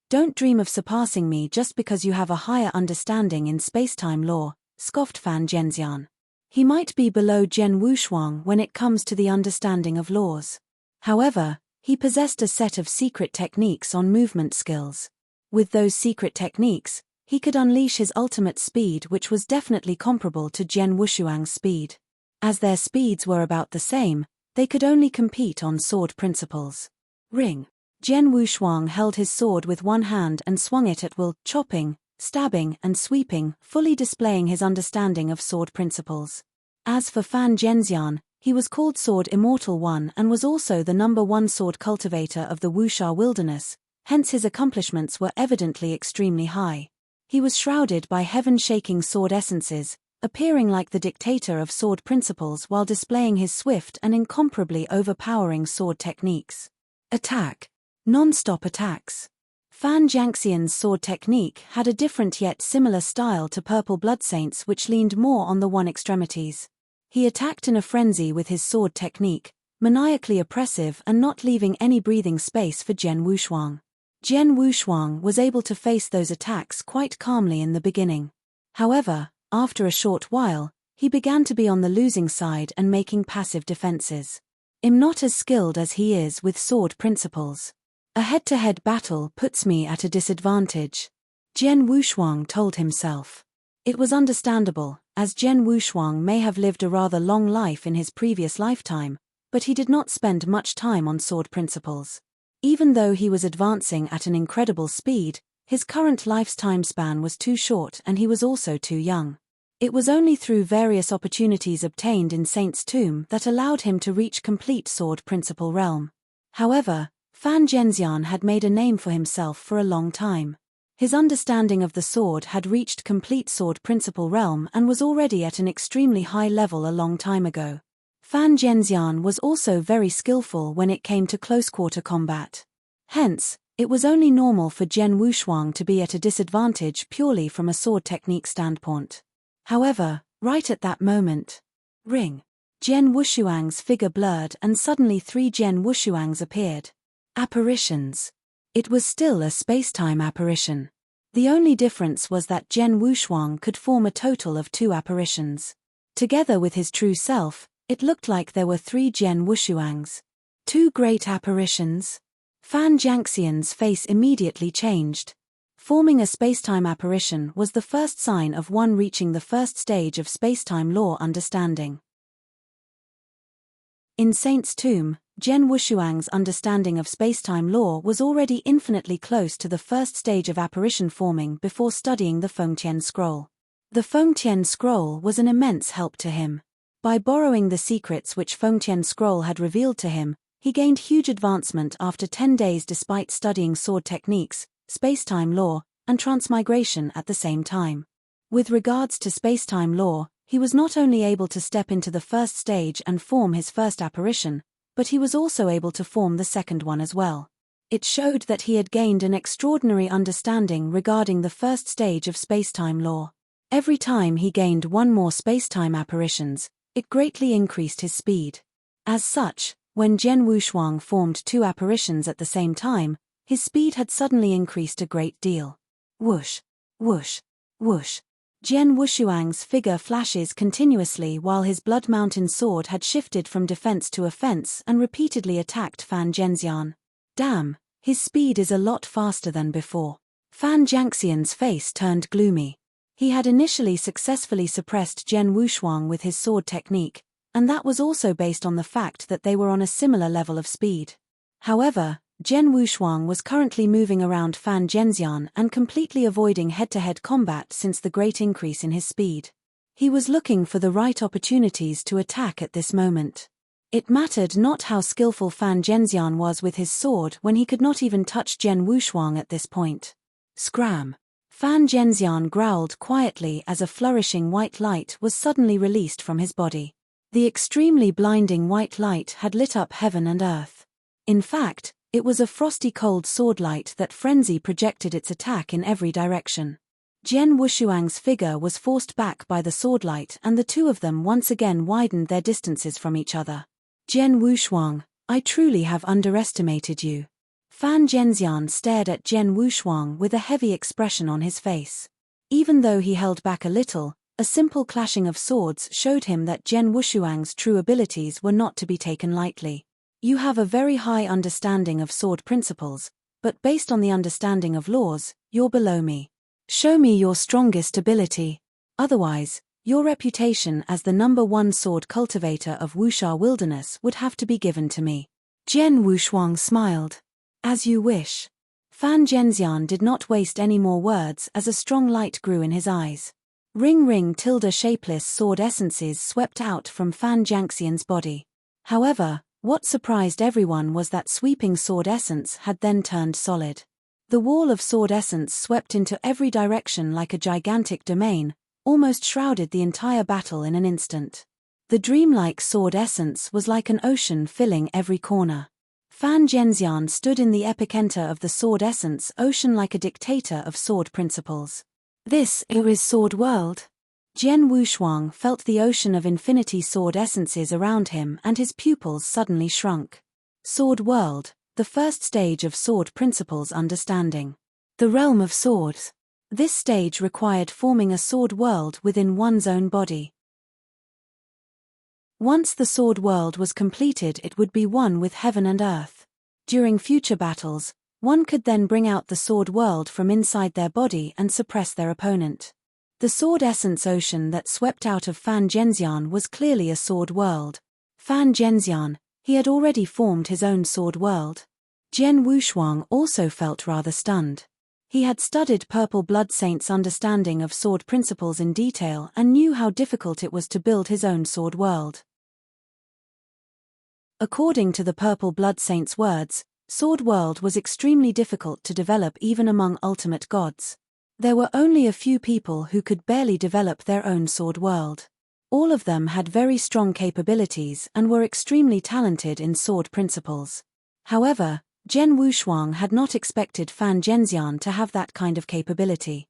Don't dream of surpassing me just because you have a higher understanding in spacetime law, scoffed Fan Zhenxian. He might be below Zhen Wushuang when it comes to the understanding of laws. However, he possessed a set of secret techniques on movement skills. With those secret techniques, he could unleash his ultimate speed, which was definitely comparable to Zhen Wushuang's speed. As their speeds were about the same, they could only compete on sword principles. Ring. Zhen Wushuang held his sword with one hand and swung it at will, chopping, stabbing and sweeping, fully displaying his understanding of sword principles. As for Fan Zhenxian, he was called Sword Immortal One and was also the #1 sword cultivator of the Wuxia wilderness, hence his accomplishments were evidently extremely high. He was shrouded by heaven-shaking sword essences, appearing like the dictator of sword principles while displaying his swift and incomparably overpowering sword techniques. Attack. Non-stop attacks. Fan Zhenxian's sword technique had a different yet similar style to Purple Blood Saint's, which leaned more on the one extremities. He attacked in a frenzy with his sword technique, maniacally oppressive and not leaving any breathing space for Zhen Wushuang. Zhen Wushuang was able to face those attacks quite calmly in the beginning. However, after a short while, he began to be on the losing side and making passive defenses. I'm not as skilled as he is with sword principles. A head-to-head battle puts me at a disadvantage, Zhen Wushuang told himself. It was understandable, as Zhen Wushuang may have lived a rather long life in his previous lifetime, but he did not spend much time on sword principles. Even though he was advancing at an incredible speed, his current lifetime span was too short and he was also too young. It was only through various opportunities obtained in Saint's tomb that allowed him to reach complete sword principle realm. However, Fan Zhenxian had made a name for himself for a long time. His understanding of the sword had reached complete sword principle realm and was already at an extremely high level a long time ago. Fan Zhenxian was also very skillful when it came to close-quarter combat. Hence, it was only normal for Zhen Wushuang to be at a disadvantage purely from a sword technique standpoint. However, right at that moment, ring. Zhen Wushuang's figure blurred and suddenly 3 Zhen Wushuangs appeared. Apparitions. It was still a spacetime apparition. The only difference was that Zhen Wushuang could form a total of 2 apparitions. Together with his true self, it looked like there were 3 Zhen Wushuangs. 2 great apparitions? Fan Zhenxian's face immediately changed. Forming a spacetime apparition was the first sign of one reaching the first stage of spacetime law understanding. In Saint's Tomb, Zhen Wushuang's understanding of spacetime law was already infinitely close to the first stage of apparition forming before studying the Fengtian scroll. The Fengtian scroll was an immense help to him. By borrowing the secrets which Fengtian scroll had revealed to him, he gained huge advancement after 10 days despite studying sword techniques, spacetime law, and transmigration at the same time. With regards to spacetime law, he was not only able to step into the first stage and form his first apparition, but he was also able to form the second one as well. It showed that he had gained an extraordinary understanding regarding the first stage of spacetime law. Every time he gained one more spacetime apparitions, it greatly increased his speed. As such, when Zhen Wushuang formed 2 apparitions at the same time, his speed had suddenly increased a great deal. Whoosh, whoosh, whoosh. Zhen Wushuang's figure flashes continuously while his Blood Mountain sword had shifted from defense to offense and repeatedly attacked Fan Zhenxian. Damn, his speed is a lot faster than before. Fan Zhenxian's face turned gloomy. He had initially successfully suppressed Zhen Wushuang with his sword technique, and that was also based on the fact that they were on a similar level of speed. However, Zhen Wushuang was currently moving around Fan Zhenxian and completely avoiding head-to-head combat since the great increase in his speed. He was looking for the right opportunities to attack at this moment. It mattered not how skillful Fan Zhenxian was with his sword when he could not even touch Zhen Wushuang at this point. Scram! Fan Zhenxian growled quietly as a flourishing white light was suddenly released from his body. The extremely blinding white light had lit up heaven and earth. In fact, it was a frosty cold sword light that frenzy projected its attack in every direction. Zhen Wushuang's figure was forced back by the sword light and the two of them once again widened their distances from each other. Zhen Wushuang, I truly have underestimated you. Fan Zhenxian stared at Zhen Wushuang with a heavy expression on his face. Even though he held back a little, a simple clashing of swords showed him that Zhen Wushuang's true abilities were not to be taken lightly. You have a very high understanding of sword principles, but based on the understanding of laws, you're below me. Show me your strongest ability. Otherwise, your reputation as the #1 sword cultivator of Wuxia Wilderness would have to be given to me. Zhen Wushuang smiled. As you wish. Fan Zhenxian did not waste any more words as a strong light grew in his eyes. Ring shapeless sword essences swept out from Fan Zhenxian's body. However, what surprised everyone was that sweeping sword essence had then turned solid. The wall of sword essence swept into every direction like a gigantic domain, almost shrouded the entire battle in an instant. The dreamlike sword essence was like an ocean filling every corner. Fan Zhenxian stood in the epicenter of the sword essence ocean like a dictator of sword principles. This is sword world. Zhen Wushuang felt the ocean of infinity sword essences around him and his pupils suddenly shrunk. Sword world, the first stage of sword principles understanding. The realm of swords. This stage required forming a sword world within one's own body. Once the sword world was completed, it would be one with heaven and earth. During future battles, one could then bring out the sword world from inside their body and suppress their opponent. The sword essence ocean that swept out of Fan Zhenxian was clearly a sword world. Fan Zhenxian, he had already formed his own sword world. Zhen Wushuang also felt rather stunned. He had studied Purple Blood Saint's understanding of sword principles in detail and knew how difficult it was to build his own sword world. According to the Purple Blood Saint's words, sword world was extremely difficult to develop even among ultimate gods. There were only a few people who could barely develop their own sword world. All of them had very strong capabilities and were extremely talented in sword principles. However, Zhen Wushuang had not expected Fan Zhenxian to have that kind of capability.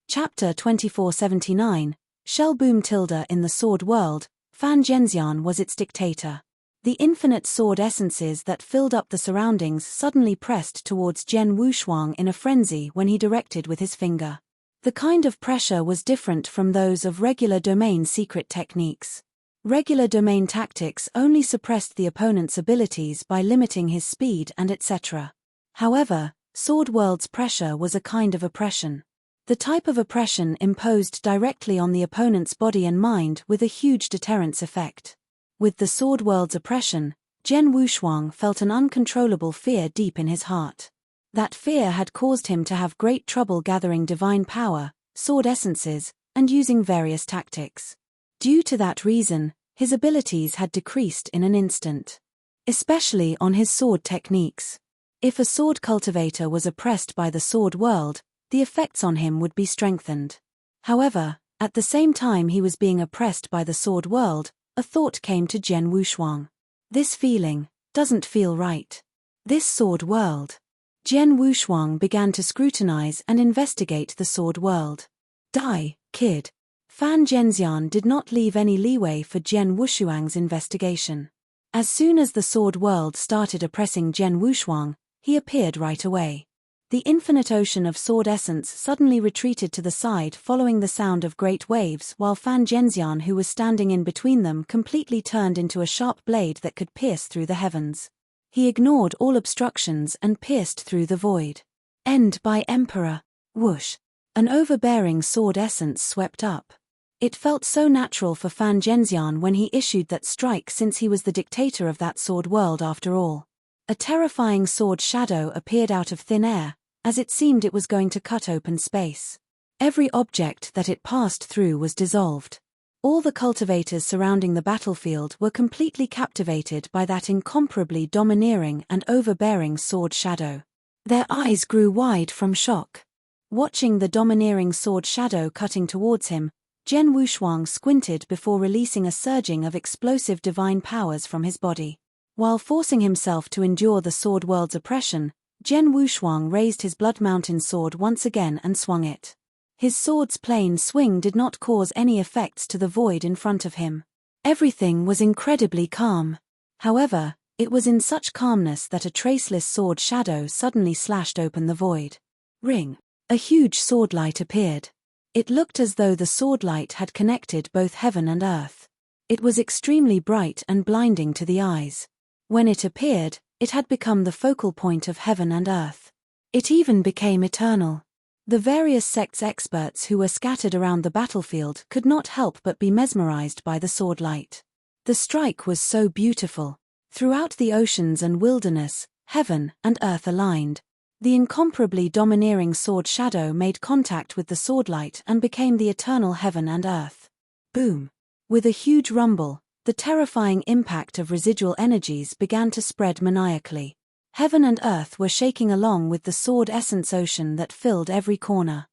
Chapter 2479, Shellboom Tilda in the Sword World, Fan Zhenxian was its dictator. The infinite sword essences that filled up the surroundings suddenly pressed towards Zhen Wushuang in a frenzy when he directed with his finger. The kind of pressure was different from those of regular domain secret techniques. Regular domain tactics only suppressed the opponent's abilities by limiting his speed and etc. However, Sword World's pressure was a kind of oppression. The type of oppression imposed directly on the opponent's body and mind with a huge deterrence effect. With the Sword World's oppression, Zhen Wushuang felt an uncontrollable fear deep in his heart. That fear had caused him to have great trouble gathering divine power, sword essences, and using various tactics. Due to that reason, his abilities had decreased in an instant. Especially on his sword techniques. If a sword cultivator was oppressed by the Sword World, the effects on him would be strengthened. However, at the same time he was being oppressed by the Sword World, a thought came to Zhen Wushuang. This feeling doesn't feel right. This Sword World. Zhen Wushuang began to scrutinize and investigate the Sword World. Die, kid. Fan Zhenxian did not leave any leeway for Zhen Wushuang's investigation. As soon as the Sword World started oppressing Zhen Wushuang, he appeared right away. The infinite ocean of sword essence suddenly retreated to the side following the sound of great waves, while Fan Zhenxian, who was standing in between them, completely turned into a sharp blade that could pierce through the heavens. He ignored all obstructions and pierced through the void. End by Emperor. Whoosh. An overbearing sword essence swept up. It felt so natural for Fan Zhenxian when he issued that strike, since he was the dictator of that sword world after all. A terrifying sword shadow appeared out of thin air, as it seemed it was going to cut open space. Every object that it passed through was dissolved. All the cultivators surrounding the battlefield were completely captivated by that incomparably domineering and overbearing sword shadow. Their eyes grew wide from shock. Watching the domineering sword shadow cutting towards him, Zhen Wushuang squinted before releasing a surging of explosive divine powers from his body. While forcing himself to endure the Sword World's oppression, Zhen Wushuang raised his Blood Mountain sword once again and swung it. His sword's plain swing did not cause any effects to the void in front of him. Everything was incredibly calm. However, it was in such calmness that a traceless sword shadow suddenly slashed open the void. Ring. A huge sword light appeared. It looked as though the sword light had connected both heaven and earth. It was extremely bright and blinding to the eyes. When it appeared, it had become the focal point of heaven and earth. It even became eternal. The various sects' experts who were scattered around the battlefield could not help but be mesmerized by the sword light. The strike was so beautiful. Throughout the oceans and wilderness, heaven and earth aligned. The incomparably domineering sword shadow made contact with the sword light and became the eternal heaven and earth. Boom! With a huge rumble, the terrifying impact of residual energies began to spread maniacally. Heaven and earth were shaking along with the sword essence ocean that filled every corner.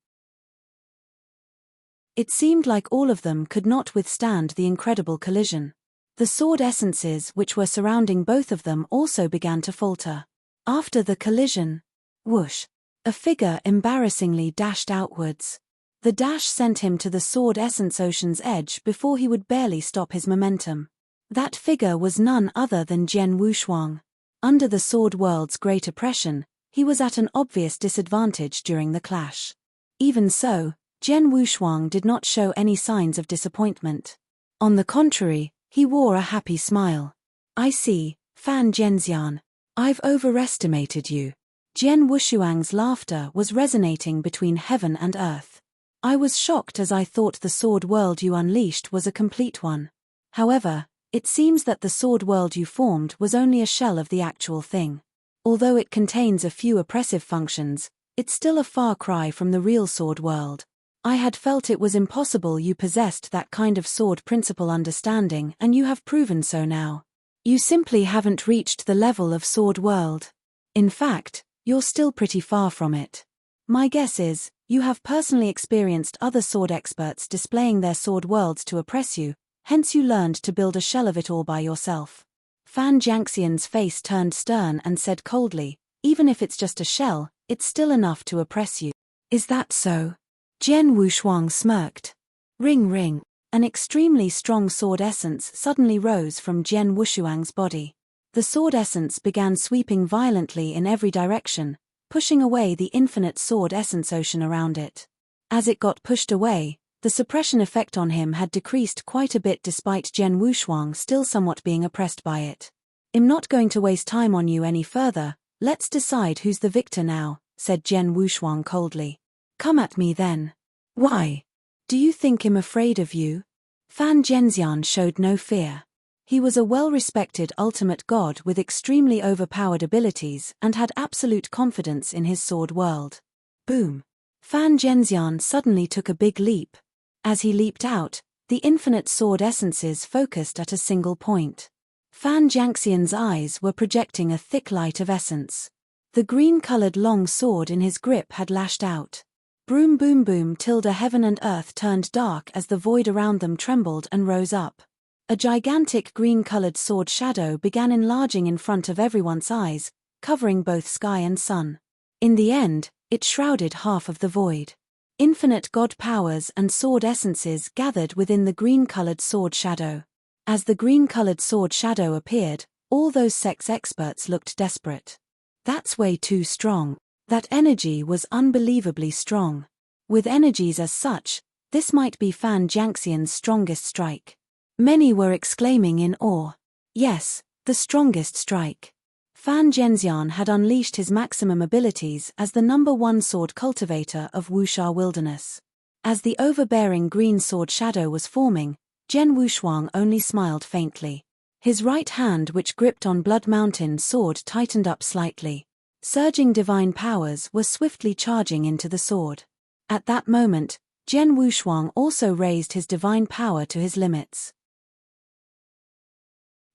It seemed like all of them could not withstand the incredible collision. The sword essences which were surrounding both of them also began to falter. After the collision, whoosh, a figure embarrassingly dashed outwards. The dash sent him to the sword essence ocean's edge before he would barely stop his momentum. That figure was none other than Zhen Wushuang. Under the Sword World's great oppression, he was at an obvious disadvantage during the clash. Even so, Zhen Wushuang did not show any signs of disappointment. On the contrary, he wore a happy smile. I see, Fan Zhenxian. I've overestimated you. Zhen Wushuang's laughter was resonating between heaven and earth. I was shocked as I thought the sword world you unleashed was a complete one. However, it seems that the sword world you formed was only a shell of the actual thing. Although it contains a few oppressive functions, it's still a far cry from the real sword world. I had felt it was impossible you possessed that kind of sword principle understanding, and you have proven so now. You simply haven't reached the level of sword world. In fact, you're still pretty far from it. My guess is, you have personally experienced other sword experts displaying their sword worlds to oppress you, hence you learned to build a shell of it all by yourself. Fan Zhenxian's face turned stern and said coldly, even if it's just a shell, it's still enough to oppress you. Is that so? Zhen Wushuang smirked. Ring ring. An extremely strong sword essence suddenly rose from Zhen Wushuang's body. The sword essence began sweeping violently in every direction, pushing away the infinite sword essence ocean around it. As it got pushed away, The suppression effect on him had decreased quite a bit despite Jian Wushuang still somewhat being oppressed by it. "I'm not going to waste time on you any further, let's decide who's the victor now," said Jian Wushuang coldly. "Come at me then." "Why? Do you think I'm afraid of you?" Fan Zhenxian showed no fear. He was a well-respected ultimate god with extremely overpowered abilities and had absolute confidence in his sword world. Boom! Fan Zhenxian suddenly took a big leap. As he leaped out, the infinite sword essences focused at a single point. Fan Zhenxian's eyes were projecting a thick light of essence. The green-colored long sword in his grip had lashed out. Broom boom boom tilde heaven and earth turned dark as the void around them trembled and rose up. A gigantic green-colored sword shadow began enlarging in front of everyone's eyes, covering both sky and sun. In the end, it shrouded half of the void. Infinite god powers and sword essences gathered within the green-colored sword shadow. As the green-colored sword shadow appeared, all those sex experts looked desperate. That's way too strong. That energy was unbelievably strong. With energies as such, this might be Fan Zhenxian's strongest strike. Many were exclaiming in awe. Yes, the strongest strike. Fan Zhenxian had unleashed his maximum abilities as the #1 sword cultivator of Wuxia Wilderness. As the overbearing green sword shadow was forming, Jian Wushuang only smiled faintly. His right hand which gripped on Blood Mountain's sword tightened up slightly. Surging divine powers were swiftly charging into the sword. At that moment, Jian Wushuang also raised his divine power to his limits.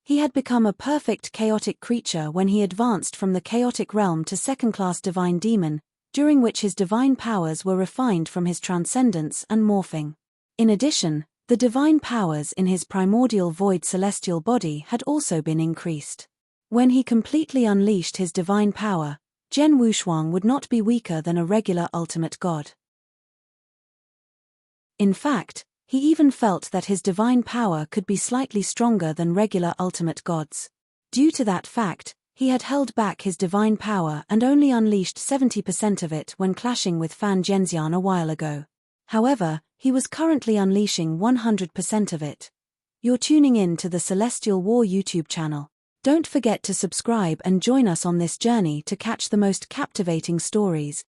He had become a perfect chaotic creature when he advanced from the chaotic realm to second-class divine demon, during which his divine powers were refined from his transcendence and morphing. In addition, the divine powers in his primordial void celestial body had also been increased. When he completely unleashed his divine power, Jian Wushuang would not be weaker than a regular ultimate god. In fact, he even felt that his divine power could be slightly stronger than regular ultimate gods. Due to that fact, he had held back his divine power and only unleashed 70% of it when clashing with Fan Zhenxian a while ago. However, he was currently unleashing 100% of it. You're tuning in to the Celestial War YouTube channel. Don't forget to subscribe and join us on this journey to catch the most captivating stories,